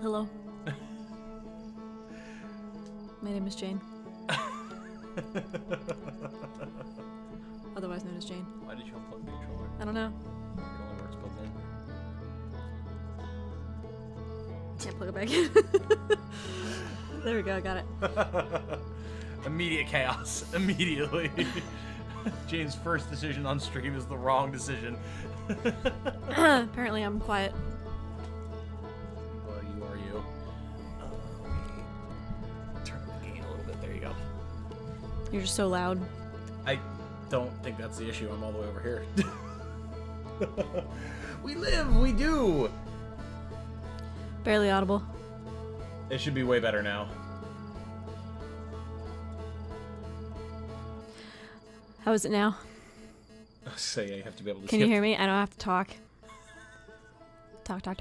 Hello. My name is Jane. Otherwise known as Jane. Why did you unplug the controller? I don't know. It only works built in. Can't plug it back in. There we go, I got it. Immediate chaos. Immediately. Jane's first decision on stream is the wrong decision. Apparently I'm quiet. Well, you are you. Turn up the gain a little bit. There you go. You're just so loud. I don't think that's the issue. I'm all the way over here. We live. We do. Barely audible. It should be way better now. How is it now? So yeah, you have to be able to Can you hear me? I don't have to talk. Talk. Give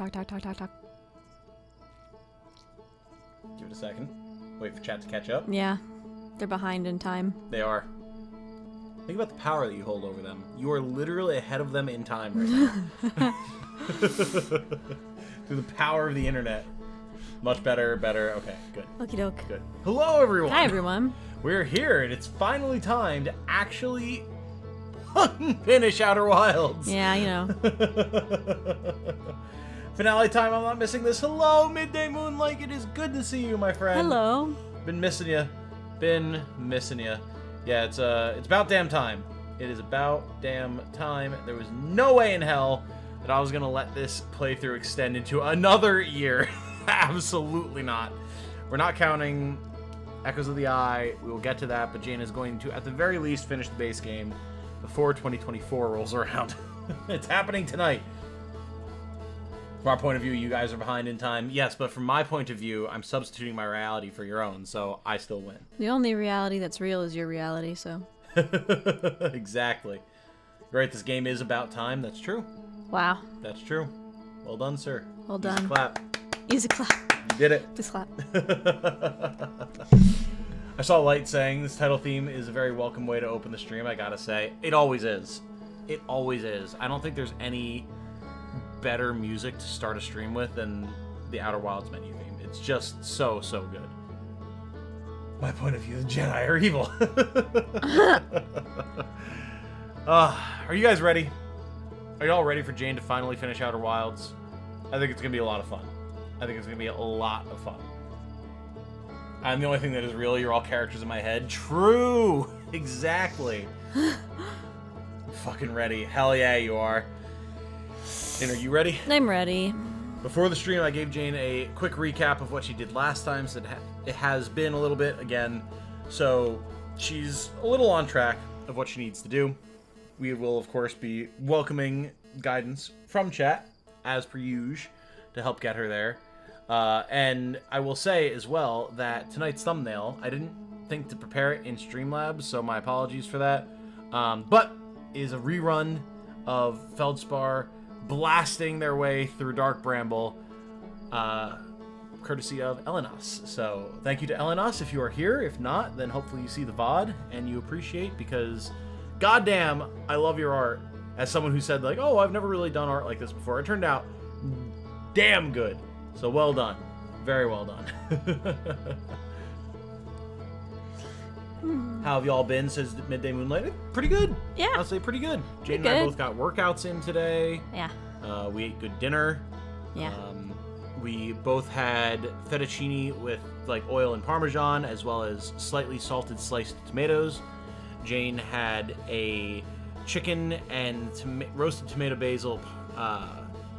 it a second. Wait for chat to catch up. Yeah. They're behind in time. They are. Think about the power that you hold over them. You are literally ahead of them in time right now. Through the power of the internet. Much better. Okay, good. Okie doke. Good. Hello, everyone. Hi, everyone. We're here, and it's finally time to actually finish Outer Wilds. Yeah, you know. Finale time. I'm not missing this. Hello, Midday Moonlight. It is good to see you, my friend. Hello. Been missing you. Yeah, it's about damn time. It is about damn time. There was no way in hell that I was gonna let this playthrough extend into another year. Absolutely not. We're not counting Echoes of the Eye. We will get to that, but Jane is going to, at the very least, finish the base game before 2024 rolls around. It's happening tonight. From our point of view, you guys are behind in time. Yes, but from my point of view, I'm substituting my reality for your own, so I still win. The only reality that's real is your reality, so. Exactly. Right, this game is about time. That's true. Wow. That's true. Well done, sir. Well done. Easy clap. Easy clap. You did it. Just clap. I saw Light saying this title theme is a very welcome way to open the stream. I gotta say, it always is. It always is. I don't think there's any better music to start a stream with than the Outer Wilds menu theme. It's just so good. My point of view, the Jedi are evil. Are you guys ready? Are y'all ready for Jane to finally finish Outer Wilds? I think it's gonna be a lot of fun. I'm the only thing that is real. You're all characters in my head. True. Exactly. Fucking ready. Hell yeah, you are. Jane, are you ready? I'm ready. Before the stream, I gave Jane a quick recap of what she did last time, so it has been a little bit again. So she's a little on track of what she needs to do. We will, of course, be welcoming guidance from chat, as per usual, to help get her there. And I will say as well that tonight's thumbnail, I didn't think to prepare it in Streamlabs, so my apologies for that. But is a rerun of Feldspar blasting their way through Dark Bramble, courtesy of Ellynas. So thank you to Ellynas if you are here. If not, then hopefully you see the VOD and you appreciate, because goddamn, I love your art. As someone who said, like, oh, I've never really done art like this before, it turned out damn good. So well done. Very well done. How have y'all been since Midday Moonlight? Pretty good. Yeah. I'll say pretty good. Jane and I both got workouts in today. Yeah. We ate good dinner. Yeah. We both had fettuccine with like oil and Parmesan, as well as slightly salted sliced tomatoes. Jane had a chicken and roasted tomato basil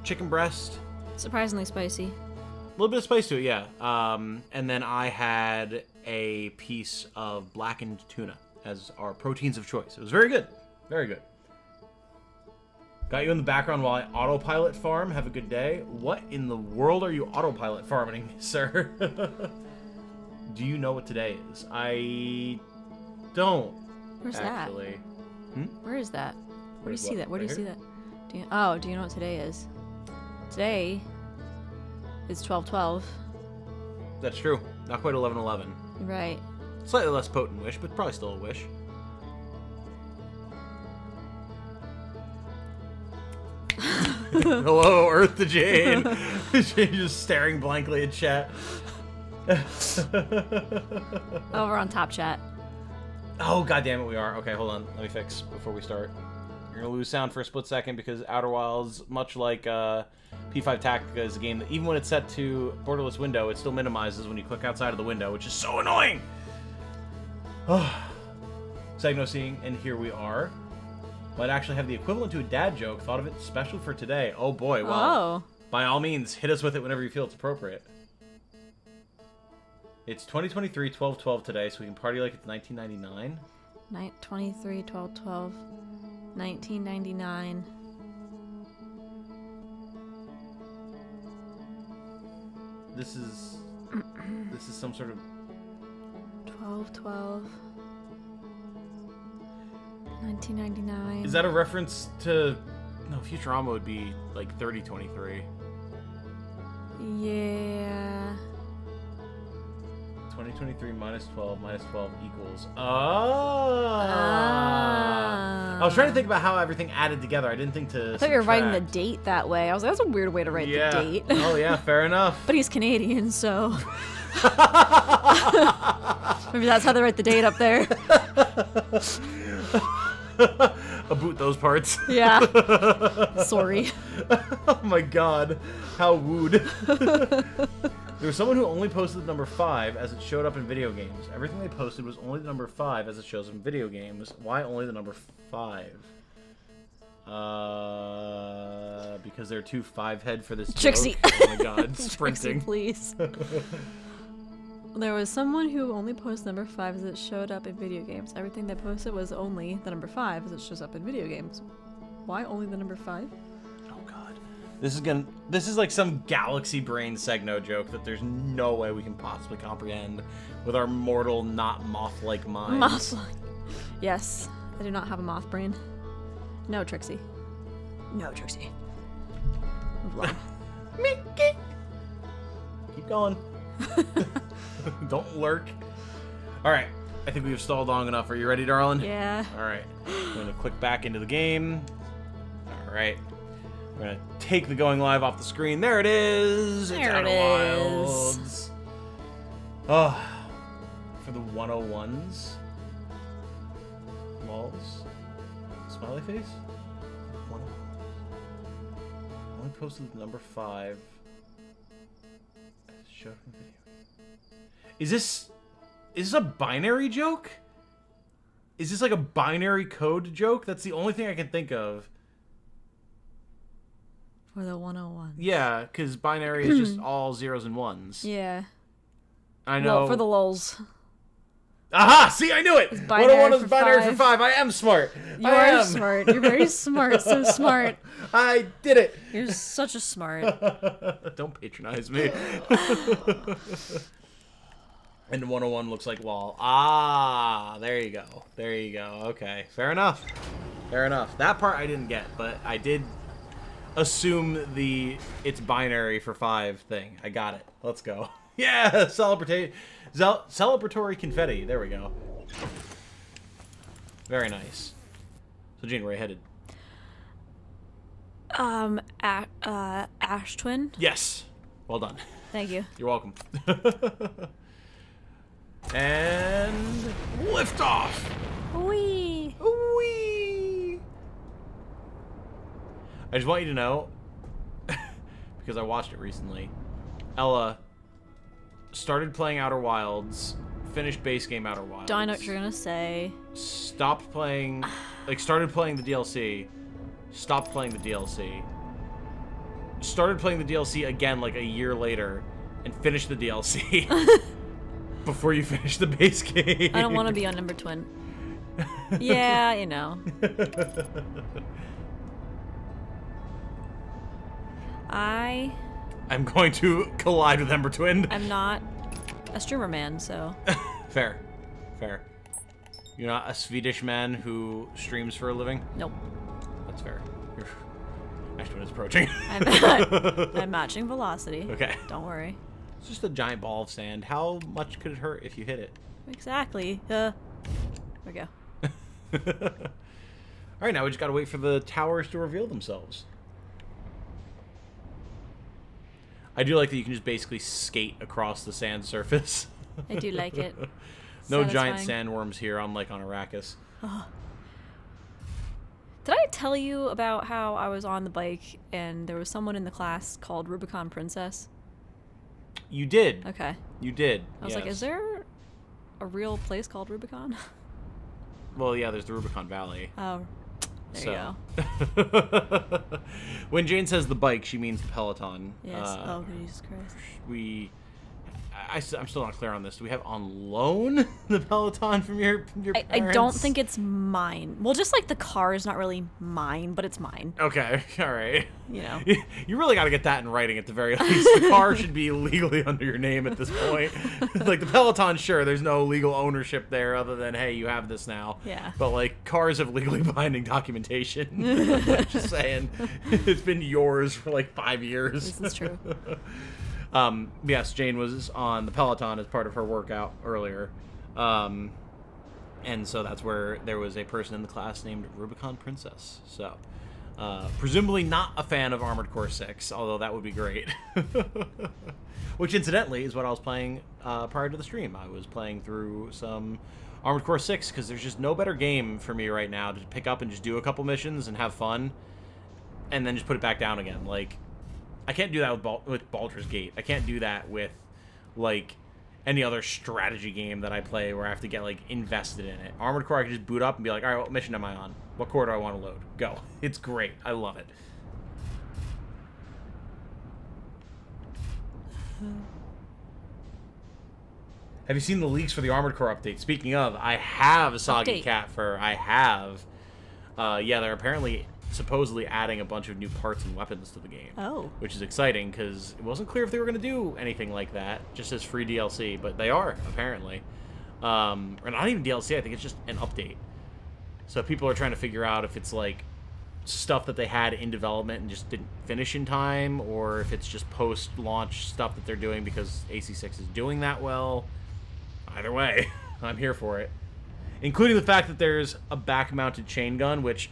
chicken breast. Surprisingly spicy. A little bit of spice to it, yeah. And then I had a piece of blackened tuna as our proteins of choice. It was very good. Very good. Got you in the background while I autopilot farm. Have a good day. What in the world are you autopilot farming, sir? Do you know what today is? I don't. Where's actually. that? Where is that? Where do you see that? Where do you see that? Do you know what today is? Today is 12/12. That's true. Not quite 11/11. Right. Slightly less potent wish, but probably still a wish. Hello, Earth to Jane. Jane just staring blankly at chat. Over on top chat. Oh, god damn it, we are. Okay, hold on. Let me fix before we start. You're gonna lose sound for a split second because Outer Wilds, much like P5 Tactica, is a game that even when it's set to borderless window, it still minimizes when you click outside of the window, which is so annoying. Segno seeing, and here we are. Might actually have the equivalent to a dad joke. Thought of it special for today. Oh boy, well, by all means, hit us with it whenever you feel it's appropriate. It's 2023, 12/12 today, so we can party like it's 1999. 23, 12/12, 1999. This is some sort of 12/12, 1999. Is that a reference to? No, Futurama would be like 3023. Yeah. 2023 minus 12 equals. Oh. I was trying to think about how everything added together. I didn't think to. I thought you were writing the date that way. I was like, that's a weird way to write the date. Oh yeah, fair enough. But he's Canadian, so maybe that's how they write the date up there. About those parts. Yeah. Sorry. Oh my god, how wooed. There was someone who only posted the number 5 as it showed up in video games. Everything they posted was only the number 5 as it shows in video games. Why only the number 5? Because they're too 5-head for this Trixie. joke. Oh my god, sprinting. Trixie, please. There was someone who only posted number 5 as it showed up in video games. Everything they posted was only the number 5 as it shows up in video games. Why only the number 5? This is like some galaxy brain Segno joke that there's no way we can possibly comprehend with our mortal, not moth-like minds. Moth-like. Yes, I do not have a moth brain. No, Trixie. No, Trixie. Move along. Mickey! Keep going. Don't lurk. Alright, I think we've stalled long enough. Are you ready, darling? Yeah. Alright, I'm going to click back into the game. Alright. We're going to take the going live off the screen. There it is. It's Outer Wilds. Oh, for the 101s. Lols. Smiley face? 101s. Only posted the number 5. Show from video. Is this a binary joke? Is this like a binary code joke? That's the only thing I can think of. For the 101. Yeah, because binary is just all zeros and ones. Yeah. I know. Well, for the lulz. Aha! See, I knew it! 101 is binary for 5. I am smart. You are smart. You're very smart. So smart. I did it. You're such a smart. Don't patronize me. And 101 looks like wall. Ah, there you go. There you go. Okay, fair enough. Fair enough. That part I didn't get, but I did assume it's binary for 5 thing. I got it. Let's go. Yeah, celebratory confetti. There we go. Very nice. So, Gene, where are you headed? Ash Twin. Yes. Well done. Thank you. You're welcome. And lift off. Wee. Wee. I just want you to know, because I watched it recently, Ella started playing Outer Wilds, finished base game Outer Wilds. Don't know what you're gonna say. Stopped playing, started playing the DLC, stopped playing the DLC, started playing the DLC again like a year later, and finished the DLC before you finish the base game. I don't want to be on number twin. Yeah, you know. I'm going to collide with Ember Twin. I'm not a streamer man, so. Fair. Fair. You're not a Swedish man who streams for a living? Nope. That's fair. Ash Twin is approaching. I'm matching velocity. Okay. Don't worry. It's just a giant ball of sand. How much could it hurt if you hit it? Exactly. There we go. Alright, now we just gotta wait for the towers to reveal themselves. I do like that you can just basically skate across the sand surface. I do like it. No giant Satisfying. sandworms here, unlike on Arrakis. Did I tell you about how I was on the bike and there was someone in the class called Rubicon Princess? You did. Okay. You did. I was like, is there a real place called Rubicon? Well, yeah, there's the Rubicon Valley. Oh, there you go. When Jane says the bike, she means the Peloton. Yes. Oh, Jesus Christ. I'm still not clear on this. Do we have on loan the Peloton from your parents? I don't think it's mine. Well, just like the car is not really mine, but it's mine. Okay, all right. You know. You really got to get that in writing at the very least. The car should be legally under your name at this point. Like the Peloton, sure, there's no legal ownership there other than, hey, you have this now. Yeah. But like cars have legally binding documentation. Just saying. It's been yours for like 5 years. This is true. Yes, Jane was on the Peloton as part of her workout earlier. And so that's where there was a person in the class named Rubicon Princess. So, presumably not a fan of Armored Core 6, although that would be great. Which, incidentally, is what I was playing prior to the stream. I was playing through some Armored Core 6, because there's just no better game for me right now to pick up and just do a couple missions and have fun, and then just put it back down again. Like, I can't do that with Baldur's Gate. I can't do that with, like, any other strategy game that I play where I have to get, like, invested in it. Armored Core, I can just boot up and be like, all right, what mission am I on? What core do I want to load? Go. It's great. I love it. Have you seen the leaks for the Armored Core update? Speaking of, I have a Soggy Cat Fur. I have. Yeah, they're apparently supposedly adding a bunch of new parts and weapons to the game. Oh. Which is exciting, because it wasn't clear if they were going to do anything like that, just as free DLC, but they are, apparently. Or not even DLC, I think it's just an update. So people are trying to figure out if it's, like, stuff that they had in development and just didn't finish in time, or if it's just post-launch stuff that they're doing because AC6 is doing that well. Either way, I'm here for it. Including the fact that there's a back-mounted chain gun, which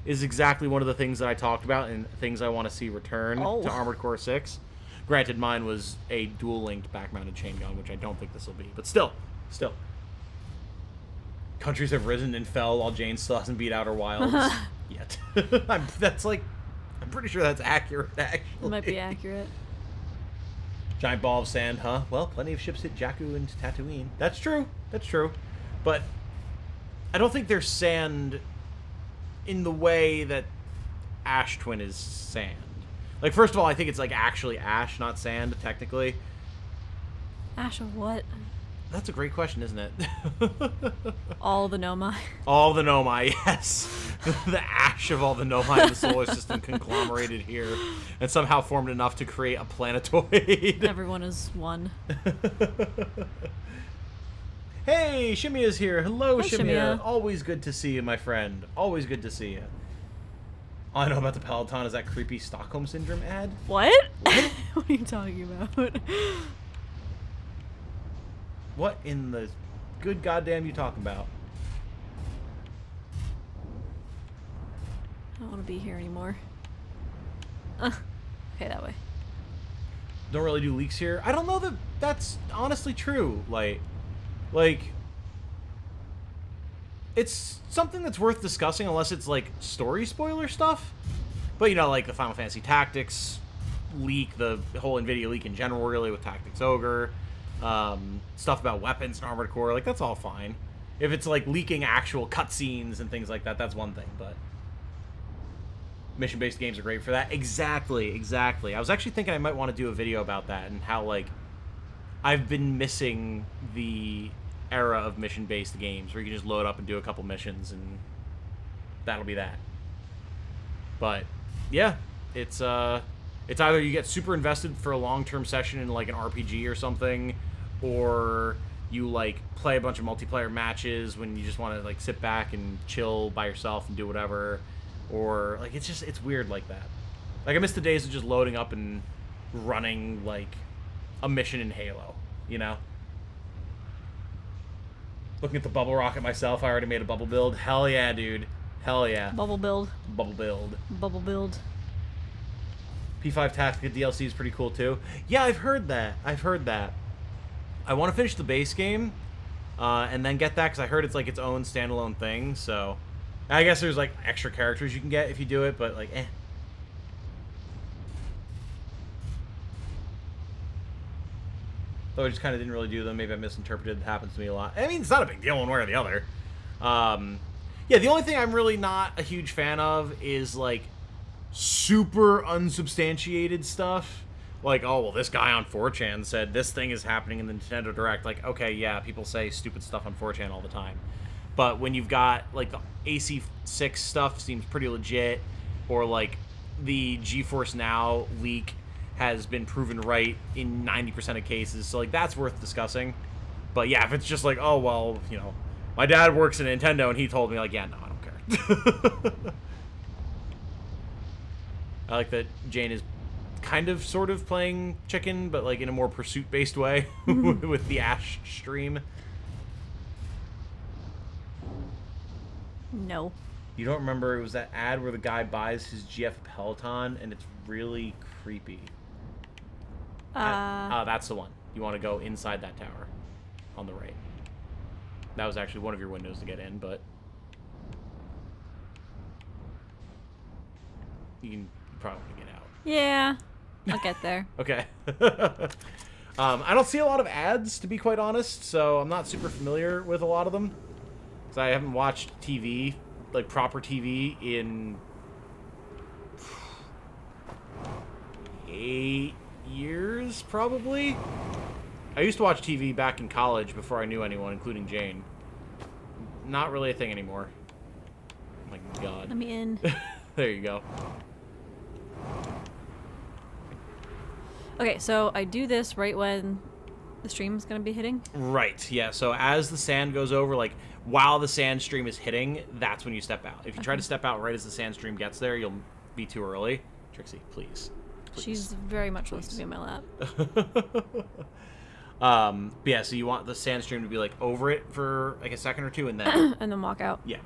is exactly one of the things that I talked about and things I want to see return to Armored Core 6. Granted, mine was a dual-linked back-mounted chain gun, which I don't think this will be. But still. Countries have risen and fell while Jane still hasn't beat Outer Wilds yet. I'm pretty sure that's accurate, actually. It might be accurate. Giant ball of sand, huh? Well, plenty of ships hit Jakku and Tatooine. That's true. But I don't think there's sand in the way that Ash Twin is sand. Like, first of all, I think it's, like, actually ash, not sand, technically. Ash of what? That's a great question, isn't it? All the Nomai. All the Nomai, yes. The ash of all the Nomai in the solar system conglomerated here and somehow formed enough to create a planetoid. Everyone is one. Hey, Shimia's here. Hello, Hi, Shimia. Shimia. Always good to see you, my friend. Always good to see you. All I know about the Peloton is that creepy Stockholm Syndrome ad. What? What are you talking about? What in the good goddamn you talking about? I don't want to be here anymore. Okay, that way. Don't really do leaks here. I don't know that that's honestly true. Like, it's something that's worth discussing unless it's, like, story spoiler stuff. But, you know, like the Final Fantasy Tactics leak, the whole NVIDIA leak in general, really, with Tactics Ogre. Stuff about weapons and Armored Core, like, that's all fine. If it's, like, leaking actual cutscenes and things like that, that's one thing, but mission-based games are great for that. Exactly. I was actually thinking I might want to do a video about that and how, like, I've been missing the era of mission-based games where you can just load up and do a couple missions and that'll be that. But, yeah, it's either you get super invested for a long-term session in, like, an RPG or something, or you, like, play a bunch of multiplayer matches when you just want to, like, sit back and chill by yourself and do whatever, or, like, it's weird like that. Like, I miss the days of just loading up and running, like, a mission in Halo, you know? Looking at the bubble rocket myself, I already made a bubble build. Hell yeah, dude. Hell yeah. Bubble build. Bubble build. Bubble build. P5 Tactica DLC is pretty cool too. Yeah, I've heard that. I want to finish the base game, and then get that because I heard it's like its own standalone thing. So, I guess there's like extra characters you can get if you do it, but like, eh. Though I just kind of didn't really do them. Maybe I misinterpreted. It happens to me a lot. I mean, it's not a big deal one way or the other. Yeah, the only thing I'm really not a huge fan of is like super unsubstantiated stuff. Like, oh, well, this guy on 4chan said this thing is happening in the Nintendo Direct. Like, okay, yeah, people say stupid stuff on 4chan all the time. But when you've got, like, the AC6 stuff seems pretty legit, or, like, the GeForce Now leak has been proven right in 90% of cases. So, like, that's worth discussing. But, yeah, if it's just like, oh, well, you know, my dad works at Nintendo, and he told me, like, yeah, no, I don't care. I like that Jane is kind of sort of playing chicken, but like in a more pursuit-based way with the Ash stream. No. You don't remember it was that ad where the guy buys his GF Peloton and it's really creepy. That's the one. You want to go inside that tower on the right. That was actually one of your windows to get in, but you can probably get out. Yeah. I'll get there. Okay. I don't see a lot of ads, to be quite honest, so I'm not super familiar with a lot of them. Because I haven't watched TV, like proper TV, in 8 years, probably. I used to watch TV back in college before I knew anyone, including Jane. Not really a thing anymore. Oh my god. Let me in. There you go. Okay, so I do this right when the stream's gonna be hitting? Right, yeah. So as the sand goes over, like, while the sand stream is hitting, that's when you step out. If you try to step out right as the sand stream gets there, you'll be too early. Trixie, please. She's very much wants to be in my lap. But yeah, so you want the sand stream to be, like, over it for, like, a second or two, and then... and then walk out. Yeah.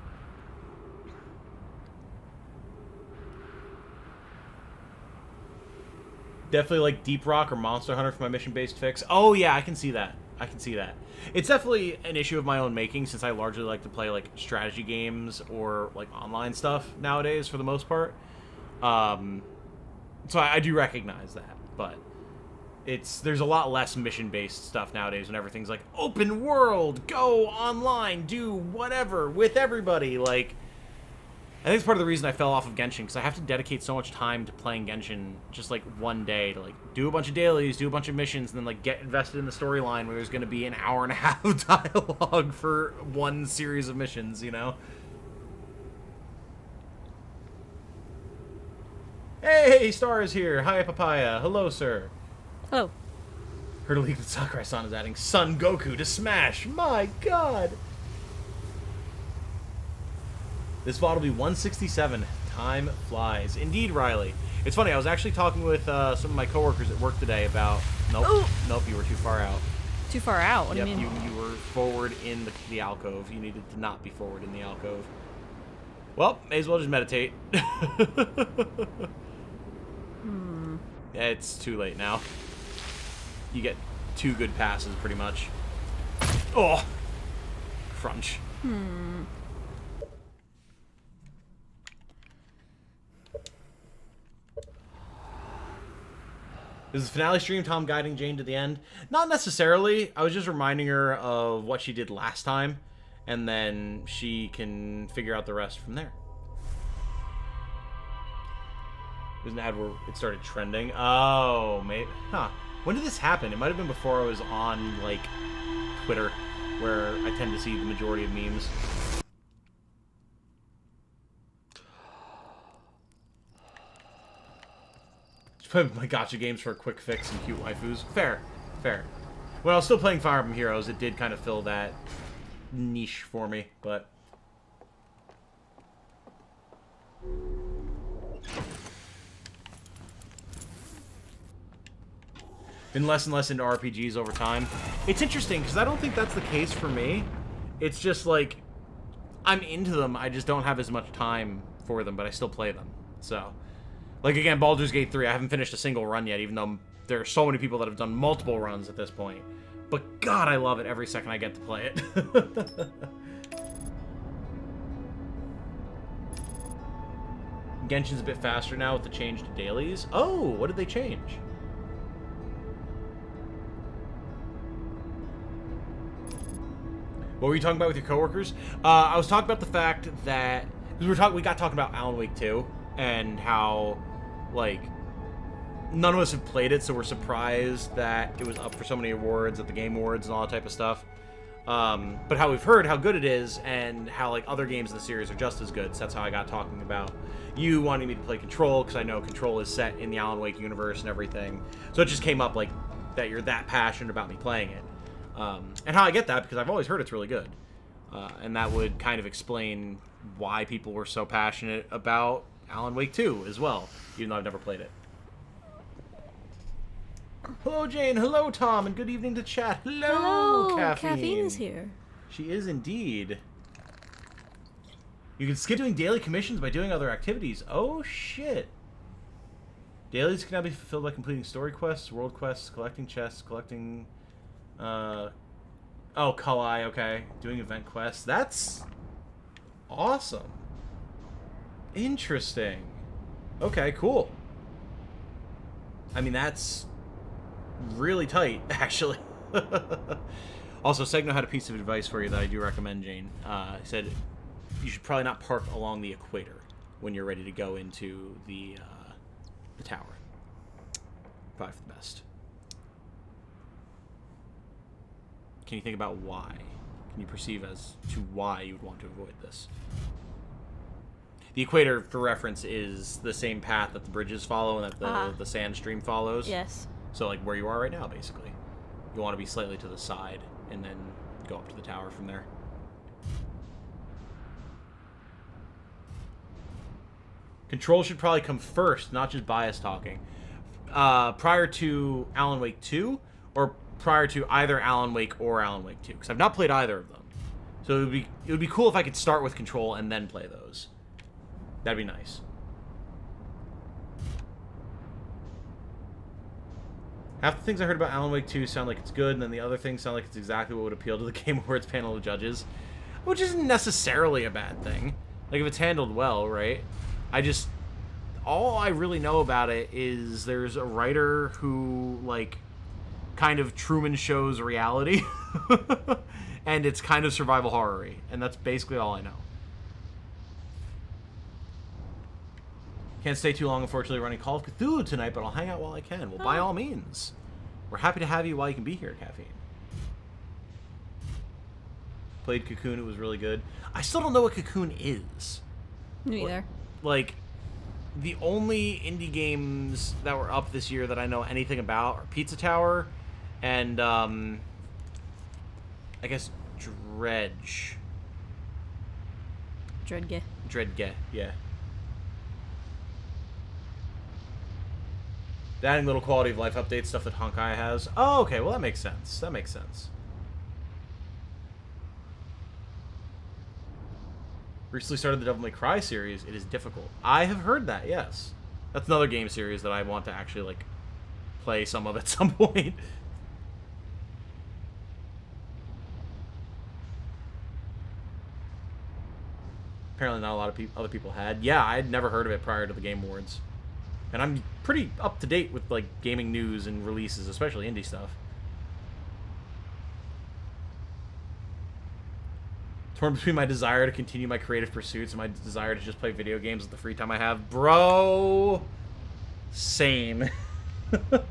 Definitely like Deep Rock or Monster Hunter for my mission-based fix. Oh yeah, I can see that. I can see that. It's definitely an issue of my own making, since I largely like to play like strategy games or like online stuff nowadays for the most part. So I do recognize that, but there's a lot less mission-based stuff nowadays when everything's like open world, go online, do whatever with everybody. Like, I think it's part of the reason I fell off of Genshin, because I have to dedicate so much time to playing Genshin just, like, one day to, like, do a bunch of dailies, do a bunch of missions, and then, like, get invested in the storyline where there's going to be an hour and a half of dialogue for one series of missions, you know? Hey, Star is here. Hi, Papaya. Hello, sir. Oh. Heard a leak that Sakurai-san is adding Son Goku to Smash. My god. This VOD will be 167. Time flies. Indeed, Riley. It's funny, I was actually talking with some of my coworkers at work today about... Nope. Ooh. Nope, you were too far out. Too far out? What do you mean? You were forward in the alcove. You needed to not be forward in the alcove. Well, may as well just meditate. Yeah, it's too late now. You get 2 good passes, pretty much. Oh! Crunch. Is the finale stream Tom guiding Jane to the end? Not necessarily. I was just reminding her of what she did last time, and then she can figure out the rest from there. There's an ad where it started trending. Oh, maybe. Huh. When did this happen? It might have been before I was on, like, Twitter, where I tend to see the majority of memes. Play my gacha games for a quick fix and cute waifus. Fair. Fair. When I was still playing Fire Emblem Heroes, it did kind of fill that niche for me, but... Been less and less into RPGs over time. It's interesting, because I don't think that's the case for me. It's just like, I'm into them, I just don't have as much time for them, but I still play them. So... Like, again, Baldur's Gate 3, I haven't finished a single run yet, even though there are so many people that have done multiple runs at this point. But God, I love it every second I get to play it. Genshin's a bit faster now with the change to dailies. Oh, what did they change? What were you talking about with your coworkers? I was talking about the fact that we got talking about Alan Wake 2 and how, like, none of us have played it, so we're surprised that it was up for so many awards at the Game Awards and all that type of stuff. But how we've heard how good it is and how, like, other games in the series are just as good. So that's how I got talking about you wanting me to play Control, because I know Control is set in the Alan Wake universe and everything. So it just came up, like, that you're that passionate about me playing it. And how I get that, because I've always heard it's really good. And that would kind of explain why people were so passionate about Alan Wake 2 as well, even though I've never played it. Hello, Jane. Hello, Tom. And good evening to chat. Hello, Caffeine. Caffeine is here. She is indeed. You can skip doing daily commissions by doing other activities. Oh, shit. Dailies can now be fulfilled by completing story quests, world quests, collecting chests, collecting... Oh, Kalai, okay. Doing event quests. That's awesome. Interesting. Okay, cool. I mean, that's really tight, actually. Also, Segno had a piece of advice for you that I do recommend, Jane. He said you should probably not park along the equator when you're ready to go into the tower. Probably for the best. Can you think about why? Can you perceive as to why you would want to avoid this? The equator, for reference, is the same path that the bridges follow and that the sand stream follows. Yes. So, like, where you are right now, basically. You want to be slightly to the side and then go up to the tower from there. Control should probably come first, not just bias talking. Prior to Alan Wake 2, or prior to either Alan Wake or Alan Wake 2, because I've not played either of them. So it would be cool if I could start with Control and then play those. That'd be nice. Half the things I heard about Alan Wake 2 sound like it's good, and then the other things sound like it's exactly what would appeal to the Game Awards panel of judges, which isn't necessarily a bad thing. Like, if it's handled well, right? All I really know about it is there's a writer who, like, kind of Truman shows reality, and it's kind of survival horror-y, and that's basically all I know. Can't stay too long, unfortunately, running Call of Cthulhu tonight, but I'll hang out while I can. Well, by all means. We're happy to have you while you can be here, Caffeine. Played Cocoon, it was really good. I still don't know what Cocoon is. Me neither. Like, the only indie games that were up this year that I know anything about are Pizza Tower and, I guess, Dredge. Dreadge, yeah. Adding little quality of life updates, stuff that Honkai has. Oh, okay, well that makes sense. Recently started the Devil May Cry series. It is difficult. I have heard that, yes. That's another game series that I want to actually, like, play some of at some point. Apparently not a lot of other people had. Yeah, I had never heard of it prior to the Game Awards. And I'm pretty up-to-date with, like, gaming news and releases, especially indie stuff. Torn between my desire to continue my creative pursuits and my desire to just play video games with the free time I have. Bro! Same. Like,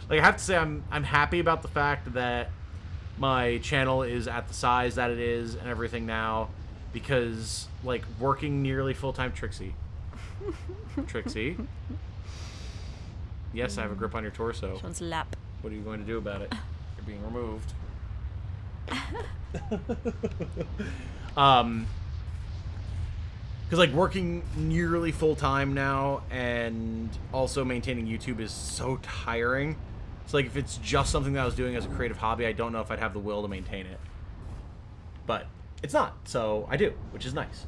I have to say, I'm happy about the fact that my channel is at the size that it is and everything now. Because, like, working nearly full-time... Trixie. Yes, I have a grip on your torso. She wants a lap. What are you going to do about it? You're being removed. Because, like, working nearly full-time now and also maintaining YouTube is so tiring. It's like, if it's just something that I was doing as a creative hobby, I don't know if I'd have the will to maintain it. But it's not, so I do, which is nice.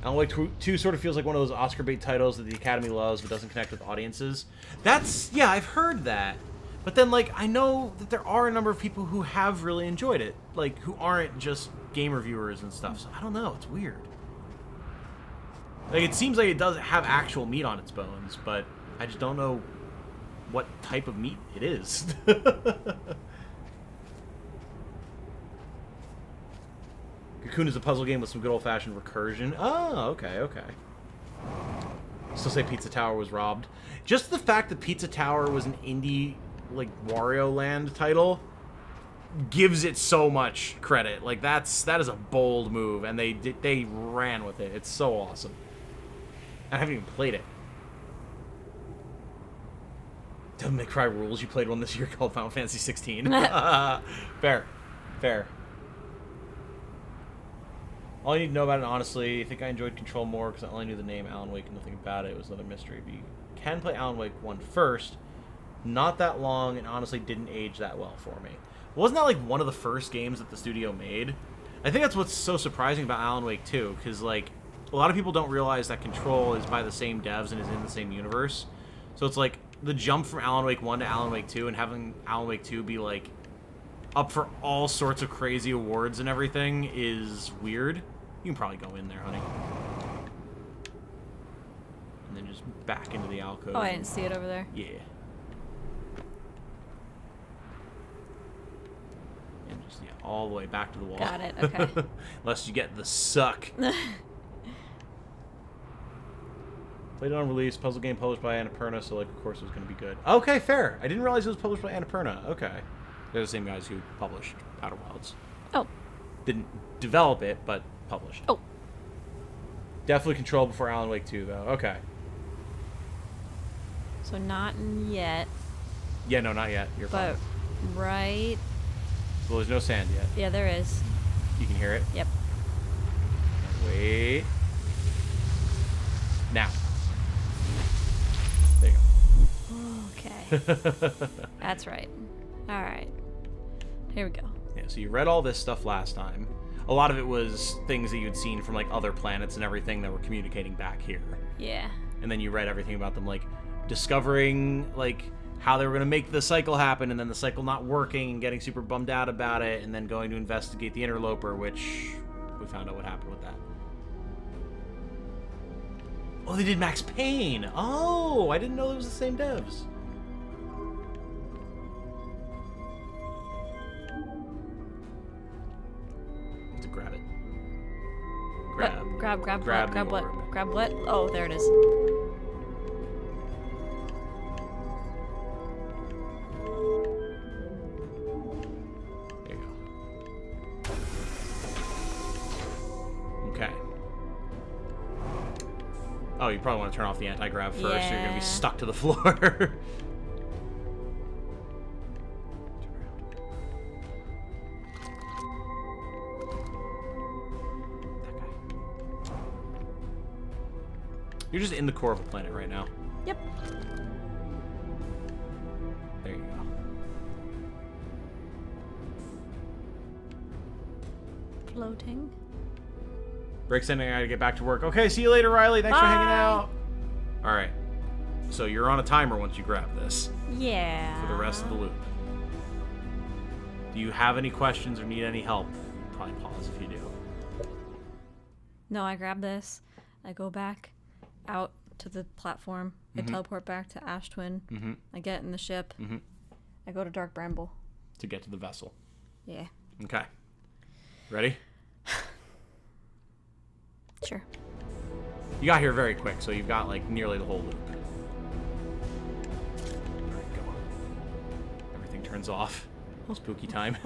Alan Wake 2 sort of feels like one of those Oscar bait titles that the Academy loves but doesn't connect with audiences. Yeah, I've heard that. But then, like, I know that there are a number of people who have really enjoyed it, like, who aren't just game reviewers and stuff. So I don't know. It's weird. Like, it seems like it does have actual meat on its bones, but I just don't know what type of meat it is. Cocoon is a puzzle game with some good old-fashioned recursion. Oh, okay, okay. Still say Pizza Tower was robbed. Just the fact that Pizza Tower was an indie, like, Wario Land title gives it so much credit. Like, that is a bold move, and they ran with it. It's so awesome. I haven't even played it. Devil May Cry rules. You played one this year called Final Fantasy 16. Fair. Fair. All you need to know about it, honestly, I think I enjoyed Control more because I only knew the name Alan Wake and nothing about it. It was another mystery. But you can play Alan Wake 1 first. Not that long, and honestly didn't age that well for me. Wasn't that like one of the first games that the studio made? I think that's what's so surprising about Alan Wake 2, because like a lot of people don't realize that Control is by the same devs and is in the same universe. So it's like the jump from Alan Wake 1 to Alan Wake 2 and having Alan Wake 2 be like up for all sorts of crazy awards and everything is weird. You can probably go in there, honey. And then just back into the alcove. Oh, I didn't see it over there. Yeah. And just, yeah, all the way back to the wall. Got it, okay. Unless you get the suck. Played it on release, puzzle game published by Annapurna, so like, of course it was going to be good. Okay, fair. I didn't realize it was published by Annapurna. Okay. They're the same guys who published Outer Wilds. Oh. Didn't develop it, but published. Oh. Definitely Control before Alan Wake 2, though. Okay. So not yet. Yeah, no, not yet. You're fine. But right. Well, there's no sand yet. Yeah, there is. You can hear it? Yep. Wait. Now. There you Okay. That's right. All right. Here we go. Yeah, so you read all this stuff last time. A lot of it was things that you'd seen from like other planets and everything that were communicating back here. Yeah. And then you read everything about them like discovering like how they were going to make the cycle happen and then the cycle not working and getting super bummed out about it and then going to investigate the interloper, which we found out what happened with that. Oh, they did Max Payne. Oh, I didn't know it was the same devs. To grab it. Grab the what? orb. Grab what? Oh, there it is. There you go. Okay. Oh, you probably want to turn off the anti-grav first, or you're going to be stuck to the floor. You're just in the core of a planet right now. Yep. There you go. Floating. Break sending, I gotta get back to work. Okay, see you later, Riley. Thanks for hanging out. Alright. So you're on a timer once you grab this. Yeah. For the rest of the loop. Do you have any questions or need any help? Probably pause if you do. No, I grab this. I go back out to the platform. I teleport back to Ash Twin. I get in the ship. I go to Dark Bramble. To get to the vessel. Yeah. Okay. Ready? Sure. You got here very quick, so you've got like nearly the whole loop. Alright, go on. Everything turns off. Spooky time.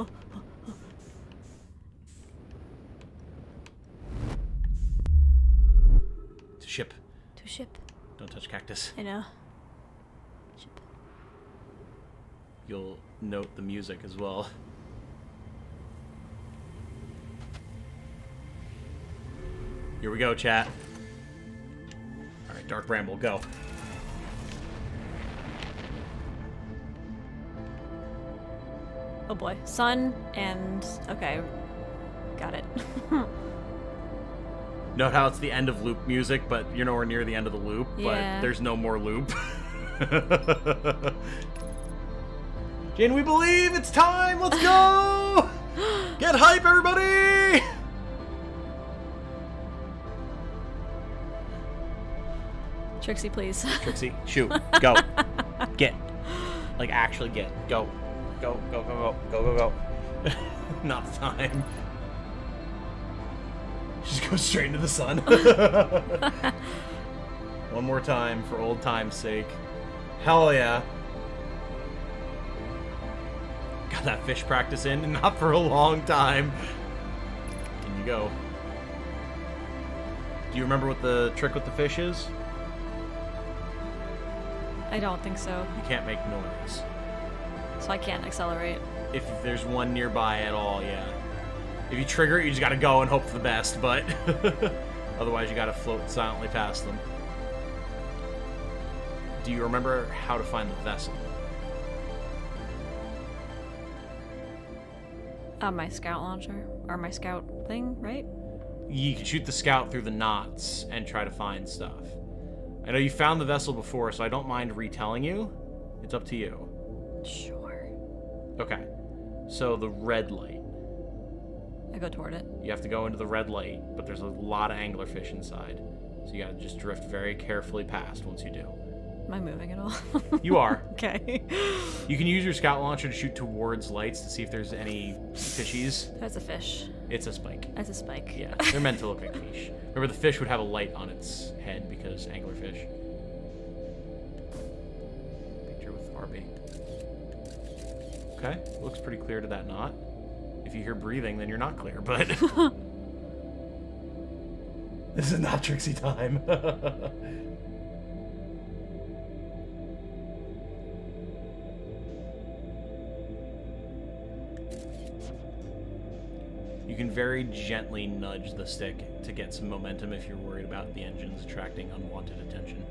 To ship. To ship. Don't touch cactus. I know. Ship. You'll note the music as well. Here we go, chat. Alright, Dark Bramble, go. Oh boy. Sun and... Okay. Got it. Note how it's the end of loop music, but you're nowhere near the end of the loop, Yeah. but there's no more loop. Jane, we believe it's time! Let's go! Get hype, everybody! Trixie, please. Trixie, shoot. Go. Get. Like, actually get. Go. Go, go, go, go. Go, go, go. Not the time. Just go straight into the sun. One more time for old time's sake. Hell yeah. Got that fish practice in, and not for a long time. In you go. Do you remember what the trick with the fish is? I don't think so. You can't make noise. So I can't accelerate. If there's one nearby at all, yeah. If you trigger it, you just gotta go and hope for the best, but otherwise you gotta float silently past them. Do you remember how to find the vessel? My scout launcher. Or my scout thing, right? You can shoot the scout through the knots and try to find stuff. I know you found the vessel before, so I don't mind retelling you. It's up to you. Sure. Okay. So the red light. I go toward it. You have to go into the red light, but there's a lot of anglerfish inside. So you gotta just drift very carefully past once you do. Am I moving at all? You are. Okay. You can use your scout launcher to shoot towards lights to see if there's any fishies. That's a fish. It's a spike. That's a spike. Yeah, they're meant to look like fish. Remember, the fish would have a light on its head because anglerfish. Picture with RB. Okay, looks pretty clear to that knot. If you hear breathing, then you're not clear, but... This is not Trixie time. You can very gently nudge the stick to get some momentum if you're worried about the engines attracting unwanted attention.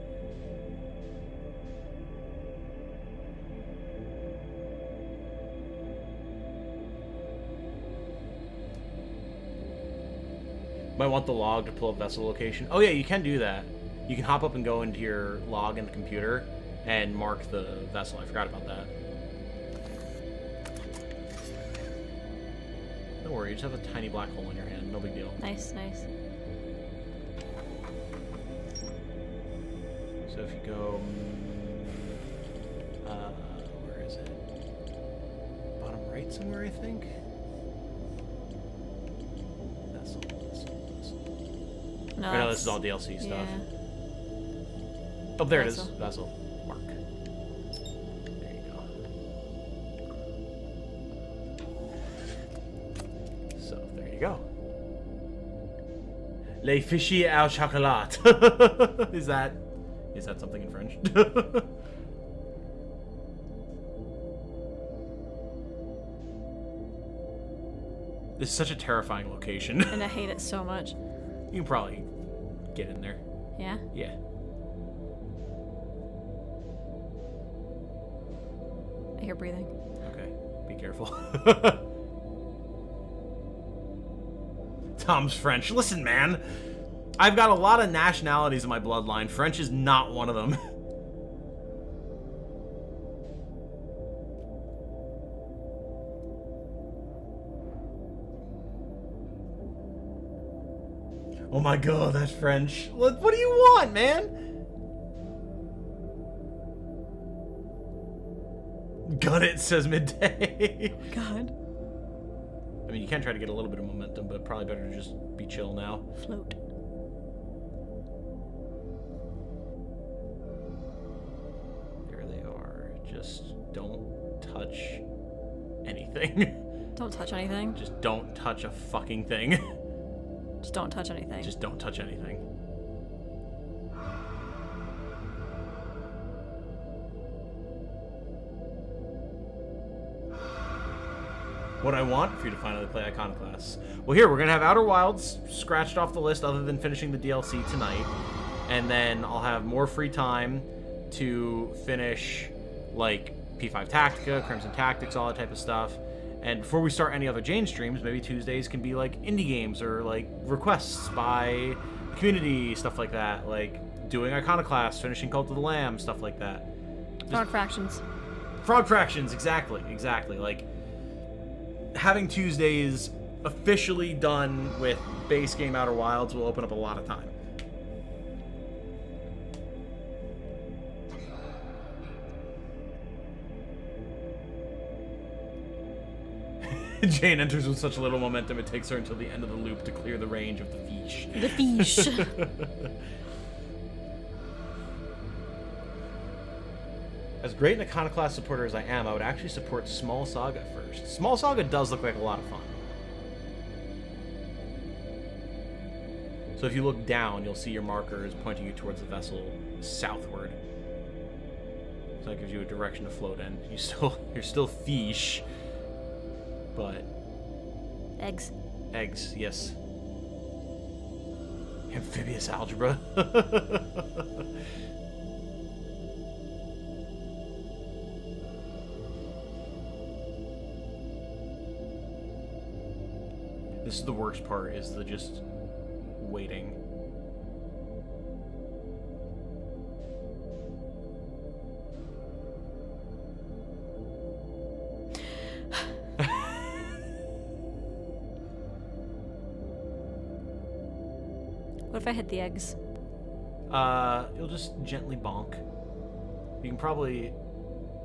Might want the log to pull up vessel location. Oh yeah, you can do that. You can hop up and go into your log in the computer and mark the vessel. I forgot about that. Don't worry, you just have a tiny black hole in your hand. No big deal. Nice, nice. So if you go... where is it? Bottom right somewhere, I think? Vessel. No, No, this is all DLC stuff. Yeah. Oh, there it Vessel. is. Vessel. Mark. There you go. So, there you go. Les fichiers au chocolat. Is that something in French? This is such a terrifying location. And I hate it so much. You can probably get in there. Yeah? Yeah. I hear breathing. Okay. Be careful. Tom's French. Listen, man. I've got a lot of nationalities in my bloodline. French is not one of them. Oh my god, that's French. What do you want, man? Got it, says Midday. God. I mean, you can try to get a little bit of momentum, but probably better to just be chill now. Float. There they are. Just don't touch anything. Don't touch anything. Just don't touch a fucking thing. Just don't touch anything. Just don't touch anything. What I want for you to finally play Iconoclasts. Well, here, we're going to have Outer Wilds scratched off the list other than finishing the DLC tonight. And then I'll have more free time to finish, like, P5 Tactica, Crimson Tactics, all that type of stuff. And before we start any other Jane streams, maybe Tuesdays can be like indie games or like requests by the community, stuff like that. Like doing Iconoclast, finishing Cult of the Lamb, stuff like that. Frog fractions. Frog fractions, exactly. Like having Tuesdays officially done with base game Outer Wilds will open up a lot of time. Jane enters with such little momentum, it takes her until the end of the loop to clear the range of the fish. The fish. As great an Iconoclast supporter as I am, I would actually support Small Saga first. Small Saga does look like a lot of fun. So if you look down, you'll see your marker is pointing you towards the vessel southward. So that gives you a direction to float in. You're still fish. But Eggs. Eggs, yes. Amphibious algebra. This is the worst part, is the just waiting. What if I hit the eggs? You'll just gently bonk. You can probably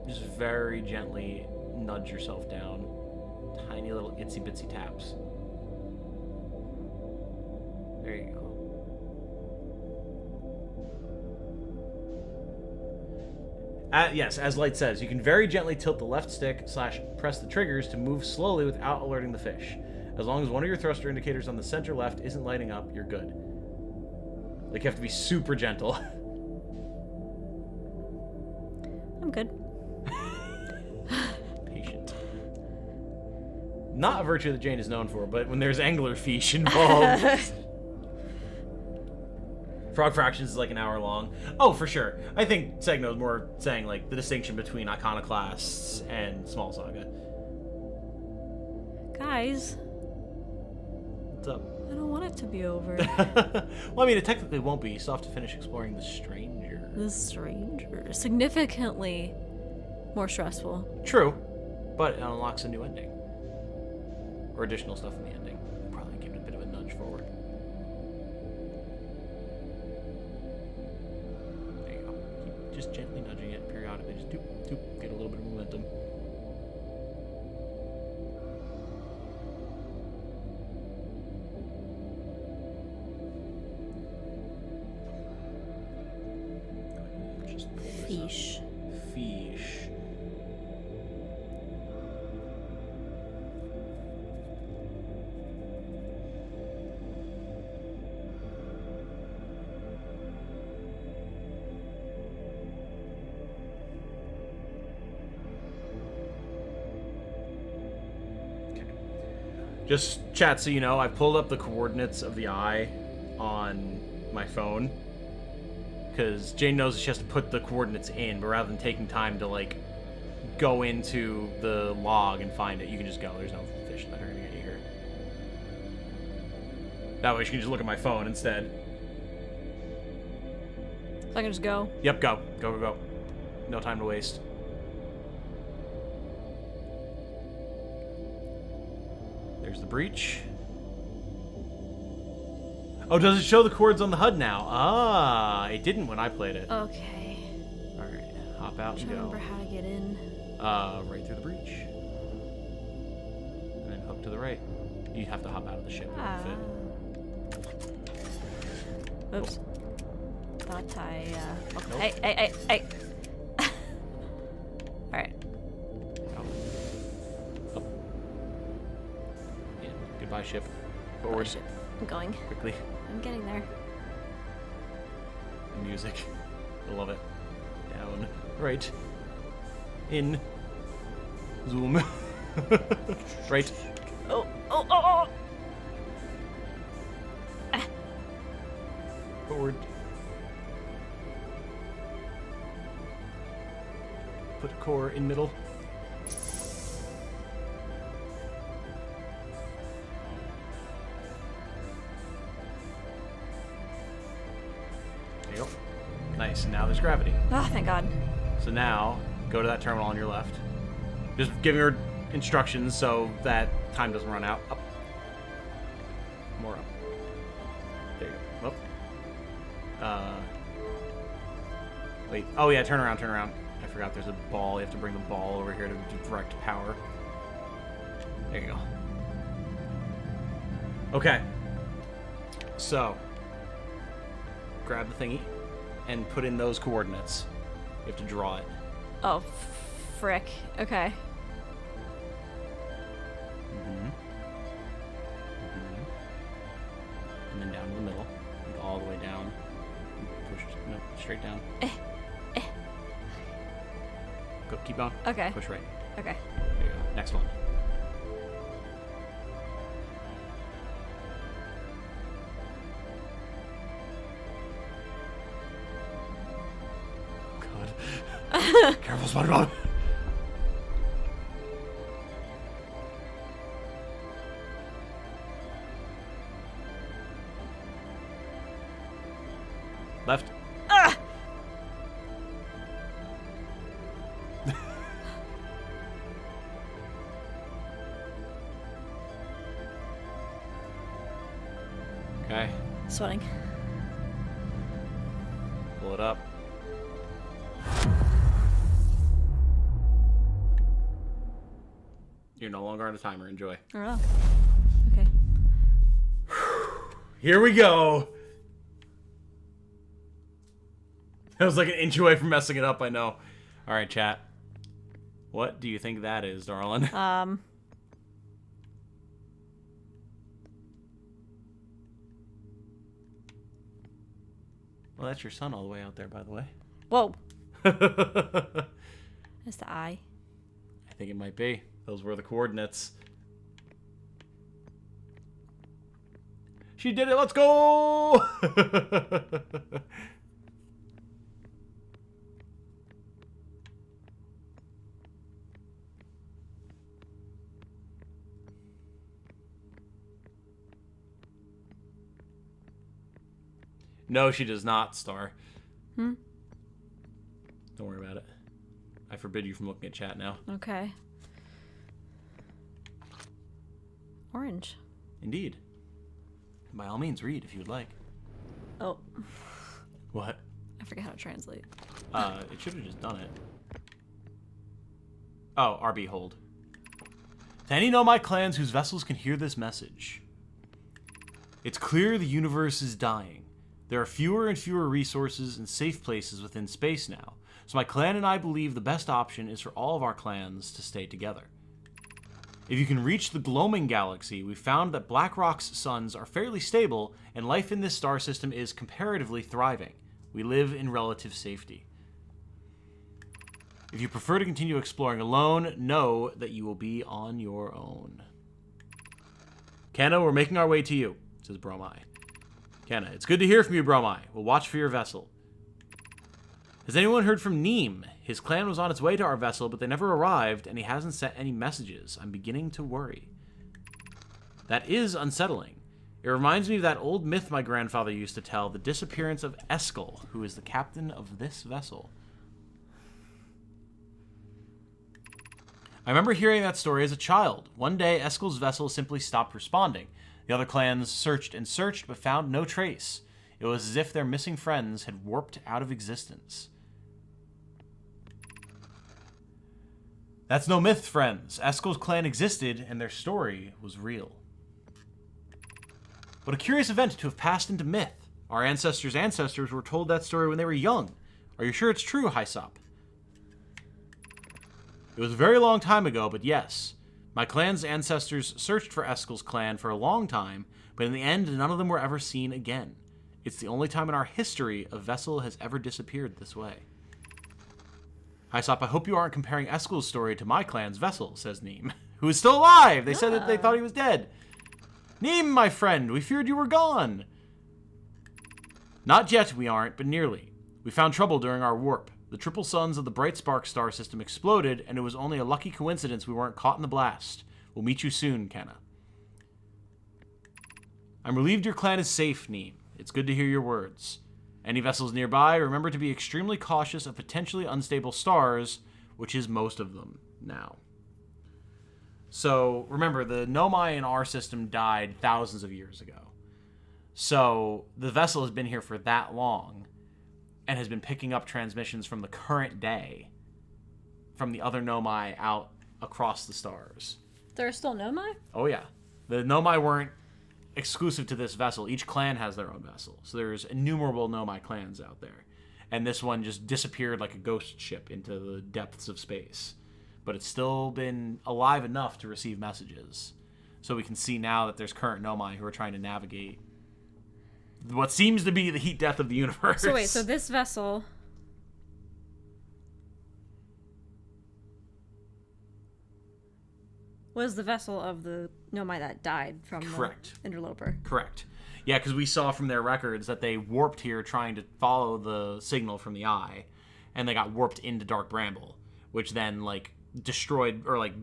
just very gently nudge yourself down. Tiny little itsy bitsy taps. There you go. Yes, as Light says, you can very gently tilt the left stick / press the triggers to move slowly without alerting the fish. As long as one of your thruster indicators on the center left isn't lighting up, you're good. Like, you have to be super gentle. I'm good. Patient. Not a virtue that Jane is known for, but when there's anglerfish involved... Frog Fractions is like an hour long. Oh, for sure. I think Segno's more saying, like, the distinction between Iconoclasts and Small Saga. Guys. What's up? I don't want it to be over. Well, I mean, it technically won't be. You still have to finish exploring the Stranger. The Stranger. Significantly more stressful. True, but it unlocks a new ending. Or additional stuff in the ending. Probably give it a bit of a nudge forward. There you go. Keep just gently nudging it periodically. Just doop, doop, get a little bit of momentum. Fish. Fish. Okay. Just chat so you know, I pulled up the coordinates of the eye on my phone. Because Jane knows she has to put the coordinates in, but rather than taking time to, like, go into the log and find it, you can just go. There's no fish that are going to get you here. That way she can just look at my phone instead. So I can just go? Yep, go. Go, go, go. No time to waste. There's the breach. Oh, does it show the chords on the HUD now? Ah, it didn't when I played it. Okay. Alright, hop out and go. Remember how to get in. Right through the breach. And then hook to the right. You have to hop out of the ship. Oops. Thought I, okay. Nope. Hey. Alright. Up. In. Goodbye, ship. Forward. Ship. I'm going. Quickly. I'm getting there. Music. I love it. Down. Right. In. Zoom. Right. Oh. Ah. Forward. Put core in middle. reverse gravity. Ah, thank God. So now, go to that terminal on your left. Just giving her instructions so that time doesn't run out. Up. More up. There you go. Up. Wait. Oh, yeah, turn around, turn around. I forgot there's a ball. You have to bring the ball over here to direct power. There you go. Okay. So, grab the thingy and put in those coordinates. You have to draw it. Oh, frick. Okay. And then down to the middle. Like all the way down. Push. No, straight down. Go, keep going. Okay. Push right. Okay. There you go. Next one. God. Careful, SpongeBob. Left. Ah! Okay. Sweating. Pull it up. You're no longer on a timer. Enjoy. Oh. Okay. Here we go. That was like an inch away from messing it up, I know. All right, chat. What do you think that is, darling? Well, that's your son all the way out there, by the way. whoa. I That's the eye. think it might be. Those were the coordinates. She did it. Let's go! No, she does not, Star. Hmm? Don't worry about it. I forbid you from looking at chat now. Okay. Orange. Indeed. By all means, read if you would like. Oh. What? I forget how to translate. It should have just done it. Oh, RB hold. To any know my clans whose vessels can hear this message. It's clear the universe is dying. There are fewer and fewer resources and safe places within space now, so my clan and I believe the best option is for all of our clans to stay together. If you can reach the Gloaming Galaxy, we've found that Blackrock's suns are fairly stable, and life in this star system is comparatively thriving. We live in relative safety. If you prefer to continue exploring alone, know that you will be on your own. Canna, we're making our way to you, says Bromai. Canna, it's good to hear from you, Bromai. We'll watch for your vessel. Has anyone heard from Neem? His clan was on its way to our vessel, but they never arrived, and he hasn't sent any messages. I'm beginning to worry. That is unsettling. It reminds me of that old myth my grandfather used to tell, the disappearance of Eskel, who is the captain of this vessel. I remember hearing that story as a child. One day, Eskel's vessel simply stopped responding. The other clans searched and searched, but found no trace. It was as if their missing friends had warped out of existence. That's no myth, friends. Eskel's clan existed, and their story was real. What a curious event to have passed into myth. Our ancestors' ancestors were told that story when they were young. Are you sure it's true, Hyssop? It was a very long time ago, but yes. My clan's ancestors searched for Eskel's clan for a long time, but in the end, none of them were ever seen again. It's the only time in our history a vessel has ever disappeared this way. Hyssop, I hope you aren't comparing Eskel's story to my clan's vessel, says Neem, who is still alive. They said that they thought he was dead. Neem, my friend, we feared you were gone. Not yet, we aren't, but nearly. We found trouble during our warp. The triple suns of the Bright Spark star system exploded, and it was only a lucky coincidence we weren't caught in the blast. We'll meet you soon, Kenna. I'm relieved your clan is safe, Neem. It's good to hear your words. Any vessels nearby, remember to be extremely cautious of potentially unstable stars, which is most of them now. So, remember, the Nomai in our system died thousands of years ago. So, the vessel has been here for that long and has been picking up transmissions from the current day from the other Nomai out across the stars. There are still Nomai? Oh, yeah. The Nomai weren't exclusive to this vessel. Each clan has their own vessel. So there's innumerable Nomai clans out there. And this one just disappeared like a ghost ship into the depths of space. But it's still been alive enough to receive messages. So we can see now that there's current Nomai who are trying to navigate what seems to be the heat death of the universe. So wait, so this vessel... was the vessel of the Nomai that died from Correct. The interloper. Correct. Yeah, because we saw from their records that they warped here trying to follow the signal from the eye, and they got warped into Dark Bramble, which then, like, destroyed, or, like,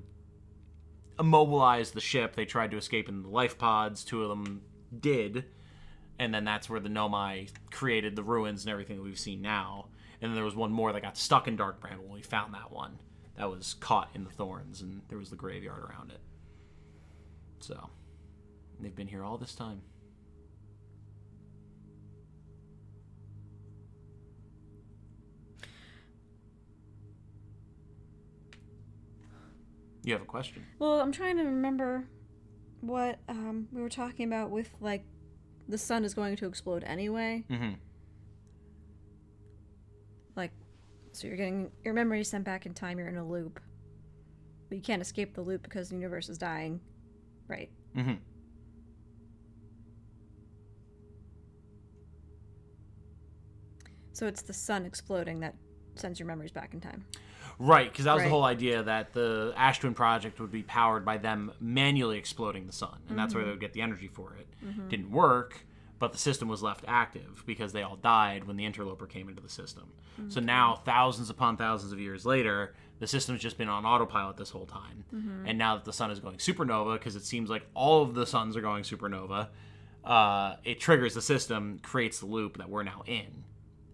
immobilized the ship. They tried to escape in the life pods. 2 of them did, and then that's where the Nomai created the ruins and everything that we've seen now. And then there was one more that got stuck in Dark Bramble, and we found that one. That was caught in the thorns, and there was the graveyard around it. So, they've been here all this time. You have a question? Well, I'm trying to remember what we were talking about with, like, the sun is going to explode anyway. Mm-hmm. Like, so you're getting your memory sent back in time, you're in a loop. But you can't escape the loop because the universe is dying. Right. Mm-hmm. So it's the sun exploding that sends your memories back in time. Right, because that was Right. the whole idea, that the Ash Twin Project would be powered by them manually exploding the sun, and that's where they would get the energy for it. Didn't work, but the system was left active because they all died when the interloper came into the system. So now, thousands upon thousands of years later, the system's just been on autopilot this whole time. And now that the sun is going supernova, because it seems like all of the suns are going supernova, it triggers the system, creates the loop that we're now in.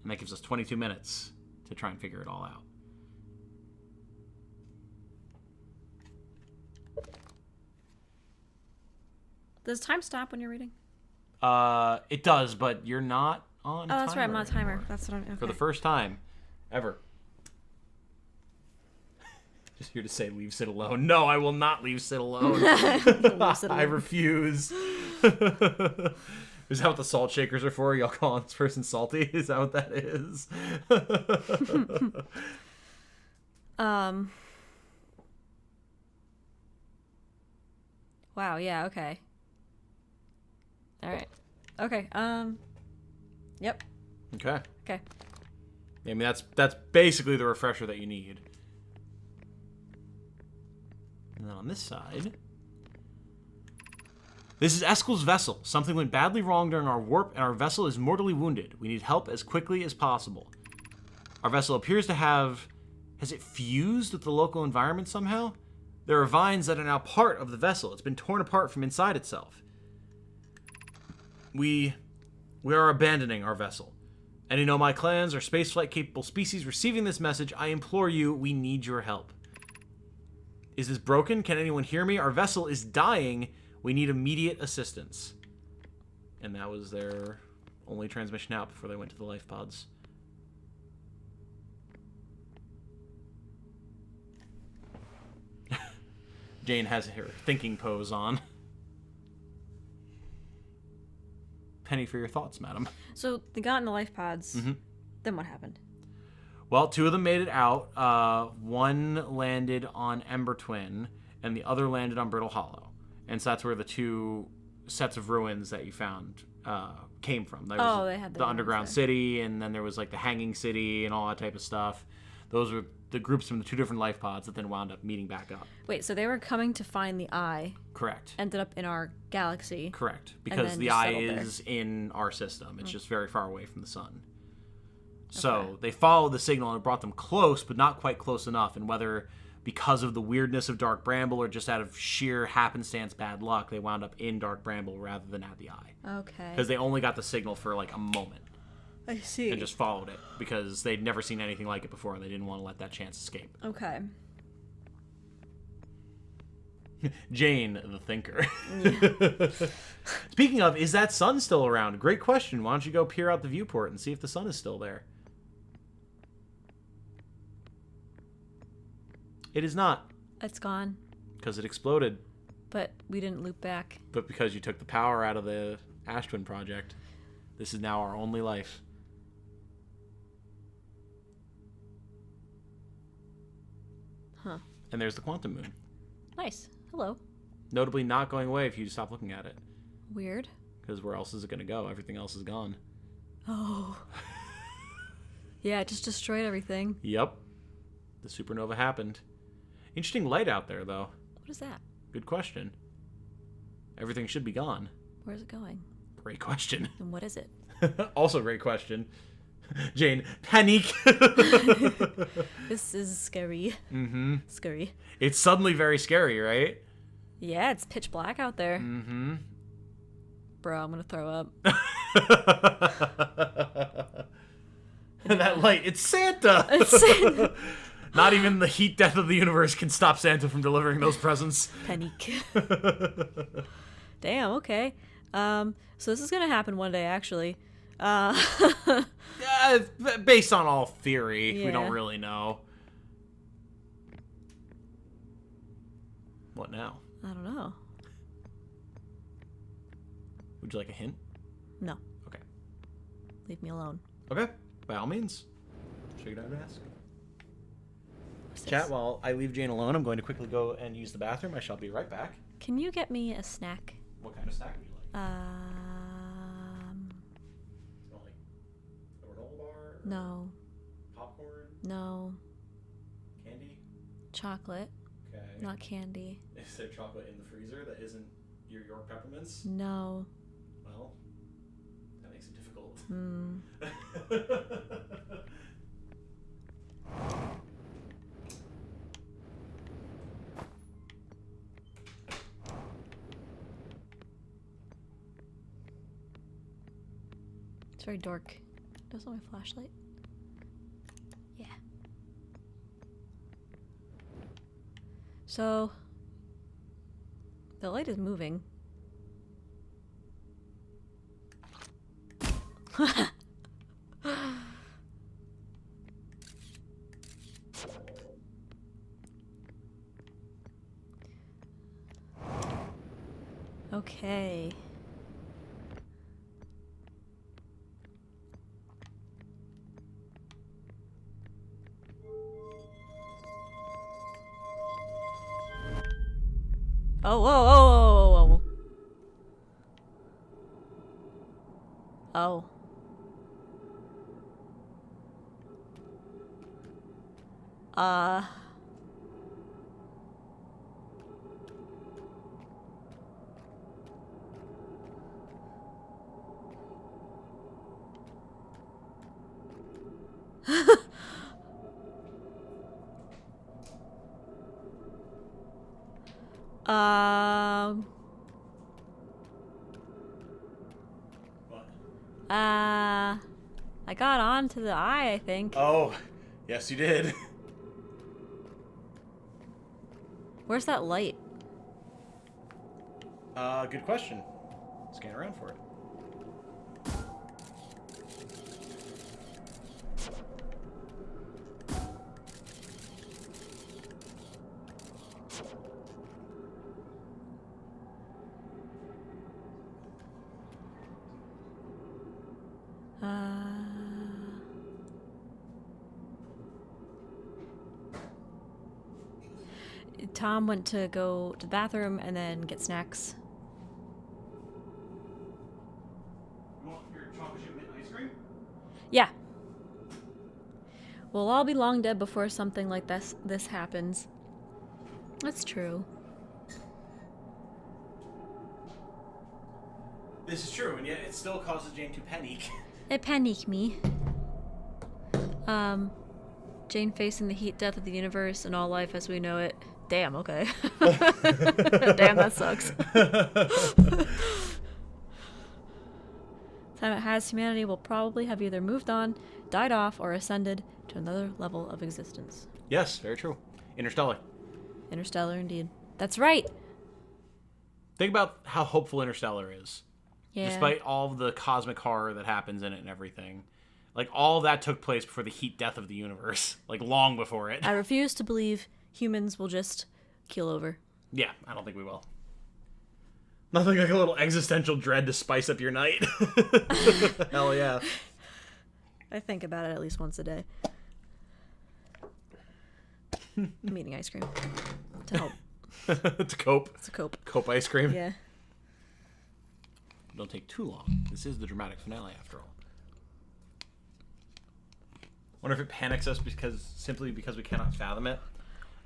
And that gives us 22 minutes to try and figure it all out. Does time stop when you're reading? It does, but you're not on a Oh, that's right. I'm timer on a timer. anymore. That's what I'm... Okay. For the first time ever. Just here to say, leave Sid alone. No, I will not leave Sid alone. Leave Sid I alone. refuse. Is that what the salt shakers are for? Y'all calling this person salty? Is that what that is? Wow, yeah, okay. Alright. Okay, Yep. Okay. Okay. I mean, that's basically the refresher that you need. And then on this side... This is Eskel's vessel. Something went badly wrong during our warp, and our vessel is mortally wounded. We need help as quickly as possible. Our vessel appears to have... Has it fused with the local environment somehow? There are vines that are now part of the vessel. It's been torn apart from inside itself. We are abandoning our vessel. Any Nomai clans or spaceflight-capable species receiving this message, I implore you, we need your help. Is this broken? Can anyone hear me? Our vessel is dying. We need immediate assistance. And that was their only transmission out before they went to the life pods. Jane has her thinking pose on. Penny for your thoughts, madam. So they got in the life pods. Mm-hmm. Then what happened? Well, 2 of them made it out. One landed on Ember Twin, and the other landed on Brittle Hollow. And so that's where the 2 sets of ruins that you found came from. There was they had the ruins underground there. city, and then there was like the hanging city and all that type of stuff. Those were the groups from the 2 different life pods that then wound up meeting back up. Wait, so they were coming to find the eye, Correct. ended up in our galaxy. Correct. Because then the just eye settled there. is in our system. It's just very far away from the sun. So Okay. they followed the signal and it brought them close, but not quite close enough. And whether because of the weirdness of Dark Bramble or just out of sheer happenstance bad luck, they wound up in Dark Bramble rather than at the eye. Okay. Because they only got the signal for like a moment. I see. and just followed it because they'd never seen anything like it before and they didn't want to let that chance escape. Okay. Jane, the thinker. Yeah. Speaking of, is that sun still around? Great question. Why don't you go peer out the viewport and see if the sun is still there? It is not. It's gone. Because it exploded. But we didn't loop back. But because you took the power out of the Ash Twin project. This is now our only life. Huh. And there's the quantum moon. Nice. Hello. Notably not going away if you stop looking at it. Weird. Because where else is it going to go? Everything else is gone. Oh. Yeah, it just destroyed everything. Yep. The supernova happened. Interesting light out there, though. What is that? Good question. Everything should be gone. Where's it going? Great question. And what is it? Also great question. Jane, panic. This is scary. Mm-hmm. Scary. It's suddenly very scary, right? Yeah, it's pitch black out there. Mm-hmm. Bro, I'm gonna throw up. And that light, it's Santa! It's Santa. Not even the heat death of the universe can stop Santa from delivering those presents. Panic. Damn, okay. So this is gonna happen one day, actually. Based on all theory, Yeah. we don't really know. What now? I don't know. Would you like a hint? No. Okay. Leave me alone. Okay, by all means. Figured I would ask. What's Chat, this? while I leave Jane alone, I'm going to quickly go and use the bathroom. I shall be right back. Can you get me a snack? What kind of snack would you like? Like a granola bar? No. Popcorn? No. Candy? Chocolate. Okay. Not candy. Is there chocolate in the freezer that isn't your York peppermints? No. Well, that makes it difficult. Hmm. It's very dark. Does my flashlight? Yeah. So the light is moving. Okay. Oh, whoa, whoa, whoa, whoa, whoa. Oh. What? I got onto the eye, I think. Oh, yes you did. Where's that light? Good question. Scan around for it. Tom went to go to the bathroom and then get snacks. You want your chocolate chip mint ice cream? Yeah. We'll all be long dead before something like this happens. That's true. This is true, and yet it still causes Jane to panic. It panicked me. Jane facing the heat death of the universe and all life as we know it. Damn, okay. Damn, that sucks. It's Time it has, humanity will probably have either moved on, died off, or ascended to another level of existence. Yes, very true. Interstellar. Interstellar, indeed. That's right. Think about how hopeful Interstellar is. Yeah. Despite all of the cosmic horror that happens in it and everything. Like, all of that took place before the heat death of the universe. Like, long before it. I refuse to believe humans will just keel over. Yeah, I don't think we will. Nothing like a little existential dread to spice up your night. Hell yeah. I think about it at least once a day. I'm eating ice cream. To help. To cope. It's a cope. Cope ice cream. Yeah. Don't take too long. This is the dramatic finale, after all. Wonder if it panics us simply because we cannot fathom it.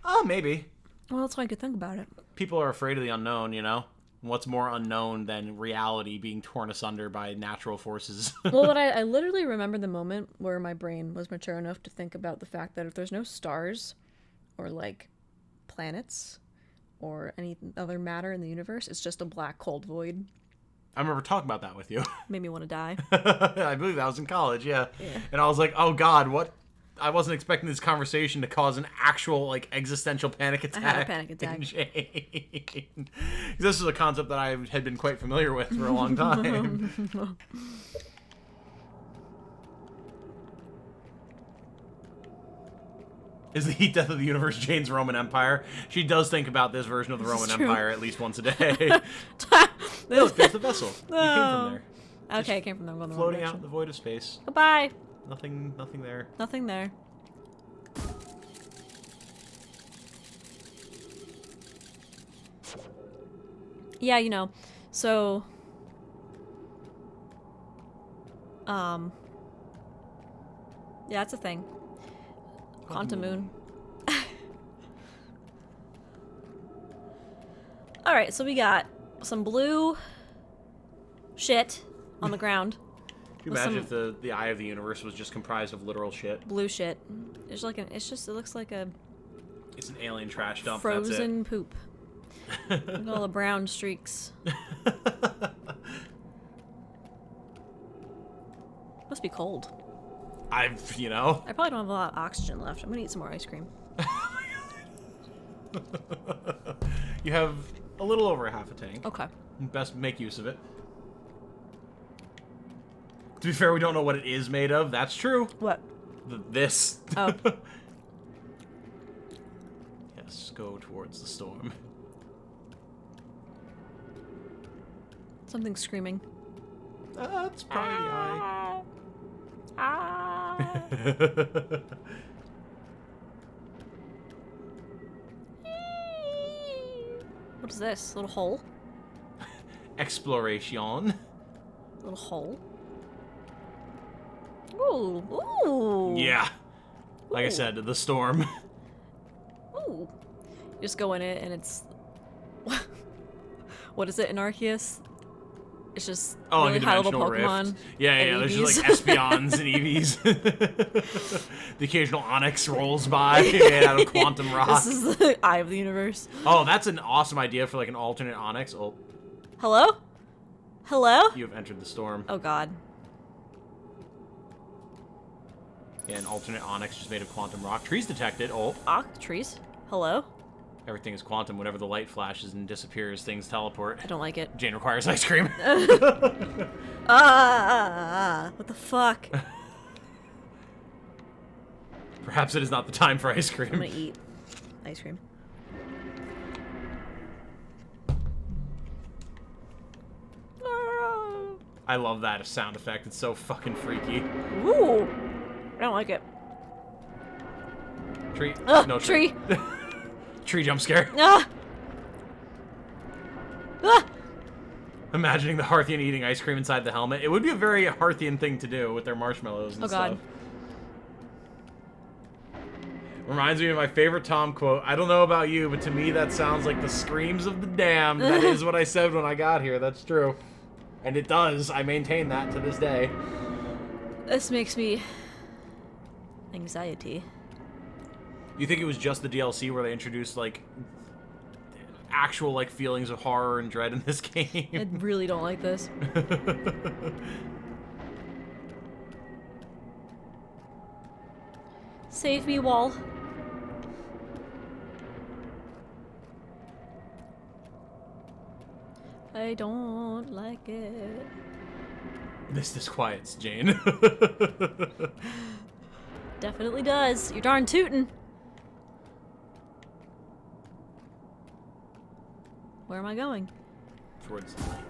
Oh, maybe. Well, that's why I could think about it. People are afraid of the unknown, you know? What's more unknown than reality being torn asunder by natural forces? Well, but I literally remember the moment where my brain was mature enough to think about the fact that if there's no stars or, like, planets or any other matter in the universe, it's just a black, cold void. I remember talking about that with you. Made me want to die. I believe that was in college, yeah. And I was like, oh god, what? I wasn't expecting this conversation to cause an actual, like, existential panic attack. I had a panic attack. This is a concept that I had been quite familiar with for a long time. Is the heat death of the universe Jane's Roman Empire? She does think about this version of the Roman Empire at least once a day. Hey, look, there's the vessel. You came from there. Okay, I came from there. Going the wrong Floating out direction. in the void of space. Goodbye. Nothing there. Nothing there. Yeah, you know, so... Yeah, that's a thing. Quantum moon. Alright, so we got some blue shit on the ground. Can you imagine if the eye of the universe was just comprised of literal shit? Blue shit. It's like it looks like a It's an alien trash dump. frozen poop. Look at all the brown streaks. Must be cold. I probably don't have a lot of oxygen left. I'm gonna eat some more ice cream. You have a little over half a tank. Okay. Best make use of it. To be fair, we don't know what it is made of. That's true. What? This. Oh. Yes, go towards the storm. Something's screaming. That's probably the eye. What is this? Little hole? Exploration. Little hole? Ooh. Ooh. Yeah. Like I Ooh. said, the storm. Ooh. You just go in it and it's... What is it, an Arceus? It's just really like a high level dimensional Pokemon. rift. Yeah, there's just like Espeons and Eevees. The occasional Onix rolls by made out of quantum rock. This is the eye of the universe. Oh, that's an awesome idea for like an alternate Onix. Oh. Hello? Hello? You have entered the storm. Oh god. Yeah, an alternate Onix just made of quantum rock. Trees detected. Oh. Trees? Hello? Everything is quantum. Whenever the light flashes and disappears, things teleport. I don't like it. Jane requires ice cream. What the fuck? Perhaps it is not the time for ice cream. I'm gonna eat ice cream. I love that sound effect. It's so fucking freaky. Ooh! I don't like it. Tree. No tree. Tree jump scare. Ah! Ah! Imagining the Hearthian eating ice cream inside the helmet. It would be a very Hearthian thing to do with their marshmallows and stuff. God. Reminds me of my favorite Tom quote. I don't know about you, but to me that sounds like the screams of the damned. That is what I said when I got here. That's true. And it does. I maintain that to this day. This makes me... anxiety. You think it was just the DLC where they introduced, like, actual, like, feelings of horror and dread in this game? I really don't like this. Save me, wall. I don't like it. This disquiets Jane. Definitely does. You're darn tootin'. Where am I going? Towards the light.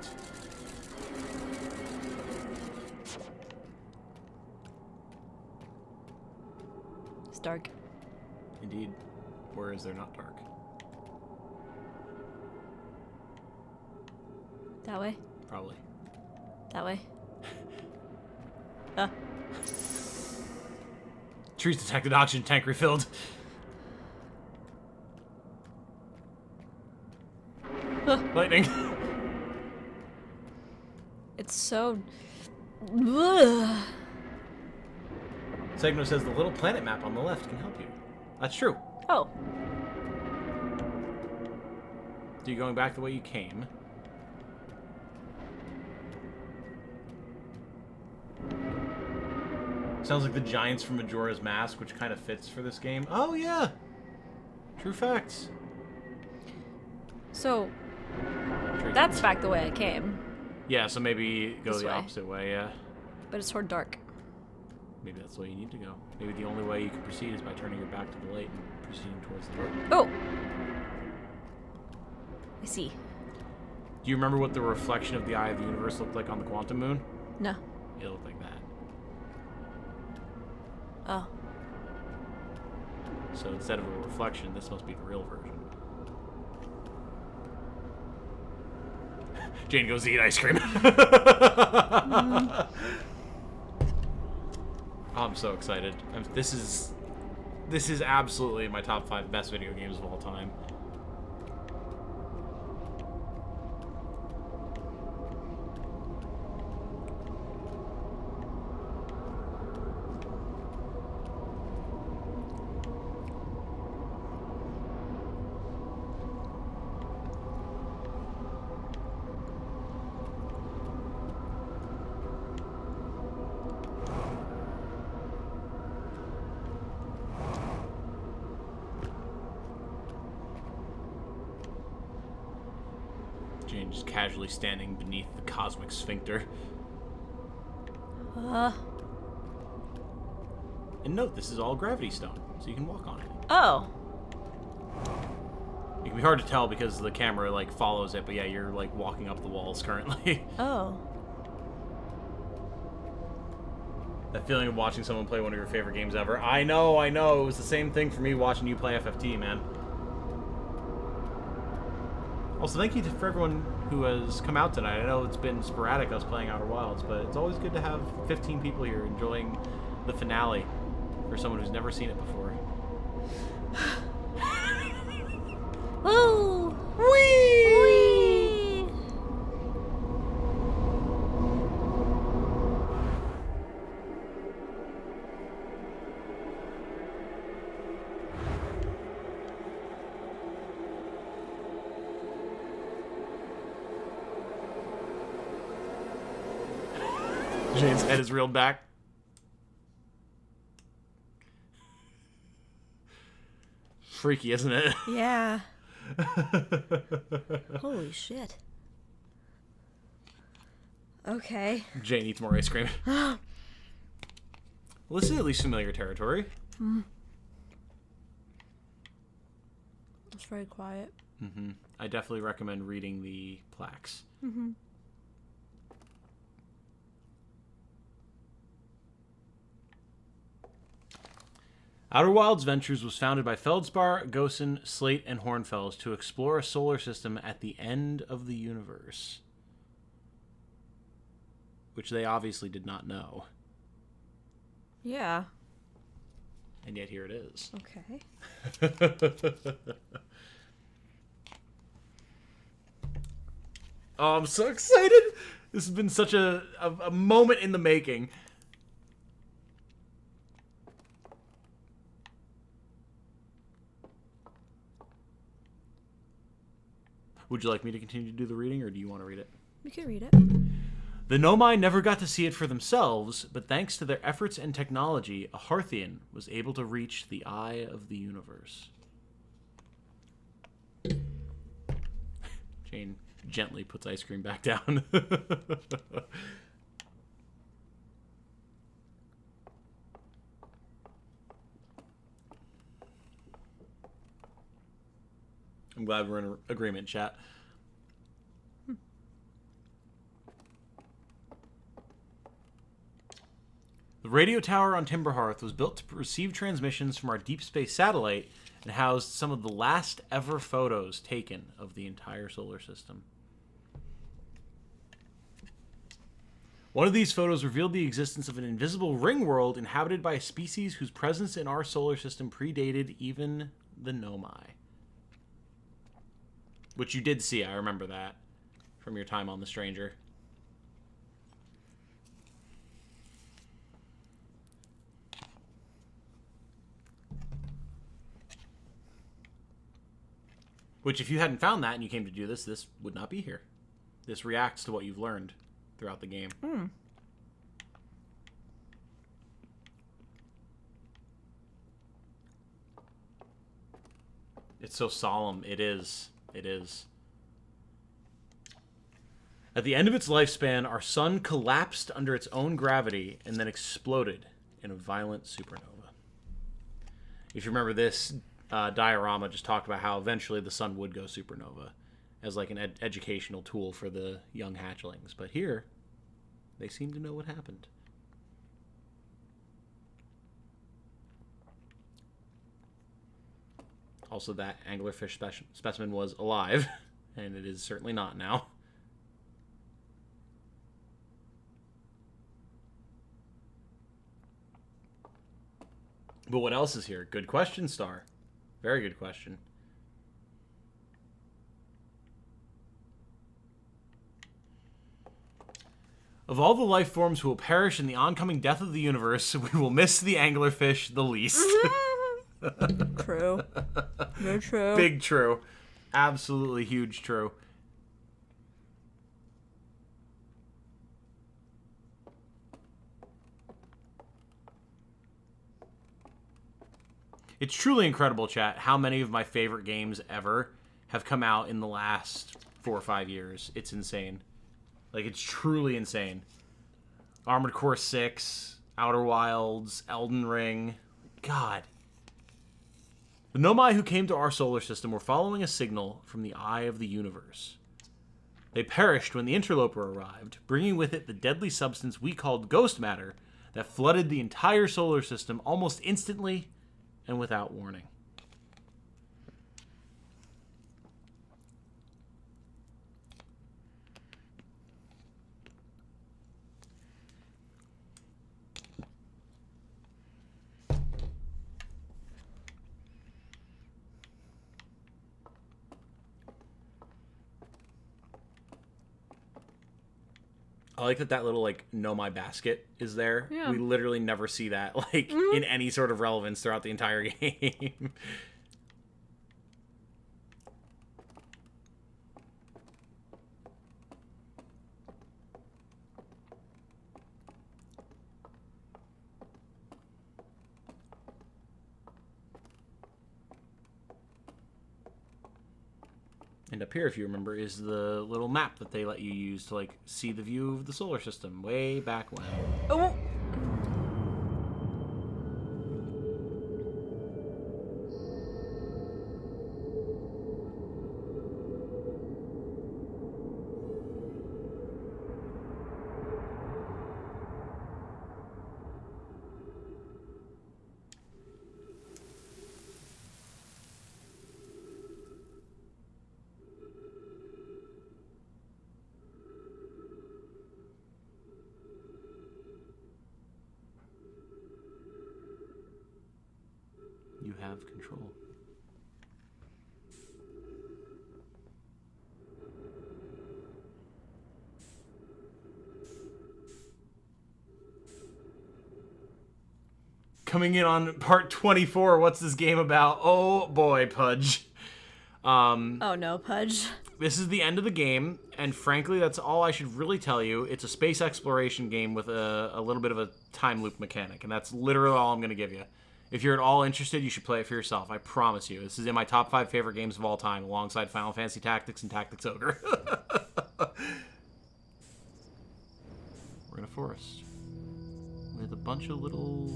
It's dark. Indeed. Where is there not dark? That way? Probably. That way? Trees detected, oxygen tank refilled. Lightning. It's so... Ugh. Segno says the little planet map on the left can help you. That's true. Oh. So you're going back the way you came. Sounds like the giants from Majora's Mask, which kind of fits for this game. Oh, yeah. True facts. So, that's back the way I came. Yeah, so maybe go This the way. opposite way, yeah. But it's toward dark. Maybe that's the way you need to go. Maybe the only way you can proceed is by turning your back to the light and proceeding towards the dark. Oh! I see. Do you remember what the reflection of the Eye of the Universe looked like on the Quantum Moon? No. It looked like that. Oh. So instead of a reflection, this must be the real version. Jane goes to eat ice cream. I'm so excited. This is absolutely in my top 5 best video games of all time. Jane just casually standing beneath the cosmic sphincter. And note, this is all gravity stone, so you can walk on it. Oh. It can be hard to tell because the camera, like, follows it, but yeah, you're, like, walking up the walls currently. Oh. That feeling of watching someone play one of your favorite games ever. I know. It was the same thing for me watching you play FFT, man. Also, thank you for everyone who has come out tonight. I know it's been sporadic us playing Outer Wilds, but it's always good to have 15 people here enjoying the finale for someone who's never seen it before. Woo! Whee! Whee! Jane's head is reeled back. Freaky, isn't it? Yeah. Holy shit. Okay. Jane eats more ice cream. Well, this is at least familiar territory. It's very quiet. Mm-hmm. I definitely recommend reading the plaques. Mm-hmm. Outer Wilds Ventures was founded by Feldspar, Gosen, Slate, and Hornfels to explore a solar system at the end of the universe. Which they obviously did not know. Yeah. And yet here it is. Okay. Oh, I'm so excited! This has been such a moment in the making. Would you like me to continue to do the reading, or do you want to read it? You can read it. The Nomai never got to see it for themselves, but thanks to their efforts and technology, a Hearthian was able to reach the eye of the universe. Jane gently puts ice cream back down. I'm glad we're in agreement, chat. The radio tower on Timberhearth was built to receive transmissions from our deep space satellite and housed some of the last ever photos taken of the entire solar system. One of these photos revealed the existence of an invisible ring world inhabited by a species whose presence in our solar system predated even the Nomai. Which you did see, I remember that, from your time on The Stranger. Which, if you hadn't found that and you came to do this, this would not be here. This reacts to what you've learned throughout the game. It's so solemn. It is. It is. At the end of its lifespan, our sun collapsed under its own gravity and then exploded in a violent supernova. If you remember this, diorama just talked about how eventually the sun would go supernova as like an educational tool for the young hatchlings. But here, they seem to know what happened. Also, that anglerfish specimen was alive, and it is certainly not now. But what else is here? Good question, Star. Very good question. Of all the life forms who will perish in the oncoming death of the universe, we will miss the anglerfish the least. True. Very true. Big true. Absolutely huge true. It's truly incredible, chat, how many of my favorite games ever have come out in the last 4 or 5 years. It's insane. Like, it's truly insane. Armored Core 6, Outer Wilds, Elden Ring. God. The Nomai who came to our solar system were following a signal from the eye of the universe. They perished when the interloper arrived, bringing with it the deadly substance we called ghost matter that flooded the entire solar system almost instantly and without warning. I like that little, like, Nomai basket is there. Yeah. We literally never see that, like, in any sort of relevance throughout the entire game. And up here, if you remember, is the little map that they let you use to, like, see the view of the solar system way back when. Oh! You have control. Coming in on part 24, what's this game about? Oh boy, Pudge. Oh no, Pudge. this is the end of the game, and frankly, that's all I should really tell you. It's a space exploration game with a little bit of a time loop mechanic, and that's literally all I'm going to give you. If you're at all interested, you should play it for yourself. I promise you. This is in my top 5 favorite games of all time, alongside Final Fantasy Tactics and Tactics Ogre. We're in a forest with a bunch of little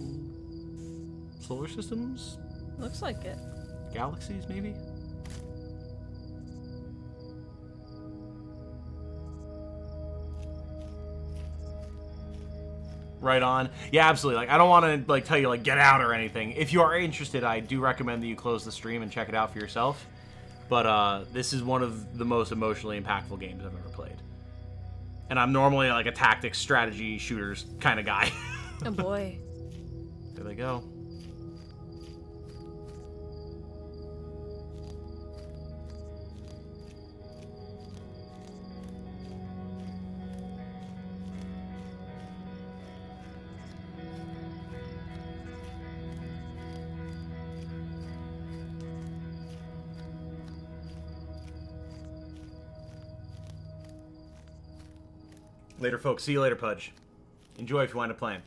solar systems? Looks like it. Galaxies, maybe? Right on. Yeah, absolutely. Like, I don't want to like tell you like get out or anything. If you are interested, I do recommend that you close the stream and check it out for yourself. But this is one of the most emotionally impactful games I've ever played. And I'm normally like a tactics, strategy, shooters kind of guy. Oh boy. There they go. Later, folks. See you later, Pudge. Enjoy if you wind up playing.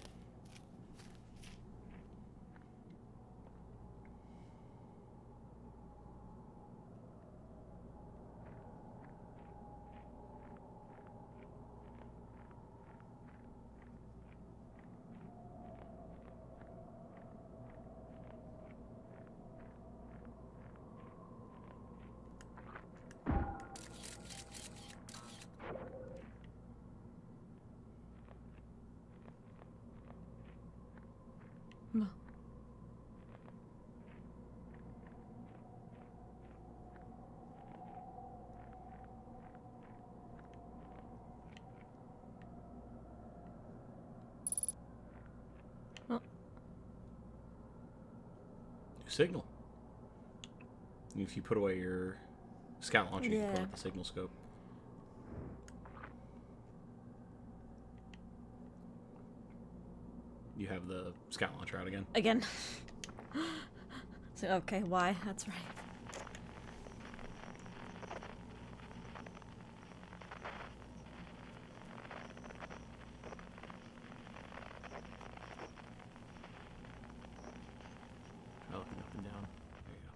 Signal. If you put away your scout launcher, you can pull out the signal scope. You have the scout launcher out again. Again. So, okay, why? That's right. Looking up and down. There you go.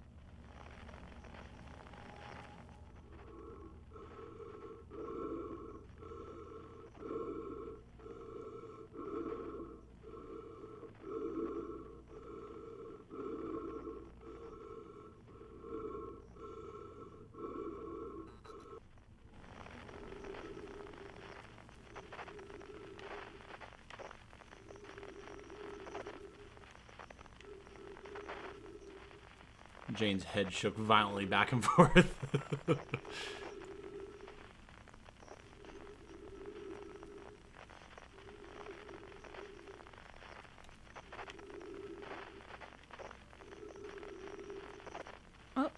Jane's head shook violently back and forth. Oh.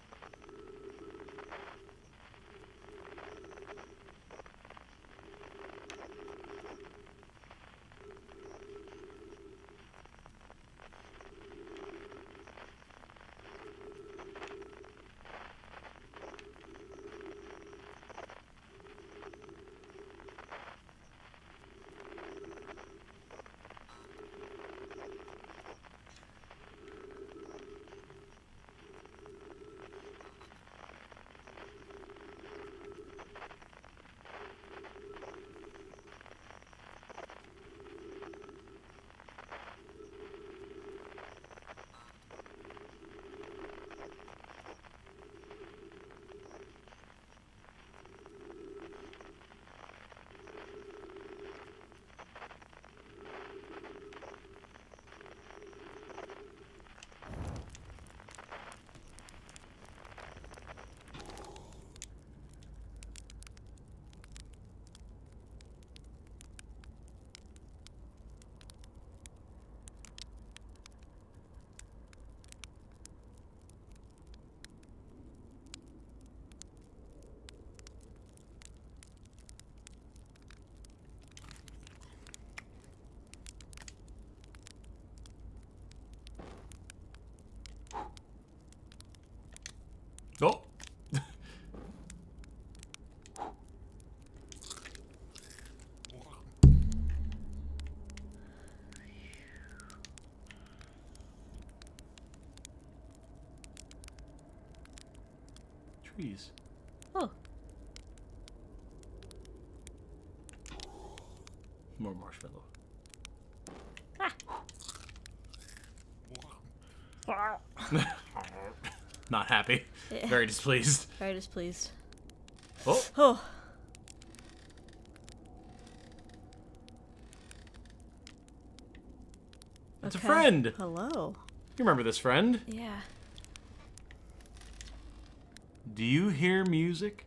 Oh. trees. Oh. More marshmallow. Not happy. Yeah. Very displeased. Very displeased. Oh. Oh. It's a friend. Hello. You remember this friend? Yeah. Do you hear music?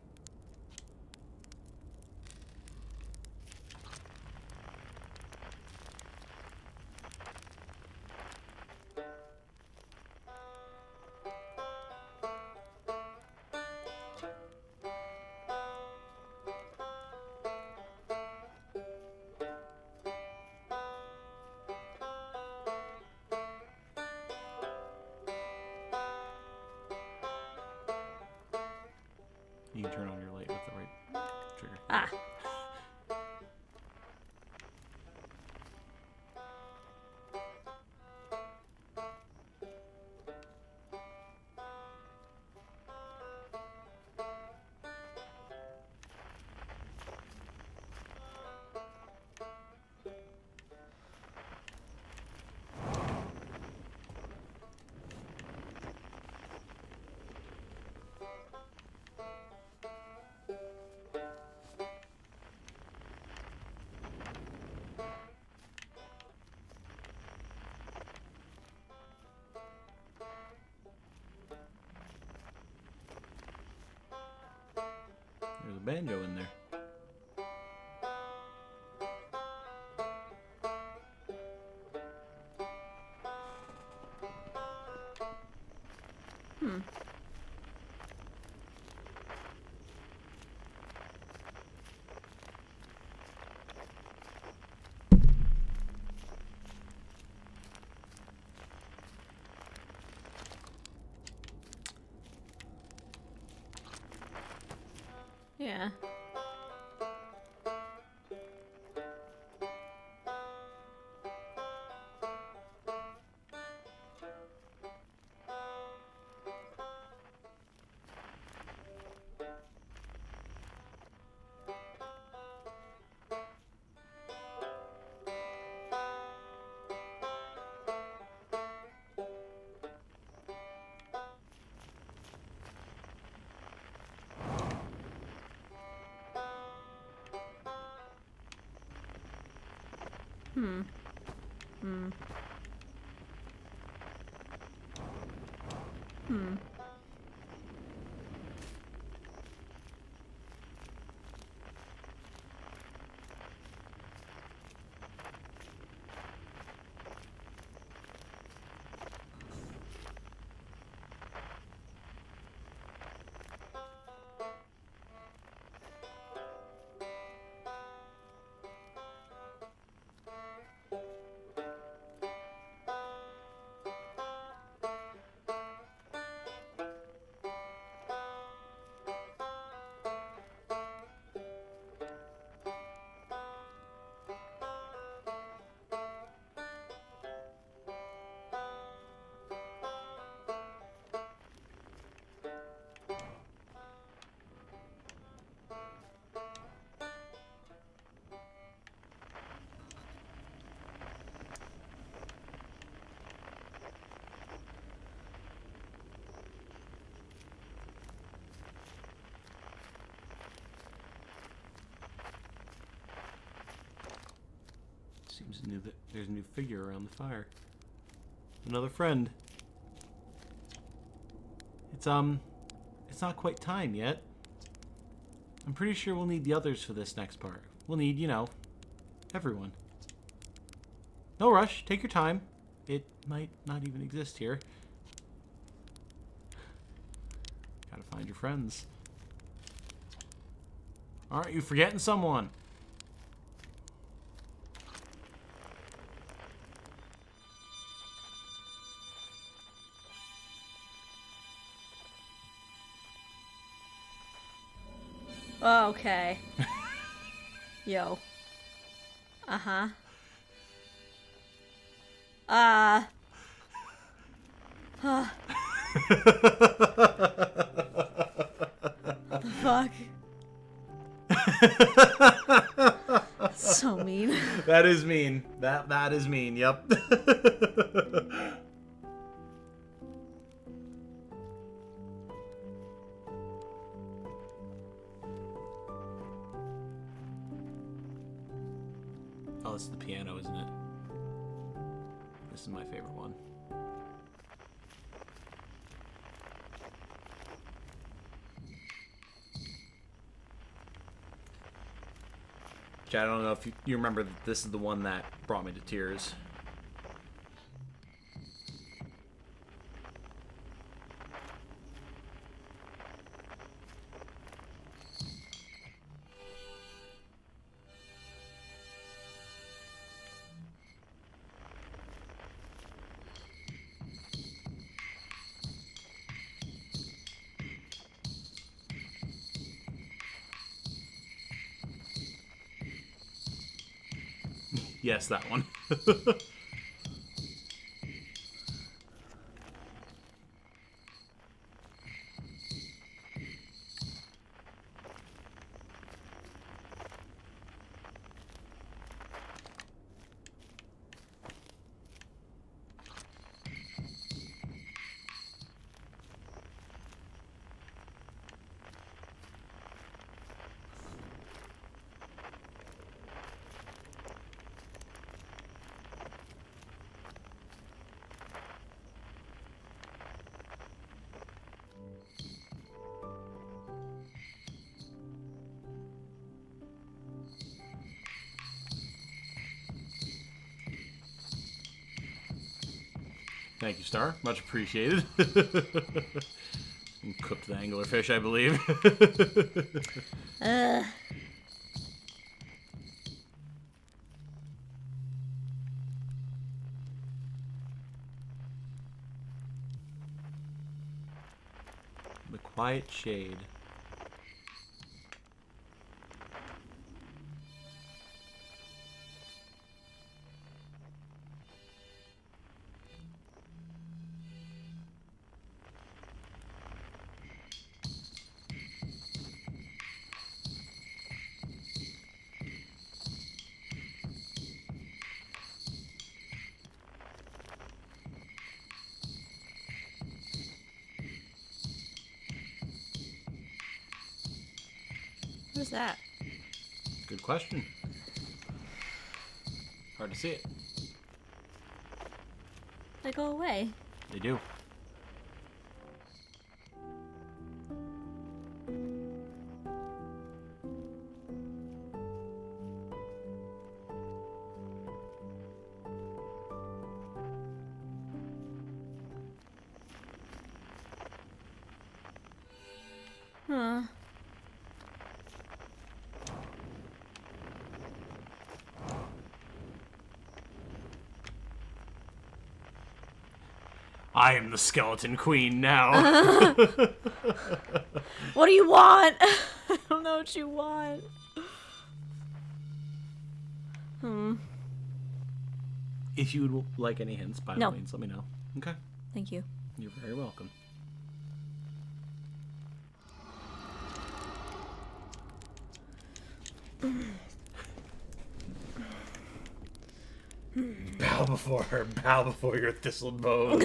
You can turn on your light with the right trigger. Ah. There's a banjo in there. Hmm. Yeah. Hmm. Hmm. Hmm. Seems new that there's a new figure around the fire. Another friend. It's not quite time yet. I'm pretty sure we'll need the others for this next part. We'll need, you know, everyone. No rush, take your time. It might not even exist here. Gotta find your friends. Aren't you forgetting someone? Oh, okay. Yo. Uh-huh. fuck? So mean. That is mean. That is mean. Yep. Oh, this is the piano, isn't it? This is my favorite one. I don't know if you remember that this is the one that brought me to tears. Yes, that one. Thank you, Star. Much appreciated. Cooked the anglerfish, I believe. The Quiet Shade. What is that? Good question. Hard to see it. They go away. They do. Huh. I am the Skeleton Queen now. What do you want? I don't know what you want. If you would like any hints, by all means, let me know. Okay. Thank you. You're very welcome. Bow before your thistle bows.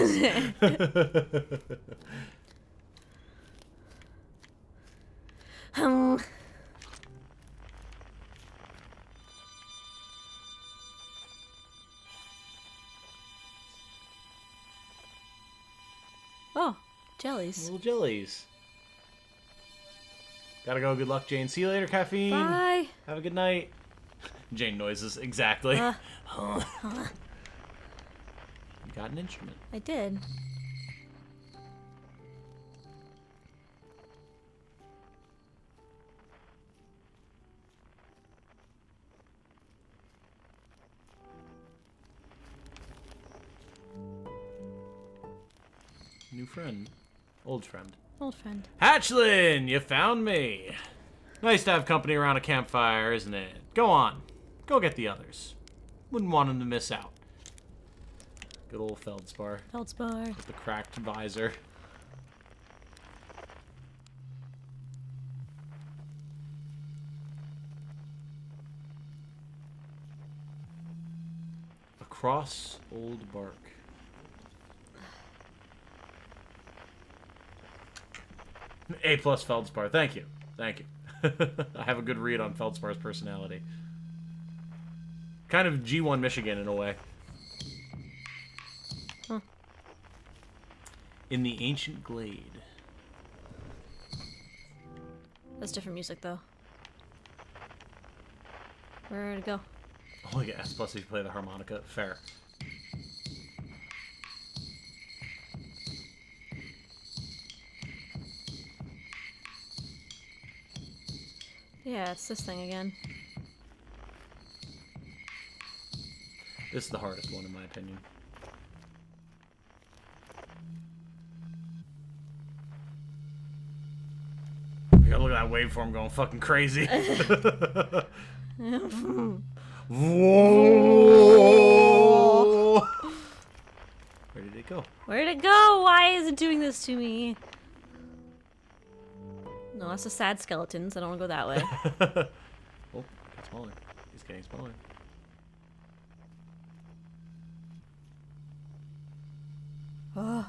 Oh, jellies. Little jellies. Gotta go. Good luck, Jane. See you later, Caffeine. Bye. Have a good night. Jane noises, exactly. You got an instrument. I did. New friend. Old friend. Old friend. Hatchlin, you found me. Nice to have company around a campfire, isn't it? Go on. Go get the others. Wouldn't want them to miss out. Good old Feldspar. Feldspar. With the cracked visor. Across old bark. A plus Feldspar. Thank you. Thank you. I have a good read on Feldspar's personality. Kind of G1 Michigan in a way. Huh. In the ancient glade. That's different music, though. Where'd it go? Oh, yeah. S plus if you play the harmonica. Fair. Yeah, it's this thing again. This is the hardest one, in my opinion. You gotta look at that waveform going fucking crazy. Whoa! Where did it go? Where did it go? Why is it doing this to me? No, that's a sad skeleton, so I don't want to go that way. Oh, get smaller. He's getting smaller. Oh.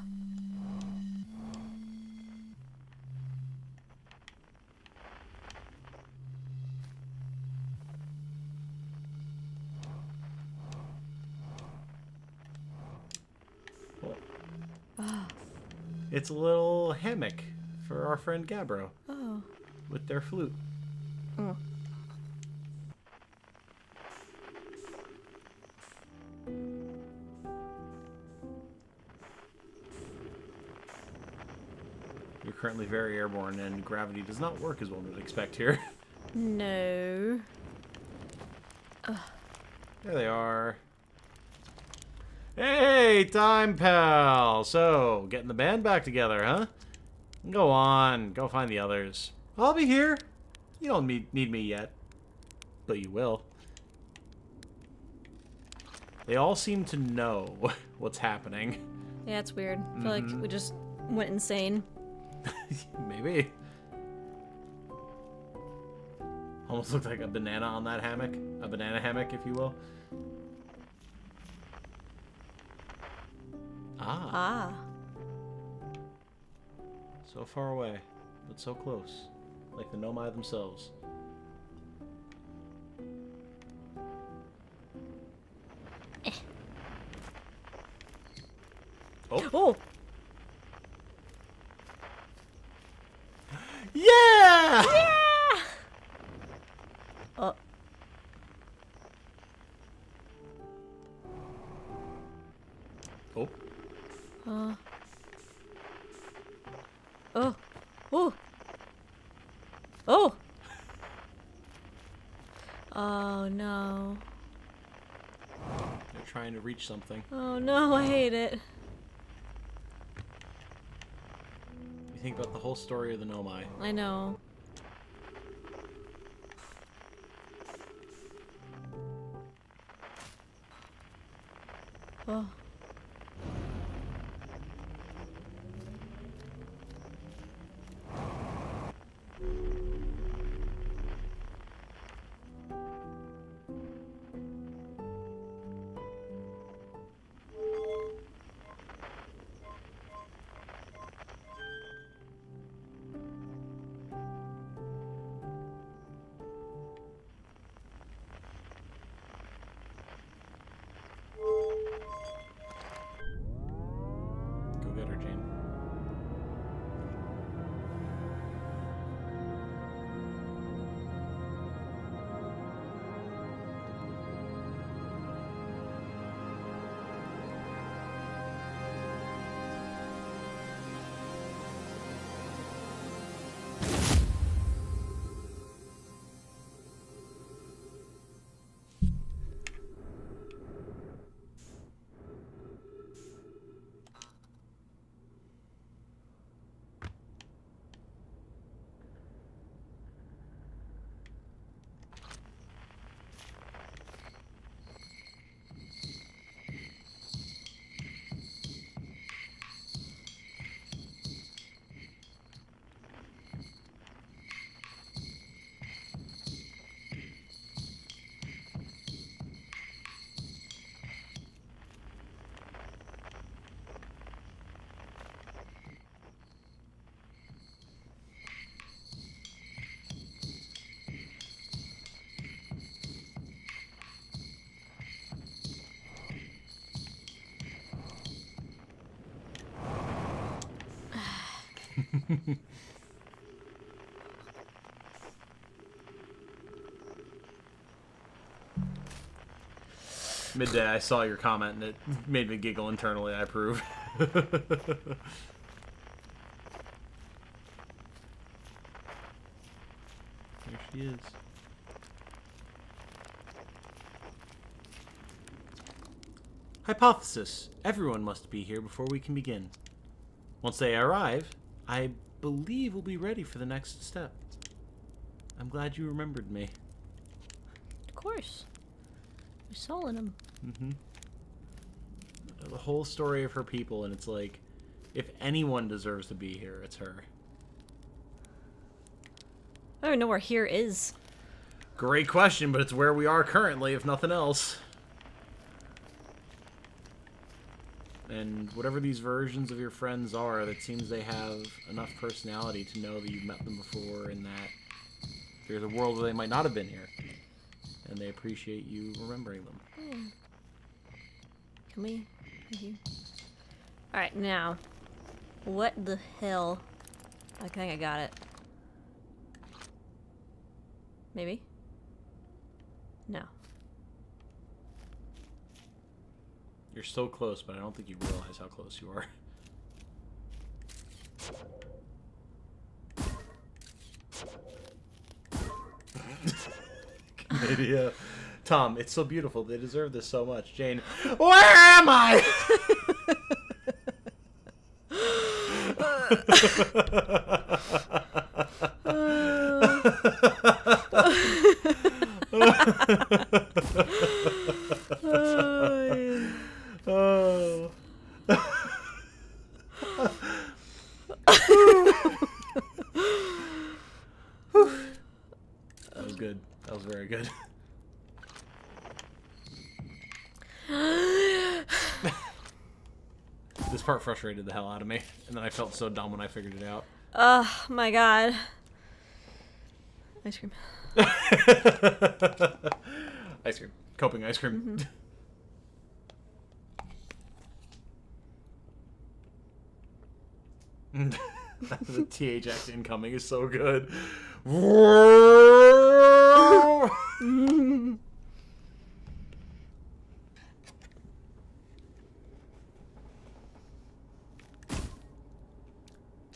Oh. It's a little hammock for our friend Gabbro. Oh. With their flute. Oh. You're currently very airborne, and gravity does not work as one would expect here. No. Ugh. There they are. Hey, time pal! So, getting the band back together, huh? Go on, go find the others. I'll be here. You don't need me yet. But you will. They all seem to know what's happening. Yeah, it's weird. I feel like we just went insane. Maybe. Almost looked like a banana on that hammock. A banana hammock, if you will. Ah. Ah. So far away, but so close. Like the Nomai themselves. Oh. Oh! Yeah! Yeah! Oh. Oh. Oh. Oh. Oh. Oh no. They're trying to reach something. Oh no, I hate it. You think about the whole story of the Nomai. I know. Oh. Midday, I saw your comment and it made me giggle internally. I approve. There she is. Hypothesis. Everyone must be here before we can begin. Once they arrive, I believe we'll be ready for the next step. I'm glad you remembered me. Of course. We saw in him. Mm-hmm. The whole story of her people, and it's like, if anyone deserves to be here, it's her. I don't even know where here is. Great question, but it's where we are currently, if nothing else. And whatever these versions of your friends are, it seems they have enough personality to know that you've met them before and that there's a world where they might not have been here. And they appreciate you remembering them. Yeah. Can we? Thank you. Alright, now. What the hell? I think I got it. Maybe? No. You're so close, but I don't think you realize how close you are. Maybe, Tom, it's so beautiful. They deserve this so much. Jane, where am I? Oh. That was good. That was very good. This part frustrated the hell out of me, and then I felt so dumb when I figured it out. Oh my god. Ice cream. Ice cream. Coping ice cream. The THX incoming is so good.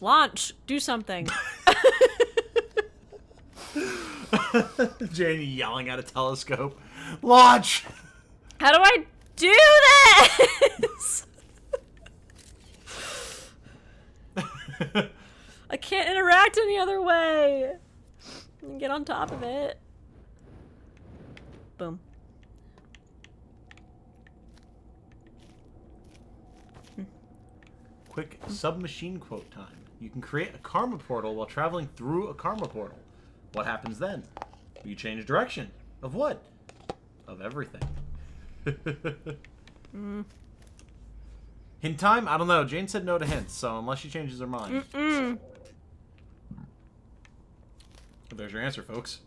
Launch! Do something. Jane yelling at a telescope. Launch! How do I do this? I can't interact any other way. Get on top of it. Boom. Quick submachine quote time. You can create a karma portal while traveling through a karma portal. What happens then? You change direction. Of what? Of everything. Hint time? I don't know. Jane said no to hints, so unless she changes her mind. There's your answer, folks.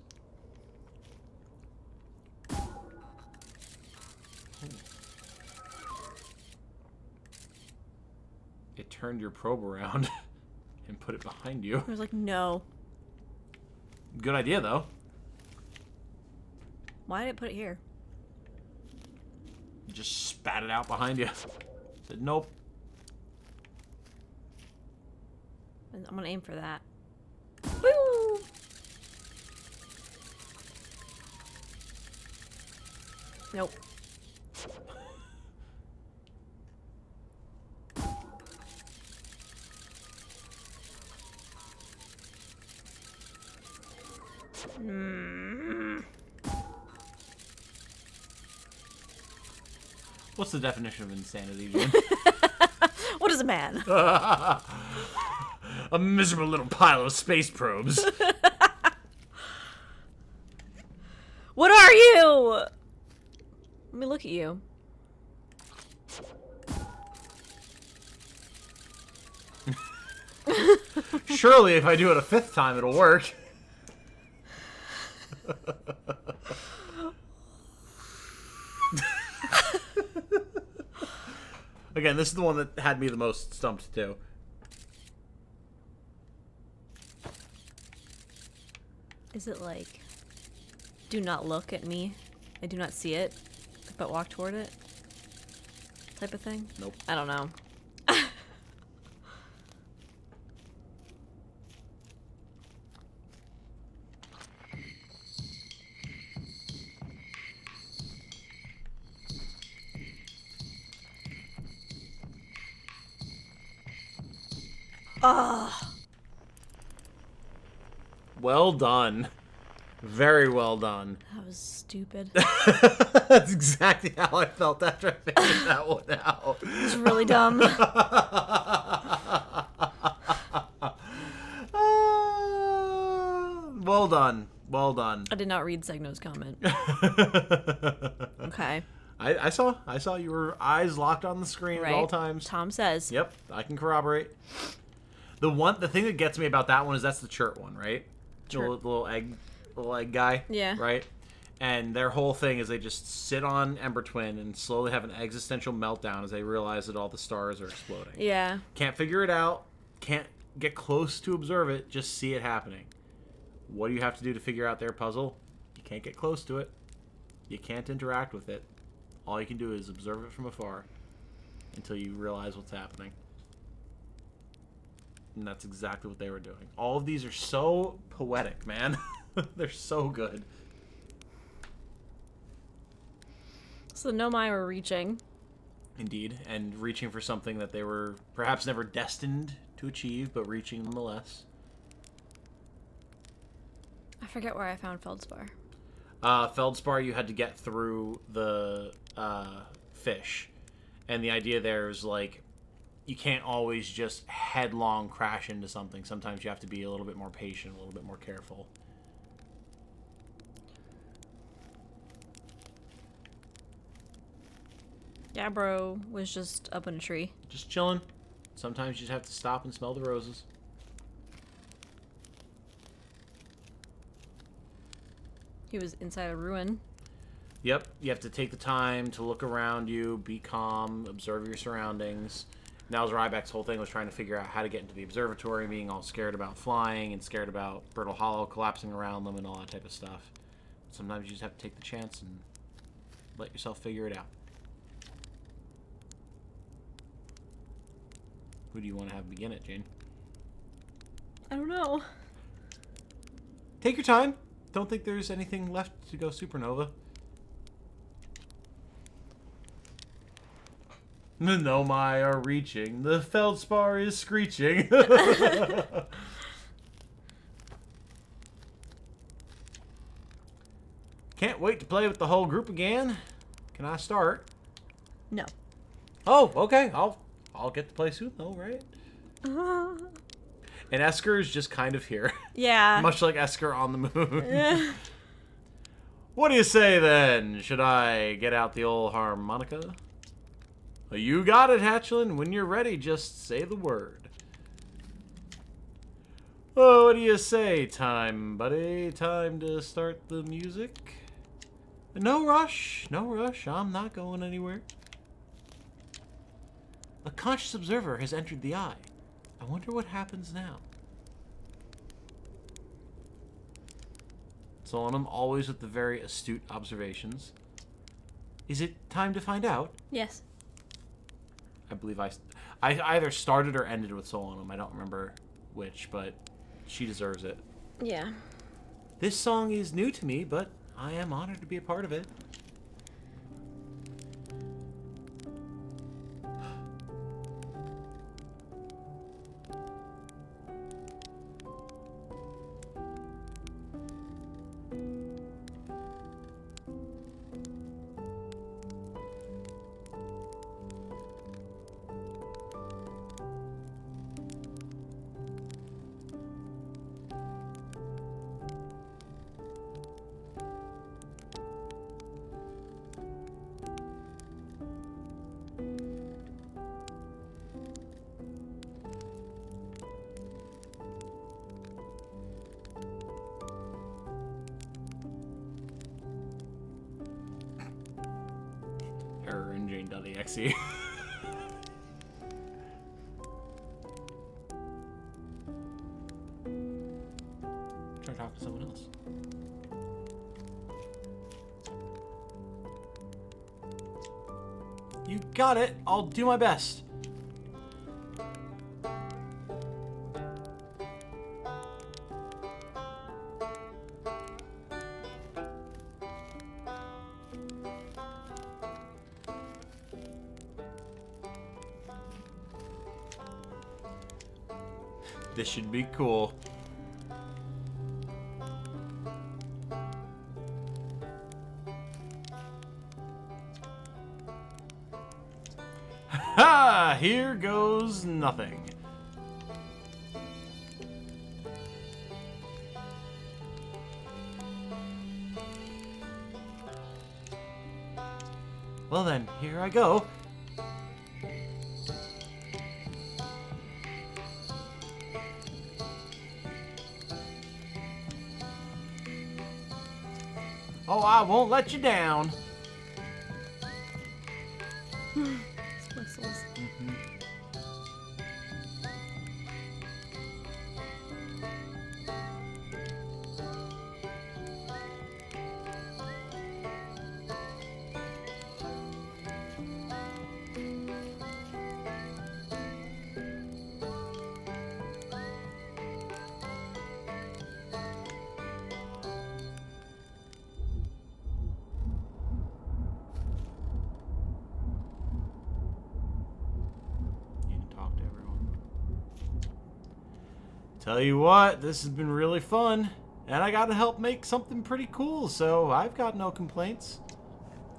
It turned your probe around and put it behind you. I was like, no. Good idea, though. Why did it put it here? You just spat it out behind you. Said nope. I'm gonna aim for that. Woo! Nope. What's the definition of insanity, Jane? What is a man? A miserable little pile of space probes. What are you? Let me look at you. Surely if I do it a fifth time, it'll work. Again, this is the one that had me the most stumped, too. Is it like, do not look at me, I do not see it, but walk toward it type of thing? Nope. I don't know. Oh, Well done. Very well done. that was stupid. That's exactly how I felt after I figured that one out. It's really dumb. Well done. Well done. I did not read Segno's comment. Okay. I saw your eyes locked on the screen Right. at all times. Tom says. Yep, I can corroborate. The thing that gets me about that one is that's the chert one, right? Chert. The little egg guy. Yeah. Right? And their whole thing is they just sit on Ember Twin and slowly have an existential meltdown as they realize that all the stars are exploding. Yeah. Can't figure it out. Can't get close to observe it. Just see it happening. What do you have to do to figure out their puzzle? You can't get close to it. You can't interact with it. All you can do is observe it from afar until you realize what's happening. And that's exactly what they were doing. All of these are so poetic, man. They're so good. So the Nomai were reaching. Indeed. And reaching for something that they were perhaps never destined to achieve, but reaching nonetheless. I forget where I found Feldspar. Feldspar, you had to get through the fish. And the idea there is, like, you can't always just headlong crash into something. Sometimes you have to be a little bit more patient, a little bit more careful. Gabbro was just up in a tree. Just chilling. Sometimes you just have to stop and smell the roses. He was inside a ruin. Yep, you have to take the time to look around you, be calm, observe your surroundings. Now's Ryback's whole thing was trying to figure out how to get into the observatory, being all scared about flying and scared about Brittle Hollow collapsing around them and all that type of stuff. Sometimes you just have to take the chance and let yourself figure it out. Who do you want to have begin it, Jane? I don't know. Take your time. Don't think there's anything left to go supernova. The Nomai are reaching. The Feldspar is screeching. Can't wait to play with the whole group again. Can I start? No. Oh, okay. I'll get to play soon though, right? And Esker is just kind of here. Yeah. Much like Esker on the moon. What do you say then? Should I get out the old harmonica? You got it, Hatchlin. When you're ready, just say the word. Oh, what do you say, time, buddy? Time to start the music? No rush. No rush. I'm not going anywhere. A conscious observer has entered the eye. I wonder what happens now. Solemnum, always with the very astute observations. Is it time to find out? Yes. I believe I either started or ended with Solemnum. I don't remember which, but she deserves it. Yeah. This song is new to me, but I am honored to be a part of it. Error in Jane.exe. Try to talk to someone else. You got it. I'll do my best. This should be cool. Ha! Here goes nothing. Well then, here I go. Oh, I won't let you down. Whistles. Tell you what, this has been really fun, and I got to help make something pretty cool, so I've got no complaints.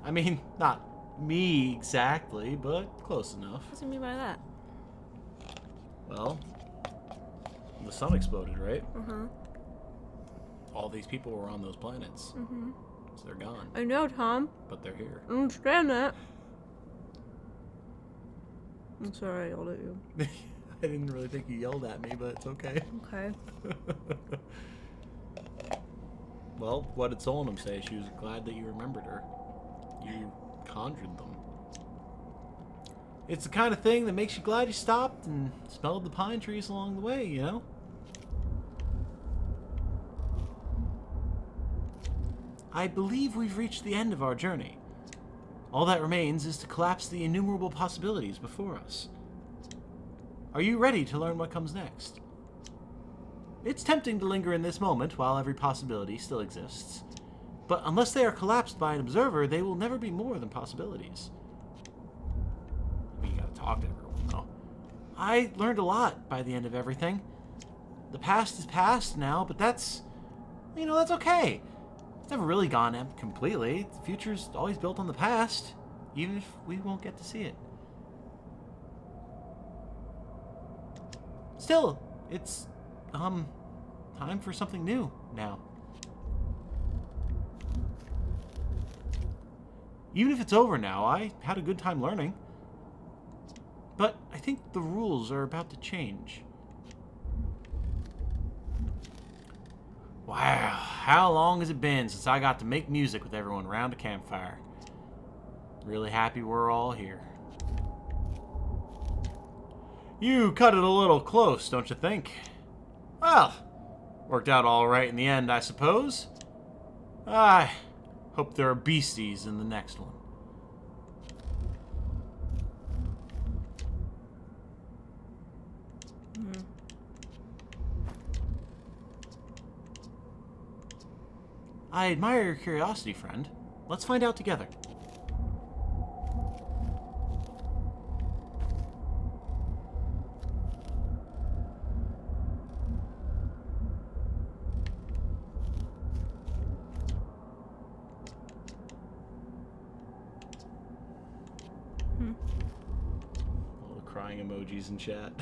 I mean, not me exactly, but close enough. What do you mean by that? Well, the sun exploded, right? Uh-huh. All these people were on those planets, so they're gone, I know, Tom. but they're here. I understand that. I'm sorry I yelled at you. I didn't really think you yelled at me, but it's okay. Okay. Well, what did Solanum say? She was glad that you remembered her. You conjured them. It's the kind of thing that makes you glad you stopped and smelled the pine trees along the way, you know? I believe we've reached the end of our journey. All that remains is to collapse the innumerable possibilities before us. Are you ready to learn what comes next? It's tempting to linger in this moment while every possibility still exists. But unless they are collapsed by an observer, they will never be more than possibilities. I mean, you gotta talk to everyone, though. I learned a lot by the end of everything. The past is past now, but that's okay. It's never really gone completely. The future's always built on the past, even if we won't get to see it. Still, it's, time for something new now. Even if it's over now, I had a good time learning. But I think the rules are about to change. Wow, how long has it been since I got to make music with everyone around a campfire? Really happy we're all here. You cut it a little close, don't you think? Well, worked out all right in the end, I suppose. I hope there are beasties in the next one. I admire your curiosity, friend. Let's find out together. All the crying emojis in chat.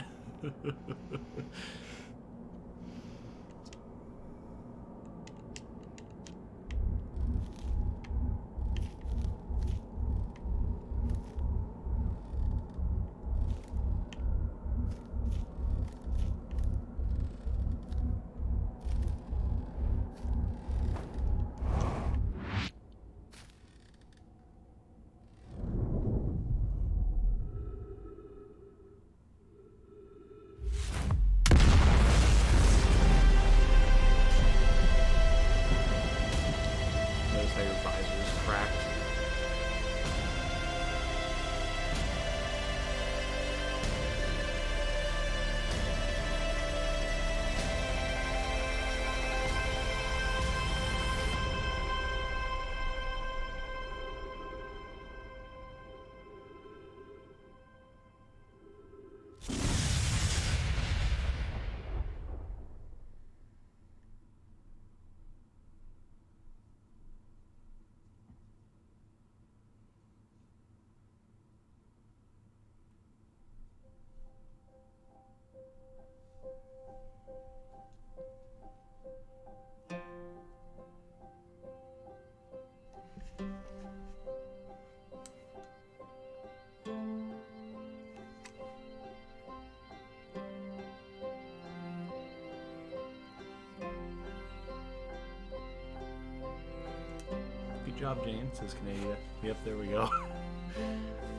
Good job, Jane, says Canada. Yep, there we go.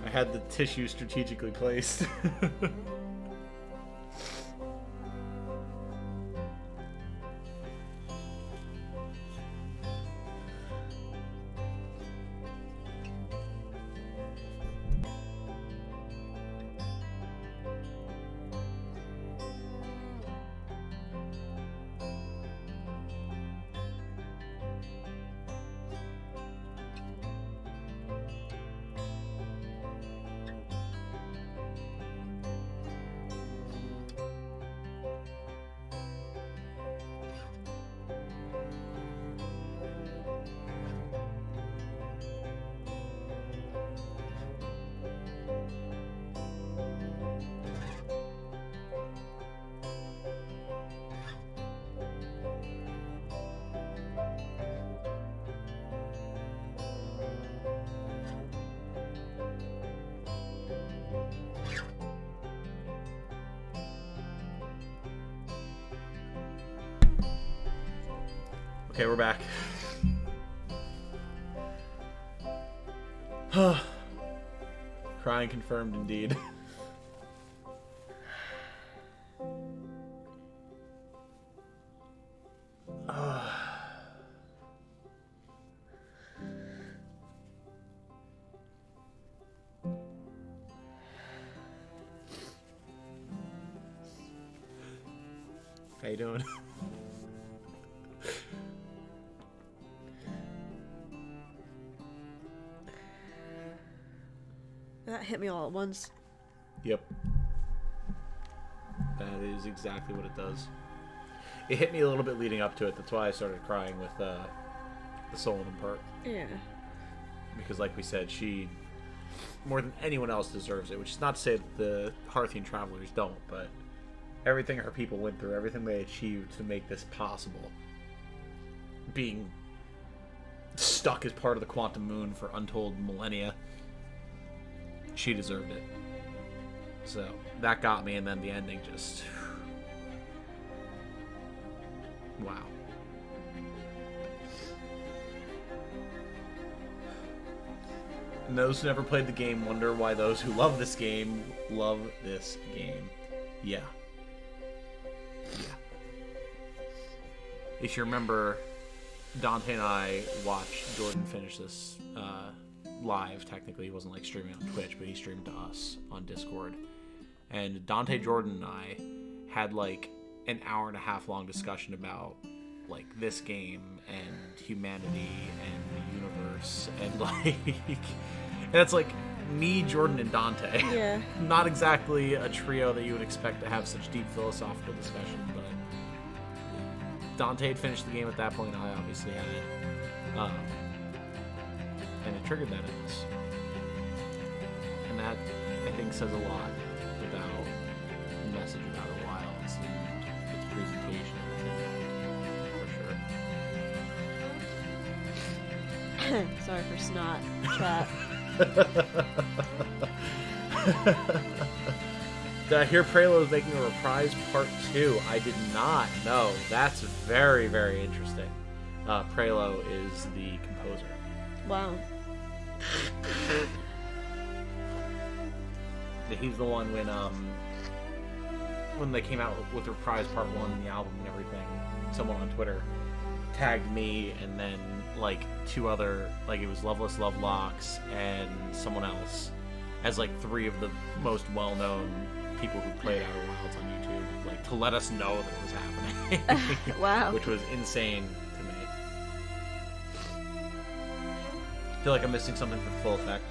I had the tissue strategically placed. Okay, we're back. Crying confirmed indeed. How you doing? That hit me all at once. Yep. That is exactly what it does. It hit me a little bit leading up to it. That's why I started crying with the Solomon part. Yeah. Because like we said, she, more than anyone else, deserves it. Which is not to say that the Harthian travelers don't, but everything her people went through, everything they achieved to make this possible, being stuck as part of the quantum moon for untold millennia, she deserved it. So that got me, and then the ending just... wow. And those who never played the game wonder why those who love this game love this game. Yeah. If you remember, Dante and I watched Jordan finish this live. Technically, he wasn't like streaming on Twitch, but he streamed to us on Discord. And Dante, Jordan, and I had like an hour and a half long discussion about like this game and humanity and the universe and like, and it's like me, Jordan, and Dante. Yeah. Not exactly a trio that you would expect to have such deep philosophical discussion, but Dante had finished the game at that point. I obviously had it. And it triggered that in us. And that, I think, says a lot about the message about Outer Wilds and its presentation, for sure. Sorry for snot, chat. Did I hear Prelo is making a reprise part 2? I did not know. That's very, very interesting. Prelo is the composer. Wow. He's the one when they came out with Reprise Part 1 in the album and everything, someone on Twitter tagged me and then like two other, like it was Loveless Lovelocks and someone else as like three of the most well-known people who played Outer Wilds on YouTube, like to let us know that it was happening. Wow. Which was insane to me. I feel like I'm missing something for full effect.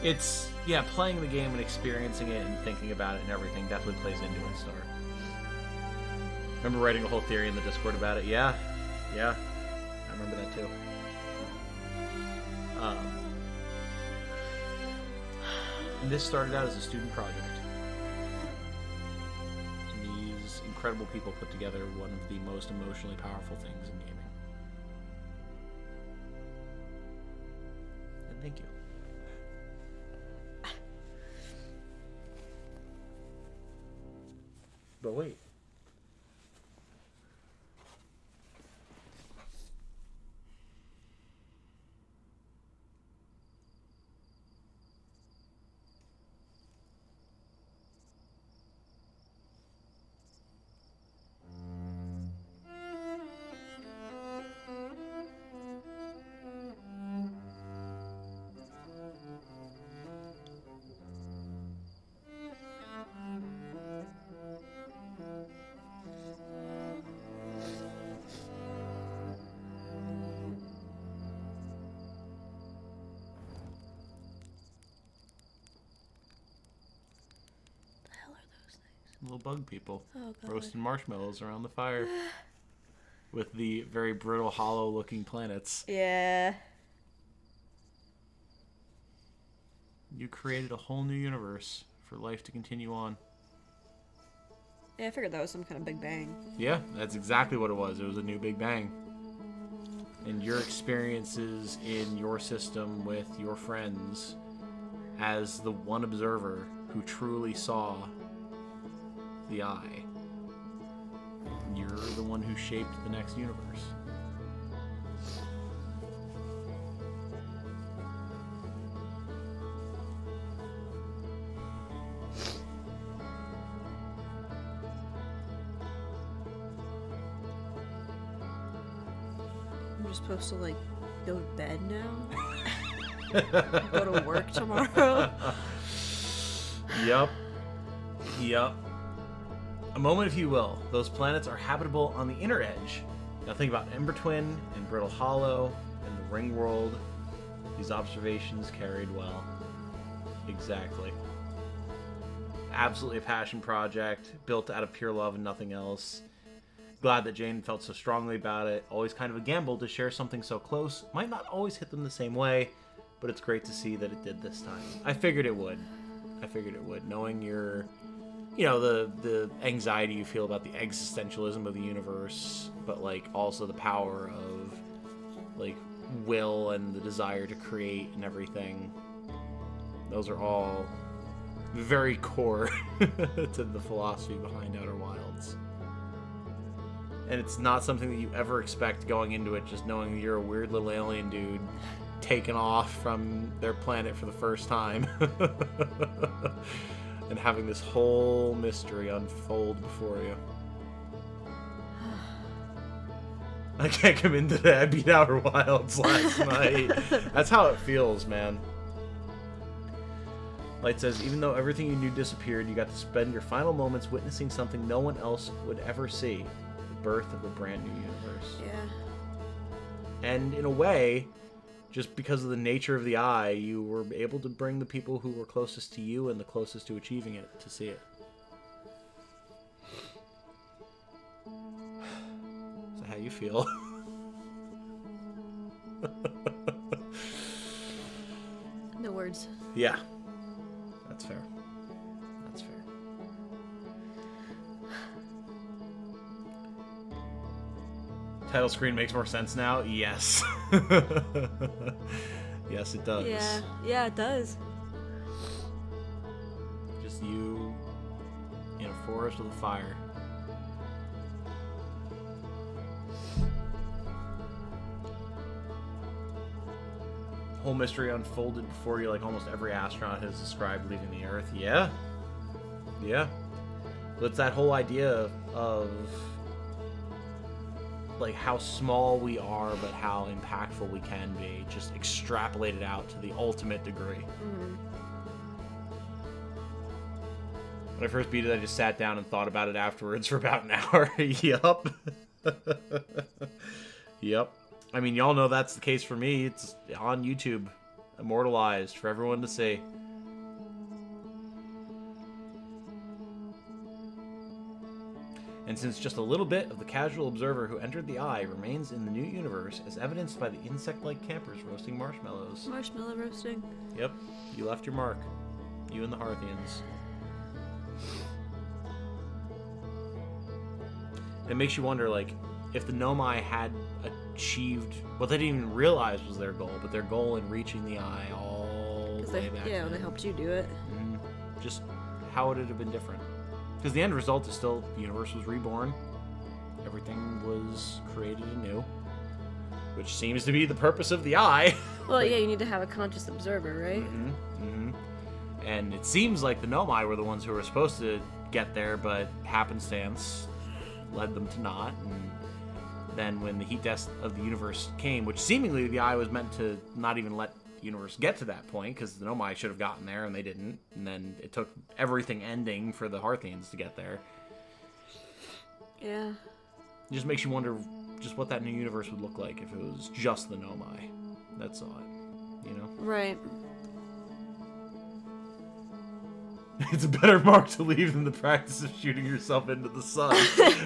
It's, yeah, playing the game and experiencing it and thinking about it and everything definitely plays into it, Star. Remember writing a whole theory in the Discord about it? Yeah. I remember that too. And this started out as a student project. And these incredible people put together one of the most emotionally powerful things in gaming. And thank you. But wait. Little bug people. Oh, God. Roasting marshmallows around the fire. With the very brittle, hollow-looking planets. Yeah. You created a whole new universe for life to continue on. Yeah, I figured that was some kind of Big Bang. Yeah, that's exactly what it was. It was a new Big Bang. And your experiences in your system with your friends as the one observer who truly saw the eye. You're the one who shaped the next universe. I'm just supposed to, like, go to bed now? Go to work tomorrow? Yep. A moment, if you will. Those planets are habitable on the inner edge. Now think about Ember Twin and Brittle Hollow and the Ring World. These observations carried well. Exactly. Absolutely a passion project, built out of pure love and nothing else. Glad that Jane felt so strongly about it. Always kind of a gamble to share something so close. Might not always hit them the same way, but it's great to see that it did this time. I figured it would. Knowing your, the anxiety you feel about the existentialism of the universe, but, like, also the power of, like, will and the desire to create and everything. Those are all very core to the philosophy behind Outer Wilds. And it's not something that you ever expect going into it, just knowing that you're a weird little alien dude taken off from their planet for the first time. And having this whole mystery unfold before you. I can't come in today. I beat Outer Wilds last night. That's how it feels, man. Light says, even though everything you knew disappeared, you got to spend your final moments witnessing something no one else would ever see. The birth of a brand new universe. Yeah. And in a way, just because of the nature of the eye, you were able to bring the people who were closest to you and the closest to achieving it to see it. Is that how you feel? No words. Yeah. That's fair. Title screen makes more sense now? Yes. Yes, it does. Yeah, it does. Just you in a forest with a fire. Whole mystery unfolded before you, like almost every astronaut has described leaving the Earth. Yeah. But it's that whole idea of like how small we are, but how impactful we can be, just extrapolated out to the ultimate degree. Mm-hmm. When I first beat it, I just sat down and thought about it afterwards for about an hour. Yup. Yep. I mean, y'all know that's the case for me. It's on YouTube, immortalized for everyone to see. And since just a little bit of the casual observer who entered the eye remains in the new universe, as evidenced by the insect-like campers roasting marshmallows. Marshmallow roasting. Yep, you left your mark. You and the Harthians. It makes you wonder, like, if the Nomai had achieved what they didn't even realize was their goal, but their goal in reaching the eye all the way back then. They helped you do it. Just how would it have been different? Because the end result is still the universe was reborn. Everything was created anew. Which seems to be the purpose of the eye. Well, yeah, you need to have a conscious observer, right? And it seems like the Nomai were the ones who were supposed to get there, but happenstance led them to not. And then when the heat death of the universe came, which seemingly the eye was meant to not even let the universe get to that point, because the Nomai should have gotten there and they didn't, and then it took everything ending for the Harthians to get there. Yeah. It just makes you wonder just what that new universe would look like if it was just the Nomai that saw it, you know? Right. It's a better mark to leave than the practice of shooting yourself into the sun.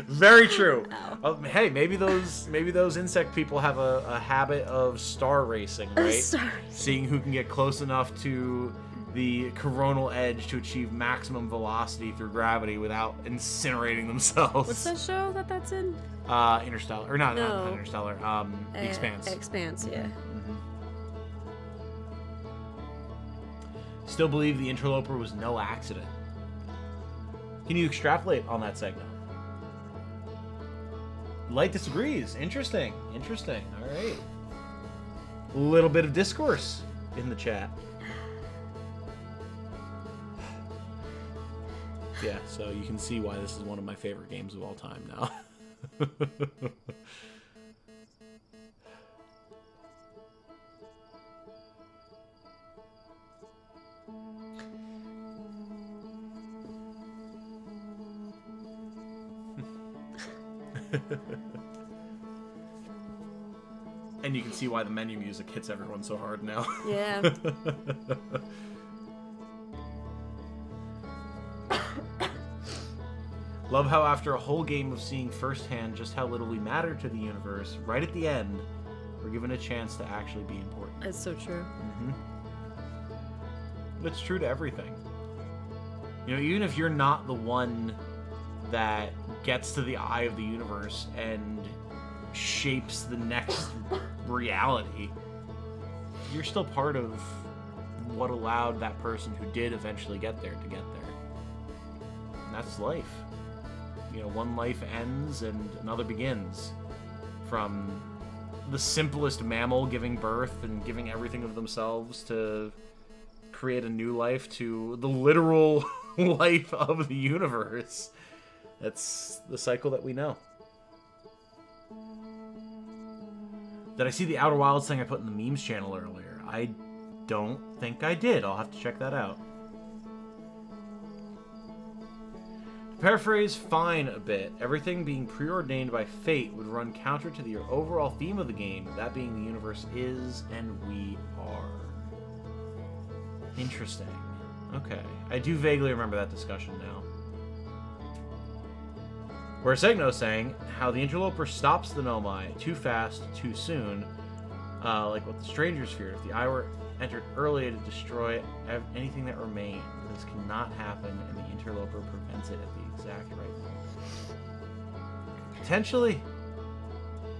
Very true. Hey, maybe those insect people have a habit of star racing, right? Seeing who can get close enough to the coronal edge to achieve maximum velocity through gravity without incinerating themselves. What's that show that's in? Interstellar. Or not Interstellar. The Expanse. Expanse, yeah. Mm-hmm. Still believe the interloper was no accident. Can you extrapolate on that segment? Light disagrees. Interesting. All right. A little bit of discourse in the chat. Yeah, so you can see why this is one of my favorite games of all time now. And you can see why the menu music hits everyone so hard now. Yeah. Love how after a whole game of seeing firsthand just how little we matter to the universe, right at the end, we're given a chance to actually be important. It's so true. Mm-hmm. It's true to everything. You know, even if you're not the one that gets to the eye of the universe and shapes the next reality, you're still part of what allowed that person who did eventually get there to get there. And that's life. You know, one life ends and another begins. From the simplest mammal giving birth and giving everything of themselves to create a new life to the literal life of the universe. That's the cycle that we know. Did I see the Outer Wilds thing I put in the memes channel earlier? I don't think I did. I'll have to check that out. To paraphrase Fine a bit, everything being preordained by fate would run counter to the overall theme of the game, that being the universe is and we are. Interesting. Okay. I do vaguely remember that discussion now. Where Segno's saying how the interloper stops the Nomai too fast, too soon, like what the strangers feared. If the Eye were entered early to destroy anything that remained, this cannot happen, and the interloper prevents it at the exact right moment. Potentially,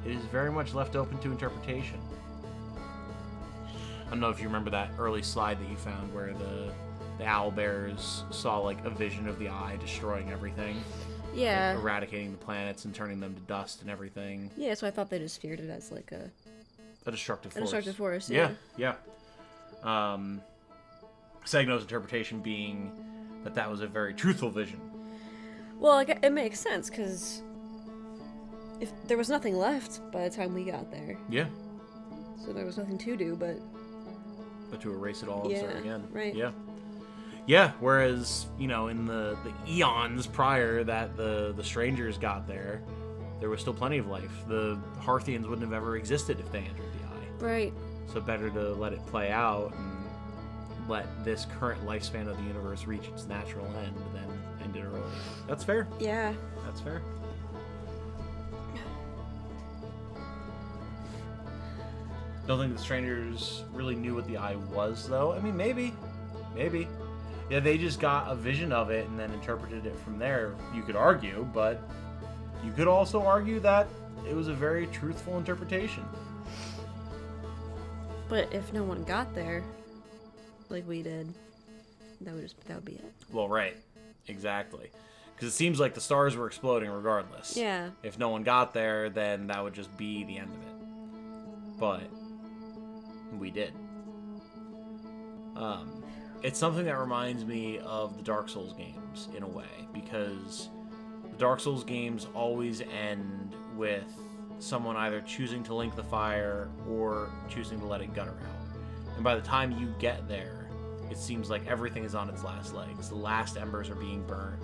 it is very much left open to interpretation. I don't know if you remember that early slide that you found where the owlbears saw like a vision of the Eye destroying everything. Yeah. Like, eradicating the planets and turning them to dust and everything. Yeah, so I thought they just feared it as like a destructive force. A destructive force, yeah. Yeah. Segno's interpretation being that was a very truthful vision. Well, it makes sense, because if there was nothing left by the time we got there. Yeah. So there was nothing to do but to erase it all and start again. Right. Yeah. Yeah, whereas, you know, in the eons prior that the strangers got there was still plenty of life. The Harthians wouldn't have ever existed if they entered the Eye. Right. So better to let it play out and let this current lifespan of the universe reach its natural end than end it early. That's fair. Yeah. That's fair. Don't think the strangers really knew what the Eye was, though. I mean, maybe. Yeah, they just got a vision of it and then interpreted it from there, you could argue, but you could also argue that it was a very truthful interpretation. But if no one got there, like we did, that would be it. Well, right. Exactly. Because it seems like the stars were exploding regardless. Yeah. If no one got there, then that would just be the end of it. But we did. It's something that reminds me of the Dark Souls games, in a way, because the Dark Souls games always end with someone either choosing to link the fire or choosing to let it gutter out. And by the time you get there, it seems like everything is on its last legs. The last embers are being burnt.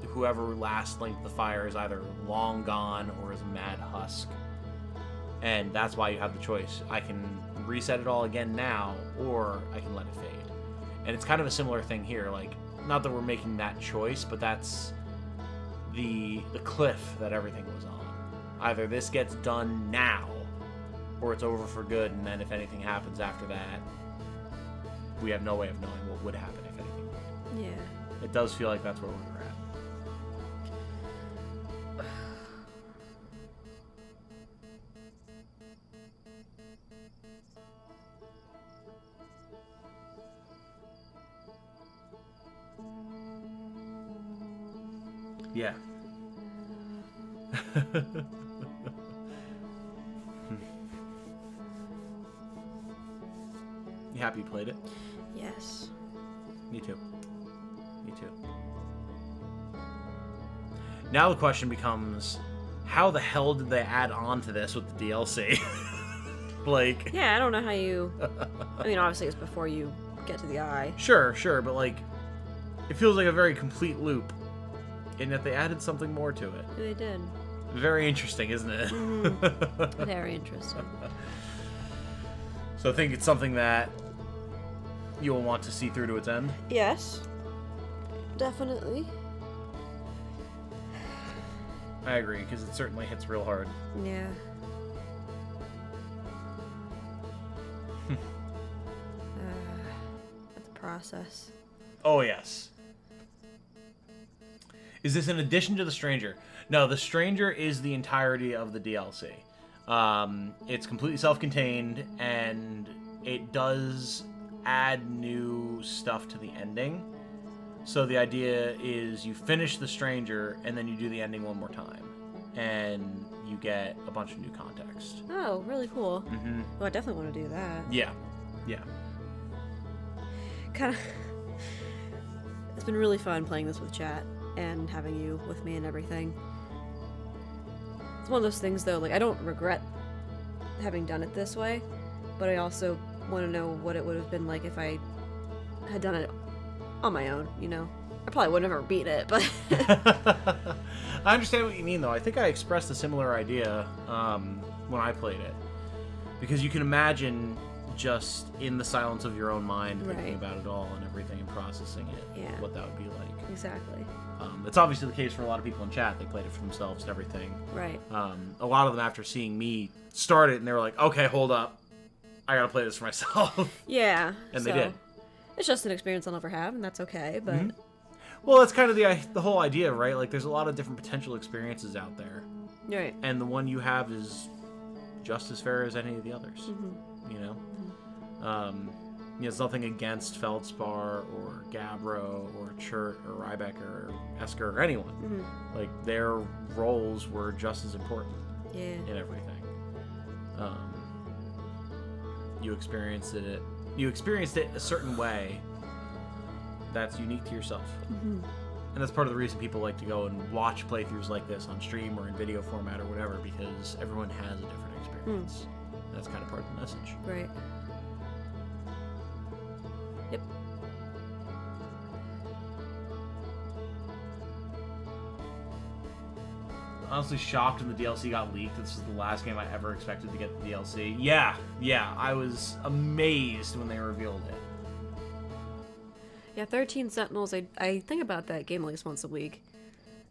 Whoever last linked the fire is either long gone or is a mad husk. And that's why you have the choice. I can reset it all again now, or I can let it fade. And it's kind of a similar thing here. Like, not that we're making that choice, but that's the cliff that everything was on. Either this gets done now, or it's over for good, and then if anything happens after that, we have no way of knowing what would happen if anything would. Yeah. It does feel like that's where we're at. Yeah. You happy you played it? Yes. Me too. Me too. Now the question becomes, how the hell did they add on to this with the DLC? Like... Yeah, I don't know how you... I mean, obviously it's before you get to the eye. Sure, but like, it feels like a very complete loop, in that they added something more to it. They did. Very interesting, isn't it? Mm-hmm. Very interesting. So I think it's something that you'll want to see through to its end? Yes. Definitely. I agree, because it certainly hits real hard. Yeah. That's a process. Oh, yes. Is this in addition to The Stranger? No, The Stranger is the entirety of the DLC. It's completely self-contained, and it does add new stuff to the ending. So the idea is you finish The Stranger, and then you do the ending one more time. And you get a bunch of new context. Oh, really cool. Mm-hmm. Well, I definitely want to do that. Yeah. Kind of... It's been really fun playing this with chat and having you with me and everything. It's one of those things, though, like, I don't regret having done it this way, but I also want to know what it would have been like if I had done it on my own, you know? I probably would never beat it, but... I understand what you mean, though. I think I expressed a similar idea when I played it. Because you can imagine just in the silence of your own mind thinking about it all and everything and processing it, what that would be like. Exactly. It's obviously the case for a lot of people in chat. They played it for themselves and everything. Right. A lot of them, after seeing me start it, and they were like, okay, hold up. I gotta play this for myself. Yeah. And they did. It's just an experience I'll never have, and that's okay, but... Mm-hmm. Well, that's kind of the whole idea, right? Like, there's a lot of different potential experiences out there. Right. And the one you have is just as fair as any of the others. Mm-hmm. You know? It's nothing against Feldspar or Gabbro or Chert or Rybeck or Esker or anyone. Mm-hmm. Like, their roles were just as important in everything. You experienced it a certain way that's unique to yourself. Mm-hmm. And that's part of the reason people like to go and watch playthroughs like this on stream or in video format or whatever, because everyone has a different experience. That's kind of part of the message. Right. Yep. Honestly shocked when the DLC got leaked. This is the last game I ever expected to get the DLC. Yeah, I was amazed when they revealed it. Yeah, 13 Sentinels, I think about that game at least once a week.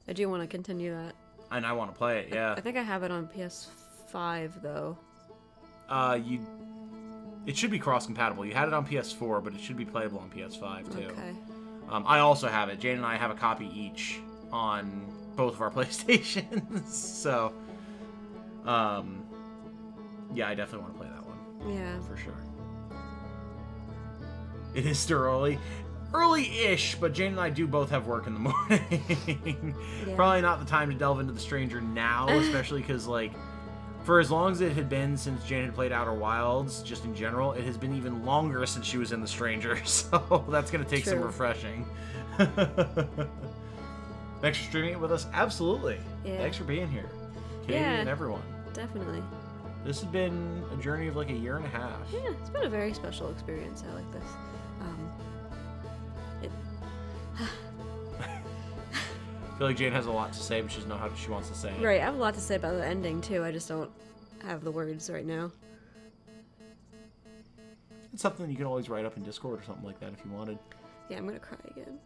I do want to continue that. And I want to play it, yeah. I think I have it on PS5, though. It should be cross-compatible. You had it on PS4, but it should be playable on PS5, too. Okay. I also have it. Jane and I have a copy each on both of our PlayStations. So, yeah, I definitely want to play that one. Yeah. For sure. It is still early. Early-ish, but Jane and I do both have work in the morning. Yeah. Probably not the time to delve into The Stranger now, especially because, like, for as long as it had been since Jane had played Outer Wilds, just in general, it has been even longer since she was in The Stranger, so that's going to take some refreshing. Thanks for streaming it with us. Absolutely. Yeah. Thanks for being here, Katie and everyone. Definitely. This has been a journey of like a year and a half. Yeah, it's been a very special experience. I like this. I feel like Jane has a lot to say, but she doesn't know how she wants to say it. Right, I have a lot to say about the ending, too. I just don't have the words right now. It's something you can always write up in Discord or something like that if you wanted. Yeah, I'm gonna cry again.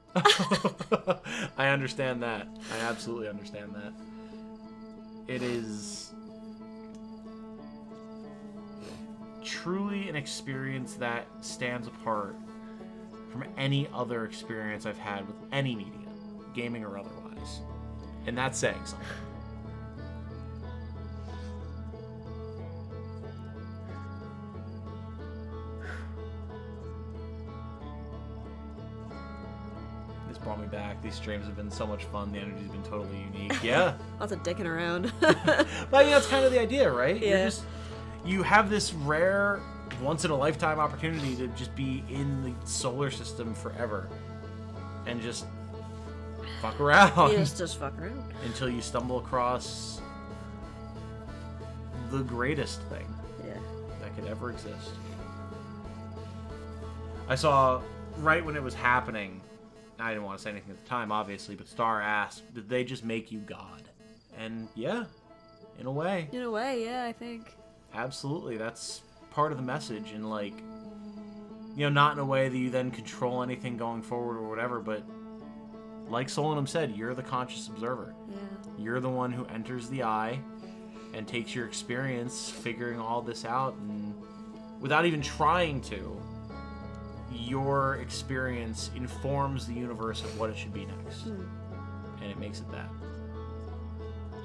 I understand that. I absolutely understand that. It is truly an experience that stands apart from any other experience I've had with any media, gaming or otherwise. And that's saying something. This brought me back. These streams have been so much fun. The energy's been totally unique. Yeah. Lots of dicking around. But that's kind of the idea, right? Yeah. You have this rare, once-in-a-lifetime opportunity to just be in the solar system forever. And just fuck around. Just fuck around. Until you stumble across the greatest thing that could ever exist. I saw, right when it was happening, I didn't want to say anything at the time, obviously, but Star asked, did they just make you God? And yeah, in a way. In a way, yeah, I think. Absolutely, that's part of the message, and like, you know, not in a way that you then control anything going forward or whatever, but like Solanum said, you're the conscious observer. Yeah. You're the one who enters the eye and takes your experience figuring all this out, and without even trying to, your experience informs the universe of what it should be next. And it makes it that.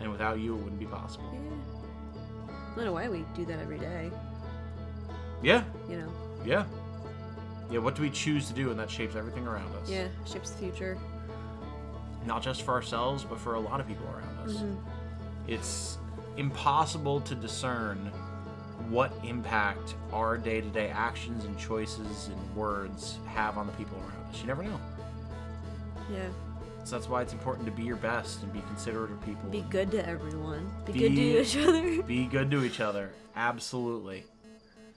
And without you, it wouldn't be possible. Yeah. In a way, we do that every day. Yeah. You know? Yeah. Yeah, what do we choose to do? And that shapes everything around us. Yeah, shapes the future. Not just for ourselves, but for a lot of people around us. Mm-hmm. It's impossible to discern what impact our day-to-day actions and choices and words have on the people around us. You never know. Yeah. So that's why it's important to be your best and be considerate of people. Be good to everyone. Be good to each other. Be good to each other. Absolutely.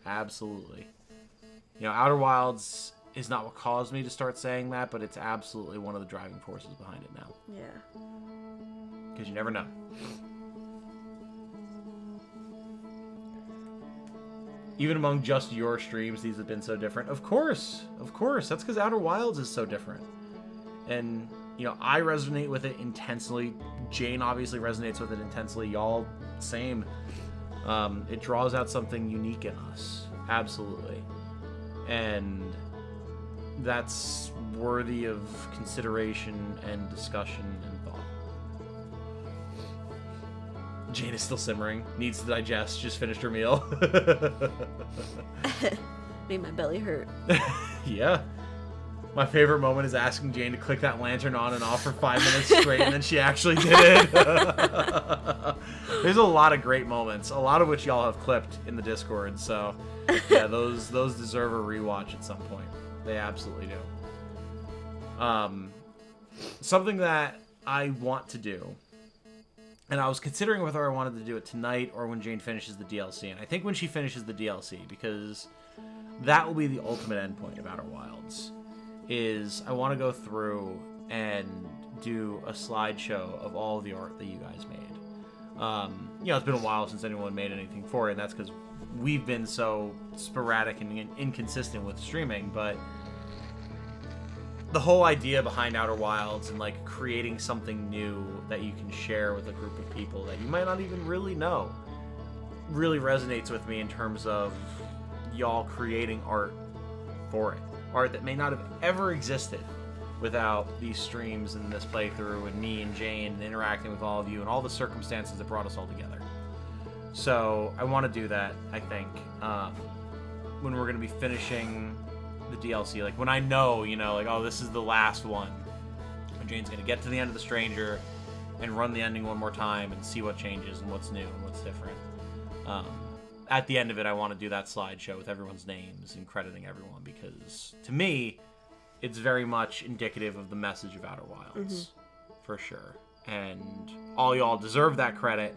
Absolutely. You know, Outer Wilds is not what caused me to start saying that, but it's absolutely one of the driving forces behind it now. Yeah. Because you never know. Even among just your streams, these have been so different. Of course. Of course. That's because Outer Wilds is so different. And, you know, I resonate with it intensely. Jane obviously resonates with it intensely. Y'all, same. It draws out something unique in us. Absolutely. And that's worthy of consideration and discussion and thought. Jane is still simmering. Needs to digest. Just finished her meal. Made my belly hurt. Yeah. My favorite moment is asking Jane to click that lantern on and off for 5 minutes straight, and then she actually did it. There's a lot of great moments, a lot of which y'all have clipped in the Discord, so yeah, those deserve a rewatch at some point. They absolutely do. Something that I want to do, and I was considering whether I wanted to do it tonight or when Jane finishes the DLC, and I think when she finishes the DLC, because that will be the ultimate endpoint of Outer Wilds, is I want to go through and do a slideshow of all of the art that you guys made. You know, it's been a while since anyone made anything for it, and that's because we've been so sporadic and inconsistent with streaming, but the whole idea behind Outer Wilds and like creating something new that you can share with a group of people that you might not even really know really resonates with me in terms of y'all creating art for it. Art that may not have ever existed without these streams and this playthrough and me and Jane and interacting with all of you and all the circumstances that brought us all together. So I want to do that, I think, when we're going to be finishing the DLC. Like when I know, you know, like, oh, this is the last one. And Jane's going to get to the end of The Stranger and run the ending one more time and see what changes and what's new and what's different. At the end of it, I want to do that slideshow with everyone's names and crediting everyone, because to me, it's very much indicative of the message of Outer Wilds, for sure. And all y'all deserve that credit,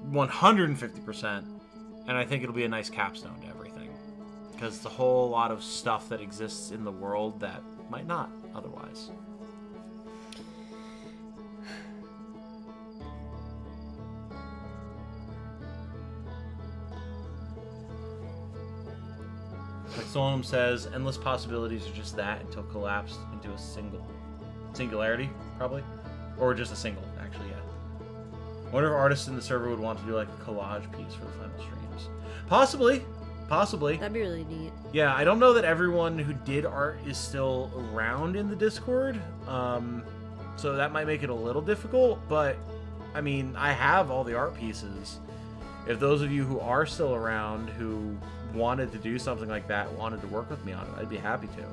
150%. And I think it'll be a nice capstone to everything, because it's a whole lot of stuff that exists in the world that might not otherwise. Like Solonum says, endless possibilities are just that until collapsed into a singularity, probably. Or just a single, actually, yeah. I wonder if artists in the server would want to do like a collage piece for the final streams. Possibly. That'd be really neat. Yeah, I don't know that everyone who did art is still around in the Discord. So that might make it a little difficult, but I mean, I have all the art pieces. If those of you who are still around who wanted to do something like that, wanted to work with me on it, I'd be happy to.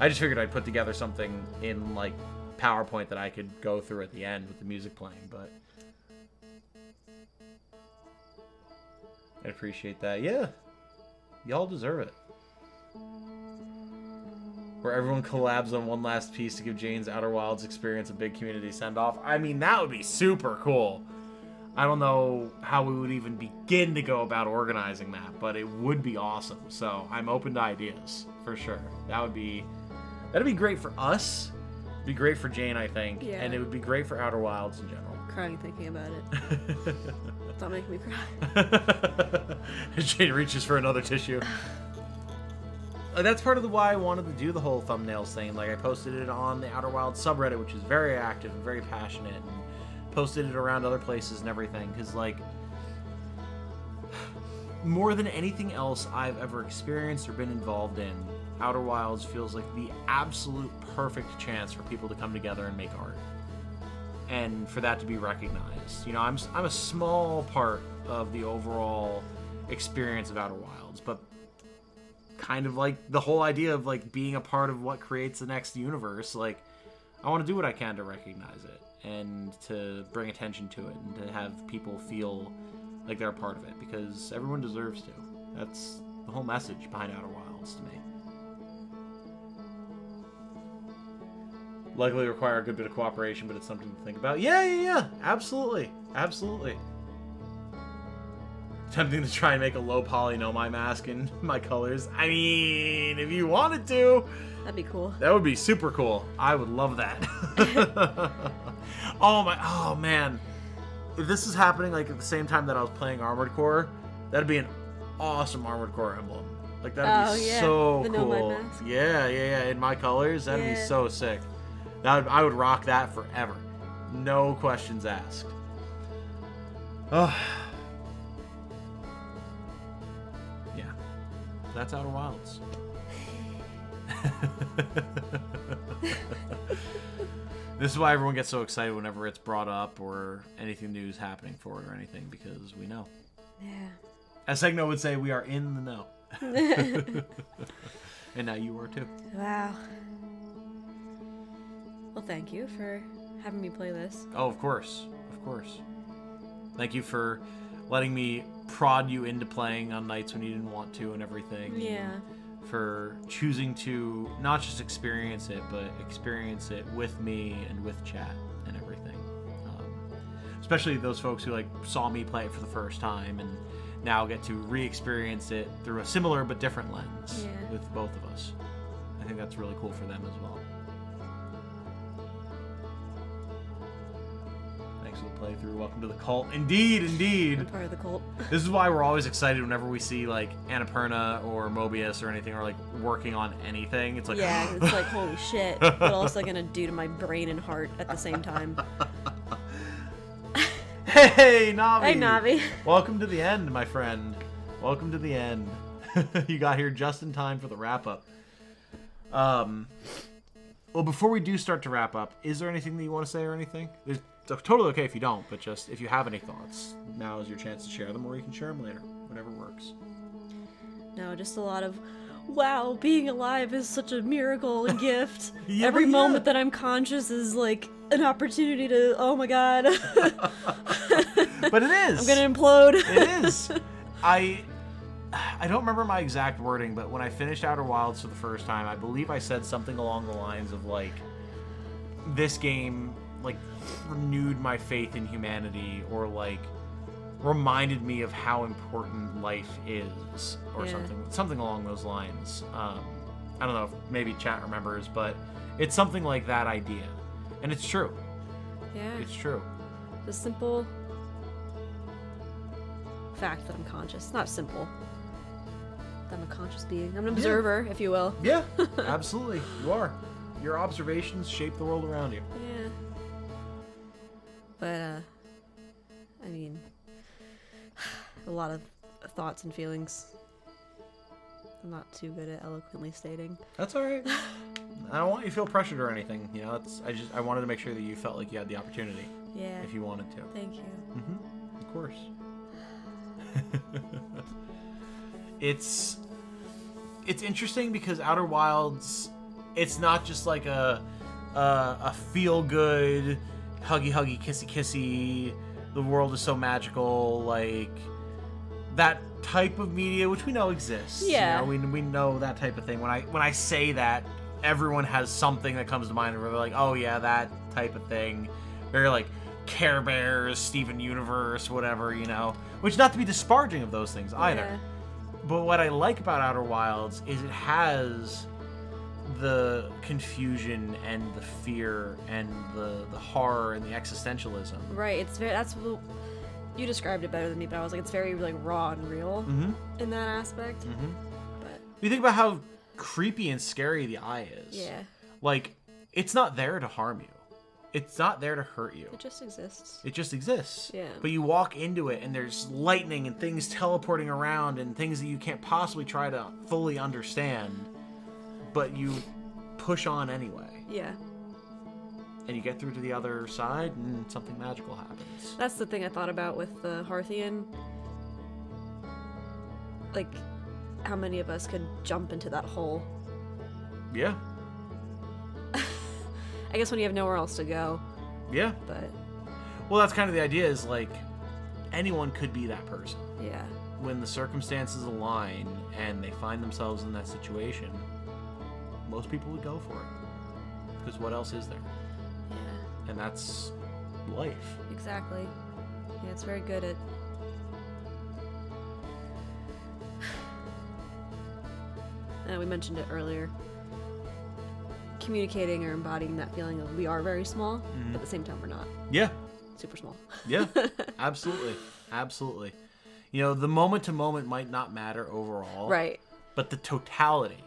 I just figured I'd put together something in like PowerPoint that I could go through at the end with the music playing, but I appreciate that. Yeah, y'all deserve it. Where everyone collabs on one last piece to give Jane's Outer Wilds experience a big community send-off. I mean, that would be super cool. I don't know how we would even begin to go about organizing that, but it would be awesome. So I'm open to ideas, for sure. That'd be great for us. It'd be great for Jane, I think. Yeah. And it would be great for Outer Wilds in general. Crying thinking about it. Don't make me cry. Jane reaches for another tissue. That's part of the why I wanted to do the whole thumbnails thing. Like, I posted it on the Outer Wilds subreddit, which is very active and very passionate, and posted it around other places and everything, because, like, more than anything else I've ever experienced or been involved in, Outer Wilds feels like the absolute perfect chance for people to come together and make art. And for that to be recognized. You know, I'm a small part of the overall experience of Outer Wilds, but kind of like the whole idea of like being a part of what creates the next universe, like I want to do what I can to recognize it and to bring attention to it and to have people feel like they're a part of it, because everyone deserves to. That's the whole message behind Outer Wilds to me. Likely require a good bit of cooperation, but it's something to think about. Yeah, absolutely. Tempting to try and make a low poly Nomai mask in my colors. I mean, if you wanted to. That'd be cool. That would be super cool. I would love that. Oh man. If this is happening like at the same time that I was playing Armored Core, that'd be an awesome Armored Core emblem. Like that'd be so the cool. Nomai mask. Yeah. In my colors, that'd be so sick. I would rock that forever. No questions asked. Oh. Yeah. That's Outer Wilds. This is why everyone gets so excited whenever it's brought up or anything new is happening for it or anything, because we know. Yeah. As Segno would say, we are in the know. And now you are too. Wow. Well, thank you for having me play this. Oh, of course. Thank you for letting me prod you into playing on nights when you didn't want to and everything. Yeah. For choosing to not just experience it, but experience it with me and with chat and everything. Especially those folks who like saw me play it for the first time and now get to re-experience it through a similar but different lens with both of us. I think that's really cool for them as well. Thanks for the playthrough. Welcome to the cult. Indeed. I'm part of the cult. This is why we're always excited whenever we see like Annapurna or Mobius or anything, or like working on anything. It's like, yeah, it's like, holy shit. What else am I gonna do to my brain and heart at the same time? Hey, Navi! Hey, Navi. Welcome to the end, my friend. Welcome to the end. You got here just in time for the wrap-up. Well, before we do start to wrap up, is there anything that you want to say or anything? It's totally okay if you don't, but just if you have any thoughts, now is your chance to share them, or you can share them later. Whatever works. No, just a lot of, wow, being alive is such a miracle and gift. Yeah, Every yeah. moment that I'm conscious is like an opportunity to, oh my god. But it is. I'm gonna implode. It is. I don't remember my exact wording, but when I finished Outer Wilds for the first time, I believe I said something along the lines of like, this game like renewed my faith in humanity, or like reminded me of how important life is, or something along those lines. I don't know if maybe chat remembers, but it's something like that idea, and it's true. Yeah. It's true. The simple fact that I'm conscious. Not simple. I'm a conscious being. I'm an observer, if you will. Yeah, absolutely. You are. Your observations shape the world around you. Yeah. But, I mean, a lot of thoughts and feelings I'm not too good at eloquently stating. That's all right. I don't want you to feel pressured or anything. You know, I wanted to make sure that you felt like you had the opportunity. Yeah. If you wanted to. Thank you. Mm-hmm. Of course. It's interesting because Outer Wilds, it's not just like a feel good, huggy kissy. The world is so magical, like that type of media, which we know exists. Yeah. You know, we know that type of thing. When I say that, everyone has something that comes to mind, where they're like, oh yeah, that type of thing. Very like Care Bears, Steven Universe, whatever, you know. Which, not to be disparaging of those things either. Yeah. But what I like about Outer Wilds is it has the confusion and the fear and the horror and the existentialism. Right. It's very. You described it better than me, but I was like, it's very like raw and real in that aspect. Mm-hmm. But you think about how creepy and scary the eye is. yeah, Like, it's not there to harm you. It's not there to hurt you. it just exists. It just exists. Yeah. But you walk into it and there's lightning and things teleporting around and things that you can't possibly try to fully understand, but you push on anyway. Yeah. And you get through to the other side and something magical happens. That's the thing I thought about with the Hearthian. Like, how many of us could jump into that hole? Yeah. I guess when you have nowhere else to go, Yeah. but Well, that's kind of the idea, is like anyone could be that person. yeah. When the circumstances align and they find themselves in that situation, most people would go for it. Because what else is there? Yeah, And that's life. exactly. Yeah, it's very good at... we mentioned it earlier. Communicating or embodying that feeling of we are very small, but at the same time we're not. Yeah. Super small. Yeah. Absolutely. Absolutely. You know, the moment to moment might not matter overall. Right. But the totality,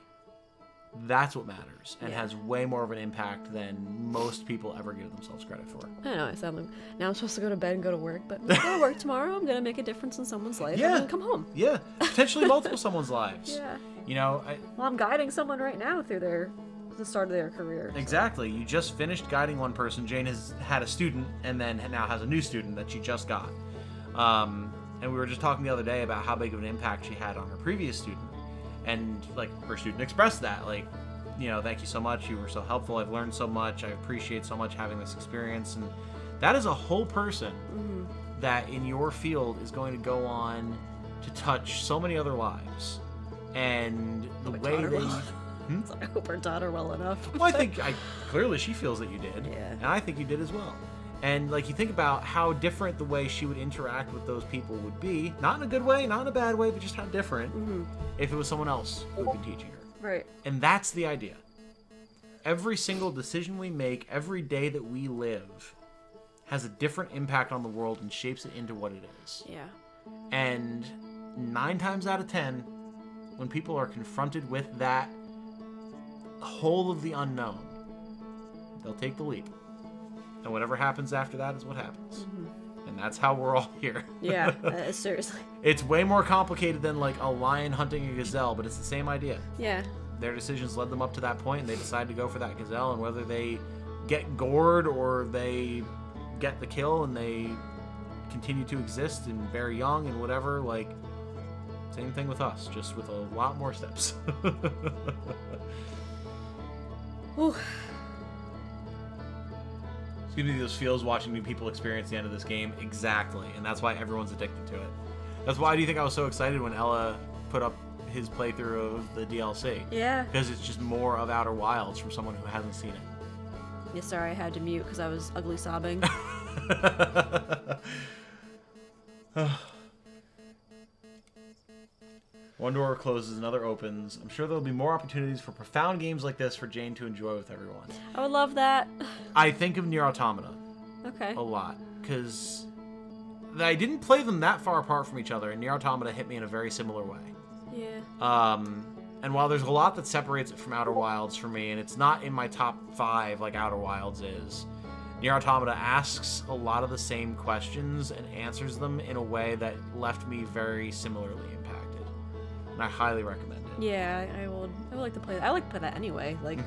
that's what matters and Yeah. has way more of an impact than most people ever give themselves credit for. I know, I sound like, now I'm supposed to go to bed and go to work, but I'm going to work tomorrow, I'm going to make a difference in someone's life, Yeah. and then come home. Yeah. Potentially multiple someone's lives. Yeah. You know, Well, I'm guiding someone right now through the start of their career. So. exactly. You just finished guiding one person. Jane has had a student and then now has a new student that she just got. And we were just talking the other day about how big of an impact she had on her previous student. And, like, her student expressed that. Like, you know, thank you so much. You were so helpful. I've learned so much. I appreciate so much having this experience. And that is a whole person that in your field is going to go on to touch so many other lives. And the I way taught her they... well. I hope her taught her well enough. Well, clearly she feels that you did. Yeah. And I think you did as well. And, like, you think about how different the way she would interact with those people would be. Not in a good way, not in a bad way, but just how different if it was someone else who had been teaching her. Right. And that's the idea. Every single decision we make, every day that we live, has a different impact on the world and shapes it into what it is. Yeah. And 9 times out of 10, when people are confronted with that whole of the unknown, they'll take the leap. And whatever happens after that is what happens. And that's how we're all here. Yeah, seriously. It's way more complicated than like a lion hunting a gazelle, but it's the same idea. Yeah. Their decisions led them up to that point, and they decide to go for that gazelle, and whether they get gored or they get the kill and they continue to exist and very young and whatever, like, same thing with us, just with a lot more steps. Ooh. It's gonna be those feels watching me people experience the end of this game. Exactly. And that's why everyone's addicted to it. That's why do you think I was so excited when Ella put up his playthrough of the DLC? Yeah. Because it's just more of Outer Wilds from someone who hasn't seen it. Yeah, sorry, I had to mute because I was ugly sobbing. One door closes, another opens. I'm sure there'll be more opportunities for profound games like this for Jane to enjoy with everyone. I would love that. I think of Nier Automata Okay. a lot, because I didn't play them that far apart from each other, and Nier Automata hit me in a very similar way. Yeah. And while there's a lot that separates it from Outer Wilds for me, and it's not in my top 5 like Outer Wilds is, Nier Automata asks a lot of the same questions and answers them in a way that left me very similarly impacted. And I highly recommend it. Yeah, I would like to play that. I like to play that anyway. Like,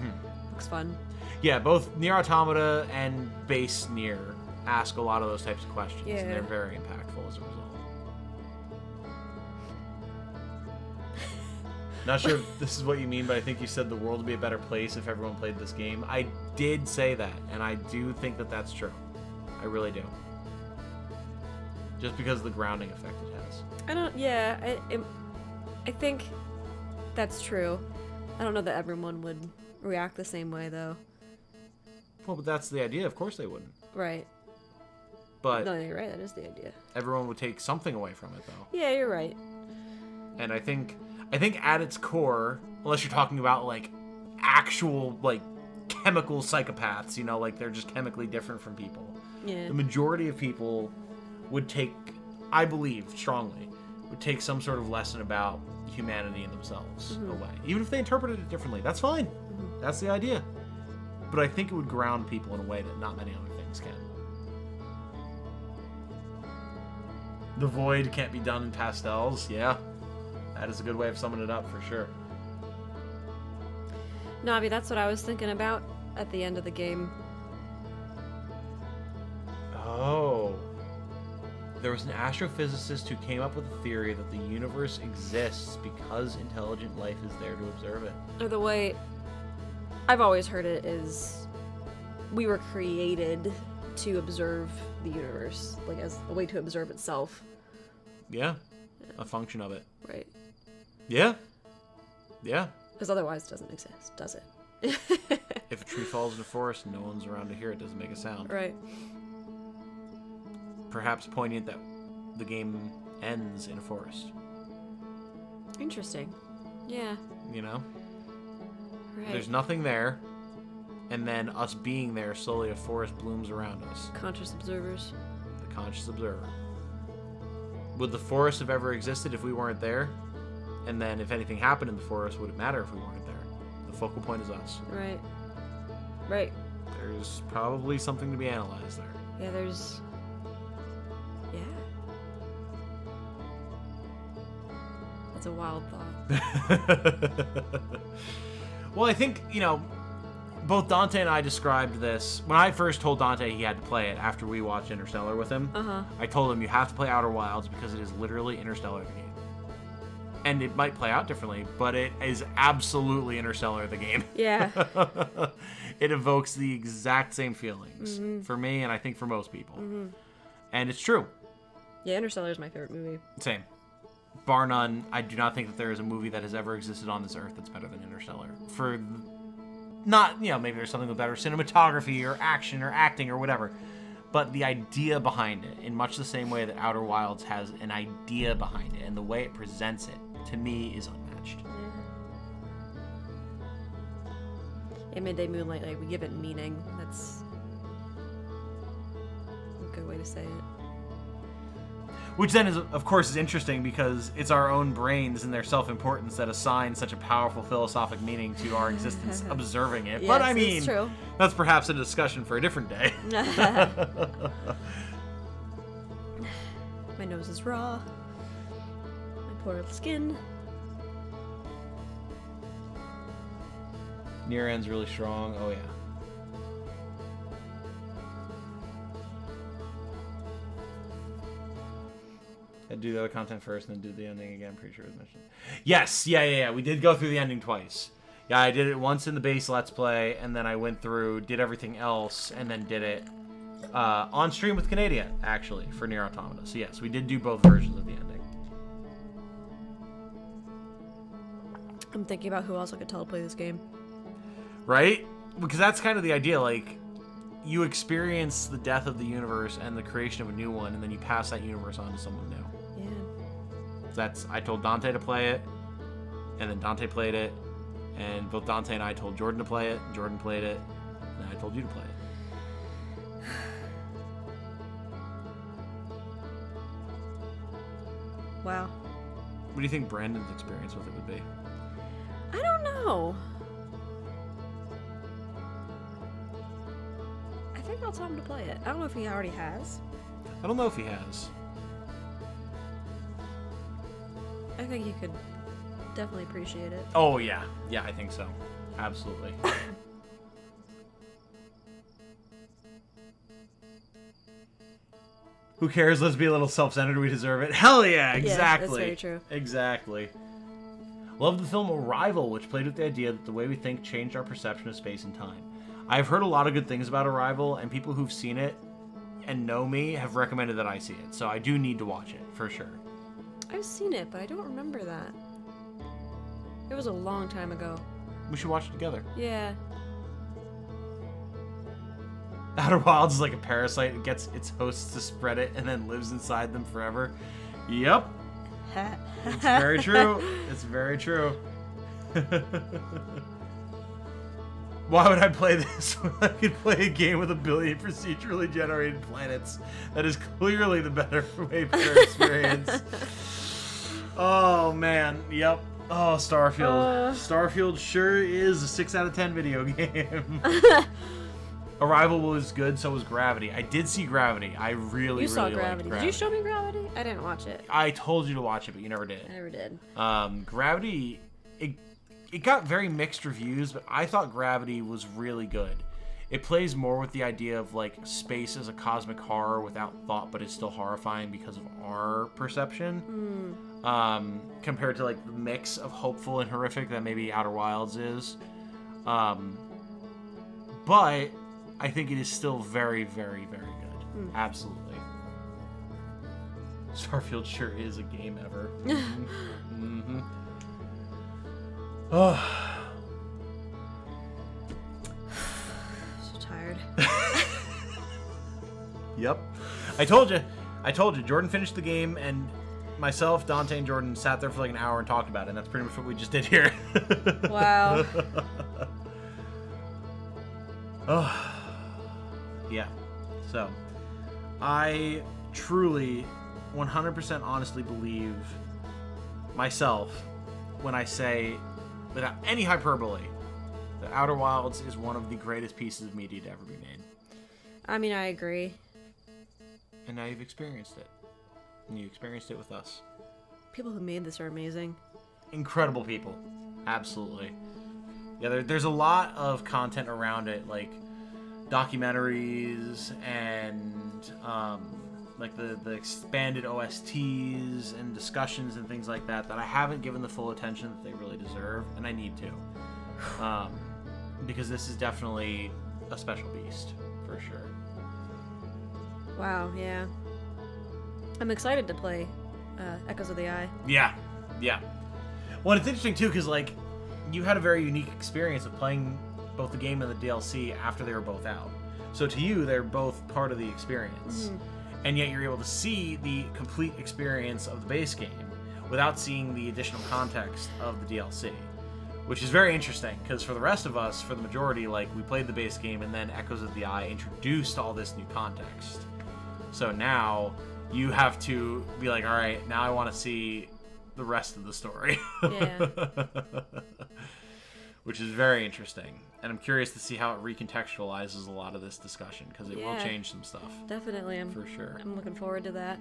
looks fun. Yeah, both Nier Automata and base Nier ask a lot of those types of questions, and they're very impactful as a result. Not sure if this is what you mean, but I think you said the world would be a better place if everyone played this game. I did say that, and I do think that that's true. I really do. Just because of the grounding effect it has. I think that's true. I don't know that everyone would react the same way, though. Well, but that's the idea. Of course they wouldn't. Right. But no, you're right. That is the idea. Everyone would take something away from it, though. Yeah, you're right. And I think at its core, unless you're talking about like actual like chemical psychopaths, you know, like they're just chemically different from people. Yeah. The majority of people would take, I believe strongly, would take some sort of lesson about humanity and themselves away. Even if they interpreted it differently, that's fine. That's the idea. But I think it would ground people in a way that not many other things can. The void can't be done in pastels. Yeah. That is a good way of summing it up, for sure. Navi, that's what I was thinking about at the end of the game. Oh. There was an astrophysicist who came up with a theory that the universe exists because intelligent life is there to observe it. Or the way I've always heard it is we were created to observe the universe, like as a way to observe itself. Yeah. A function of it. Right. Yeah. Yeah. Because otherwise it doesn't exist, does it? If a tree falls in a forest and no one's around to hear it, doesn't make a sound. Right. Perhaps poignant that the game ends in a forest. Interesting. Yeah. You know? Right. There's nothing there, and then us being there, slowly a forest blooms around us. Conscious observers. The conscious observer. Would the forest have ever existed if we weren't there? And then if anything happened in the forest, would it matter if we weren't there? The focal point is us. Right. Right. There's probably something to be analyzed there. Yeah, there's... Yeah. That's a wild thought. Well, I think, you know, both Dante and I described this. When I first told Dante he had to play it after we watched Interstellar with him, I told him you have to play Outer Wilds because it is literally Interstellar the game. And it might play out differently, but it is absolutely Interstellar the game. Yeah. It evokes the exact same feelings for me, and I think for most people. And it's true. Yeah, Interstellar is my favorite movie. Same. Bar none, I do not think that there is a movie that has ever existed on this earth that's better than Interstellar. For not, you know, maybe there's something with better cinematography or action or acting or whatever. But the idea behind it, in much the same way that Outer Wilds has an idea behind it, and the way it presents it, to me, is unmatched. Yeah, Midday Moonlight, like, we give it meaning. That's a good way to say it. Which then, is, of course, is interesting because it's our own brains and their self-importance that assign such a powerful philosophic meaning to our existence observing it. Yes, but I mean, it's true. That's perhaps a discussion for a different day. My nose is raw. My poor skin. Near end's really strong. Oh, yeah. I'd do the other content first and then do the ending again. Pretty sure it was mentioned. Yes, yeah. We did go through the ending twice. Yeah, I did it once in the base Let's Play, and then I went through, did everything else, and then did it on stream with Canada, actually, for Nier Automata. So yes, we did do both versions of the ending. I'm thinking about who else I could tell to play this game. Right? Because that's kind of the idea, like, you experience the death of the universe and the creation of a new one, and then you pass that universe on to someone new. Yeah. I told Dante to play it, and then Dante played it, and both Dante and I told Jordan to play it, Jordan played it, and I told you to play it. Wow. What do you think Brandon's experience with it would be? I don't know. I think I'll tell him to play it. I don't know if he already has. I don't know if he has. I think he could definitely appreciate it. Oh, yeah. Yeah, I think so. Absolutely. Who cares? Let's be a little self-centered. We deserve it. Hell yeah, exactly. Yeah, that's very true. Exactly. Love the film Arrival, which played with the idea that the way we think changed our perception of space and time. I've heard a lot of good things about Arrival, and people who've seen it and know me have recommended that I see it. So I do need to watch it, for sure. I've seen it, but I don't remember that. It was a long time ago. We should watch it together. Yeah. Outer Wilds is like a parasite. It gets its hosts to spread it and then lives inside them forever. Yep. It's very true. It's very true. Why would I play this when I could play a game with 1 billion procedurally generated planets? That is clearly the way better experience. Oh, man. Yep. Oh, Starfield. Starfield sure is a 6 out of 10 video game. Arrival was good, so was Gravity. I did see Gravity. I really, You saw really liked Gravity. Gravity. Did you show me Gravity? I didn't watch it. I told you to watch it, but you never did. I never did. Gravity, it got very mixed reviews, but I thought Gravity was really good. It plays more with the idea of like space as a cosmic horror without thought, but it's still horrifying because of our perception. Compared to like the mix of hopeful and horrific that maybe Outer Wilds is. But I think it is still very, very, very good. Absolutely. Starfield sure is a game ever. Oh. So tired. Yep. I told you. Jordan finished the game, and myself, Dante, and Jordan sat there for like an hour and talked about it, and that's pretty much what we just did here. Wow. Oh. Yeah. So, I truly, 100% honestly believe myself when I say, without any hyperbole, that Outer Wilds is one of the greatest pieces of media to ever be made. I mean, I agree. And now you've experienced it. And you experienced it with us. People who made this are amazing. Incredible people. Absolutely. Yeah, there's a lot of content around it, like documentaries and like the expanded OSTs and discussions and things like that I haven't given the full attention that they really deserve, and I need to. Because this is definitely a special beast, for sure. Wow, yeah. I'm excited to play Echoes of the Eye. Yeah. Well, it's interesting, too, because, like, you had a very unique experience of playing both the game and the DLC after they were both out. So to you, they're both part of the experience. And yet you're able to see the complete experience of the base game without seeing the additional context of the DLC. Which is very interesting, because for the rest of us, for the majority, like, we played the base game and then Echoes of the Eye introduced all this new context. So now you have to be like, all right, now I want to see the rest of the story. Yeah. Which is very interesting. And I'm curious to see how it recontextualizes a lot of this discussion, because it will change some stuff. Definitely. For sure. I'm looking forward to that.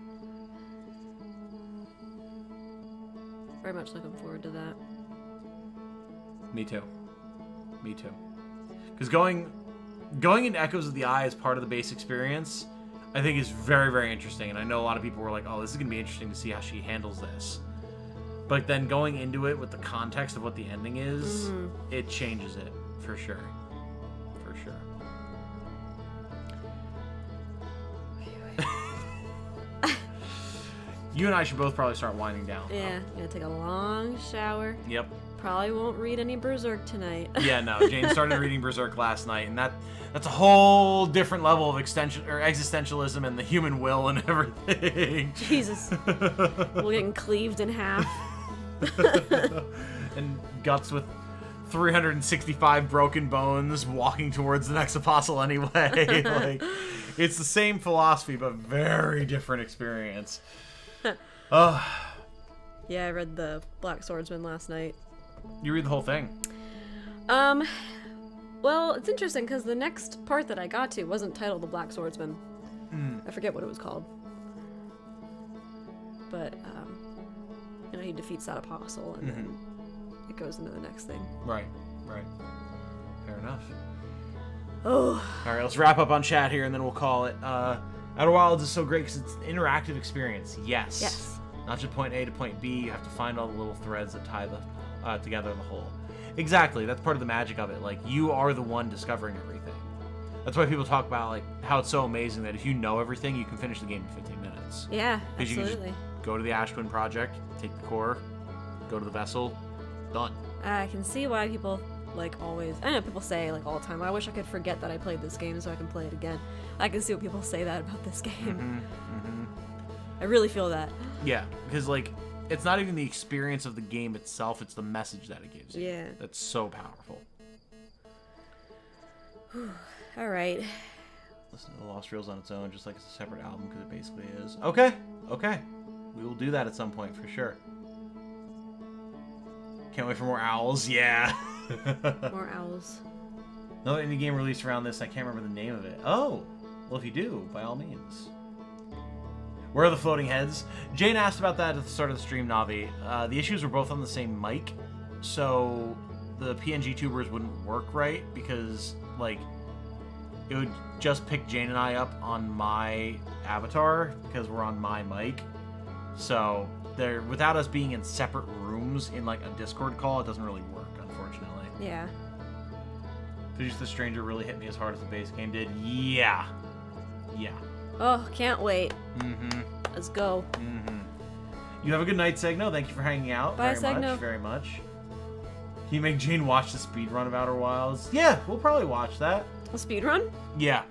Very much looking forward to that. Me too. Because going into Echoes of the Eye as part of the base experience, I think is very, very interesting. And I know a lot of people were like, oh, this is going to be interesting to see how she handles this. But then going into it with the context of what the ending is, it changes it, for sure. For sure. You and I should both probably start winding down. Yeah, gonna take a long shower. Yep. Probably won't read any Berserk tonight. Yeah, no. Jane started reading Berserk last night, and that's a whole different level of extension or existentialism and the human will and everything. Jesus. We're getting cleaved in half. And guts with 365 broken bones walking towards the next apostle anyway. Like, it's the same philosophy, but very different experience. Yeah, I read the Black Swordsman last night. You read the whole thing? Well, it's interesting because the next part that I got to wasn't titled The Black Swordsman. I forget what it was called. But, he defeats that apostle, and then it goes into the next thing. Right. Fair enough. Oh. Alright, let's wrap up on chat here, and then we'll call it. Outer Wilds is so great because it's an interactive experience. Yes. Not just point A to point B. You have to find all the little threads that tie together the whole. Exactly. That's part of the magic of it. Like, you are the one discovering everything. That's why people talk about, like, how it's so amazing that if you know everything, you can finish the game in 15 minutes. Yeah, because you absolutely. can just go to the Ash Twin Project, take the core, go to the vessel, done. I can see why people, like, always... I know people say, like, all the time, I wish I could forget that I played this game so I can play it again. I can see what people say that about this game. I really feel that. Yeah, because, like, it's not even the experience of the game itself, it's the message that it gives you. Yeah. That's so powerful. Alright. Listen to the Lost Reels on its own, just like it's a separate album, because it basically is. Okay. We will do that at some point, for sure. Can't wait for more owls, yeah. More owls. No indie game released around this, I can't remember the name of it. Oh! Well, if you do, by all means. Where are the floating heads? Jane asked about that at the start of the stream, Navi. The issues were both on the same mic, so the PNG tubers wouldn't work right, because, like, it would just pick Jane and I up on my avatar, because we're on my mic. So, without us being in separate rooms in, like, a Discord call, it doesn't really work, unfortunately. Yeah. Fidget the Stranger really hit me as hard as the base game did. Yeah. Oh, can't wait. Let's go. You have a good night, Segno. Thank you for hanging out. Bye, very Segno. much, very much. Can you make Jane watch the speedrun of Outer Wilds? Yeah, we'll probably watch that. A speedrun? Yeah.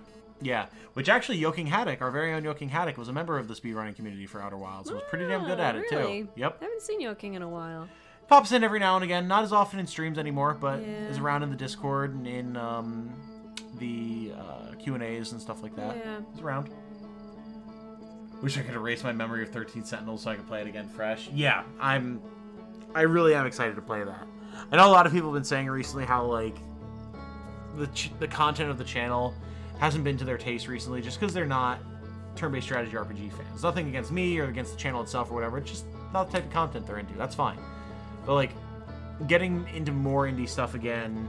Which actually, Yoking Haddock, our very own Yoking Haddock, was a member of the speedrunning community for Outer Wilds. Was pretty damn good at it, really? too. Yep. I haven't seen Yoking in a while. Pops in every now and again. Not as often in streams anymore, but Yeah. is around in the Discord and in the Q&As and stuff like that. Yeah. He's around. Wish I could erase my memory of 13 Sentinels so I could play it again fresh. Yeah, I really am excited to play that. I know a lot of people have been saying recently how, like, the content of the channel hasn't been to their taste recently just because they're not turn-based strategy RPG fans. Nothing against me or against the channel itself or whatever. It's just not the type of content they're into. That's fine. But, like, getting into more indie stuff again,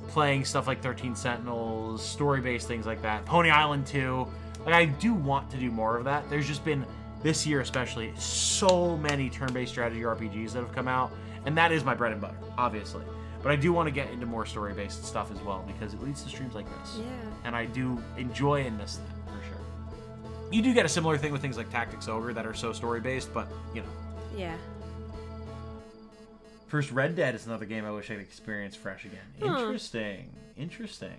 playing stuff like 13 Sentinels, story-based things like that, Pony Island 2... Like, I do want to do more of that. There's just been, this year especially, so many turn-based strategy RPGs that have come out, and that is my bread and butter, obviously. But I do want to get into more story-based stuff as well, because it leads to streams like this. Yeah. And I do enjoy and miss that, for sure. You do get a similar thing with things like Tactics Ogre that are so story-based, but, you know. Yeah. First, Red Dead is another game I wish I could experience fresh again. Interesting.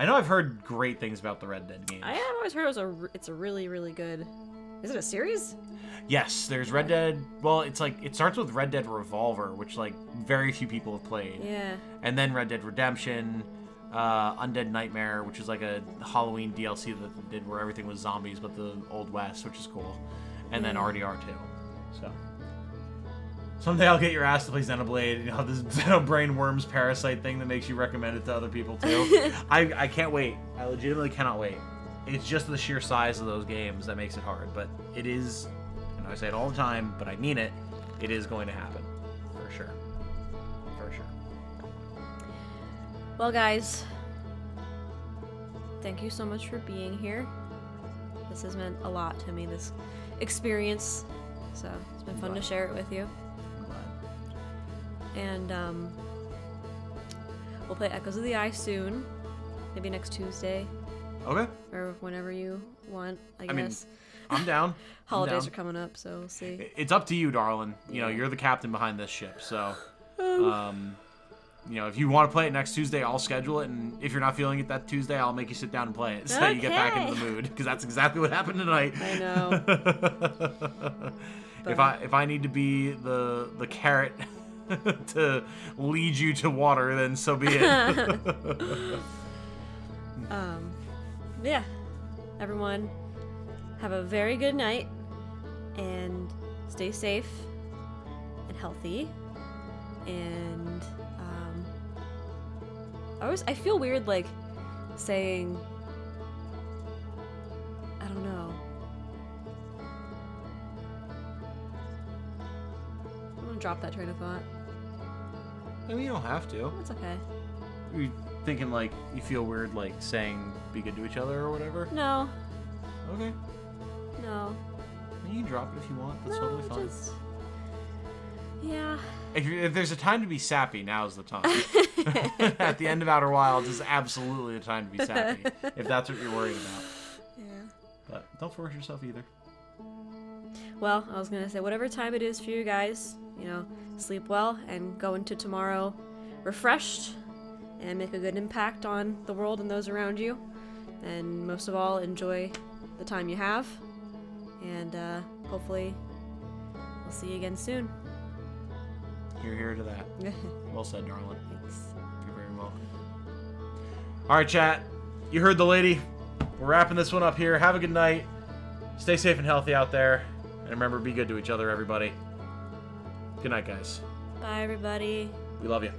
I know I've heard great things about the Red Dead games. I have always heard it's a really, really good... Is it a series? Yes, there's Red Dead... Well, it's like... It starts with Red Dead Revolver, which, like, very few people have played. Yeah. And then Red Dead Redemption, Undead Nightmare, which is like a Halloween DLC that they did where everything was zombies but the Old West, which is cool. And then RDR2. So... Someday I'll get your ass to play Xenoblade, you know, this Xenobrain Worms Parasite thing that makes you recommend it to other people, too. I can't wait. I legitimately cannot wait. It's just the sheer size of those games that makes it hard, but it is, and I say it all the time, but I mean it, it is going to happen. For sure. Well, guys, thank you so much for being here. This has meant a lot to me, this experience, so it's been fun to share it with you. And we'll play Echoes of the Eye soon. Maybe next Tuesday. Okay. Or whenever you want, I guess. mean, I'm down. Holidays are coming up, so we'll see. It's up to you, darling. You know, you're the captain behind this ship, so... you know, if you want to play it next Tuesday, I'll schedule it, and if you're not feeling it that Tuesday, I'll make you sit down and play it so that you get back into the mood, because that's exactly what happened tonight. I know. If I need to be the carrot to lead you to water, then so be it. Yeah. Everyone, have a very good night, and stay safe, and healthy. And I feel weird like saying, I don't know. I'm gonna drop that train of thought. I mean, you don't have to. It's okay. You thinking like you feel weird like saying be good to each other or whatever? No. Okay. No. You can drop it if you want. That's totally fine. Just... Yeah. If there's a time to be sappy, now's the time. At the end of Outer Wilds is absolutely the time to be sappy, if that's what you're worried about. Yeah. But don't force yourself either. Well, I was gonna say, whatever time it is for you guys, sleep well and go into tomorrow refreshed and make a good impact on the world and those around you. And most of all, enjoy the time you have. And hopefully we'll see you again soon. You're here to that. Well said, darling. Thanks. You're very welcome. All right, chat. You heard the lady. We're wrapping this one up here. Have a good night. Stay safe and healthy out there. And remember, be good to each other, everybody. Good night, guys. Bye, everybody. We love you.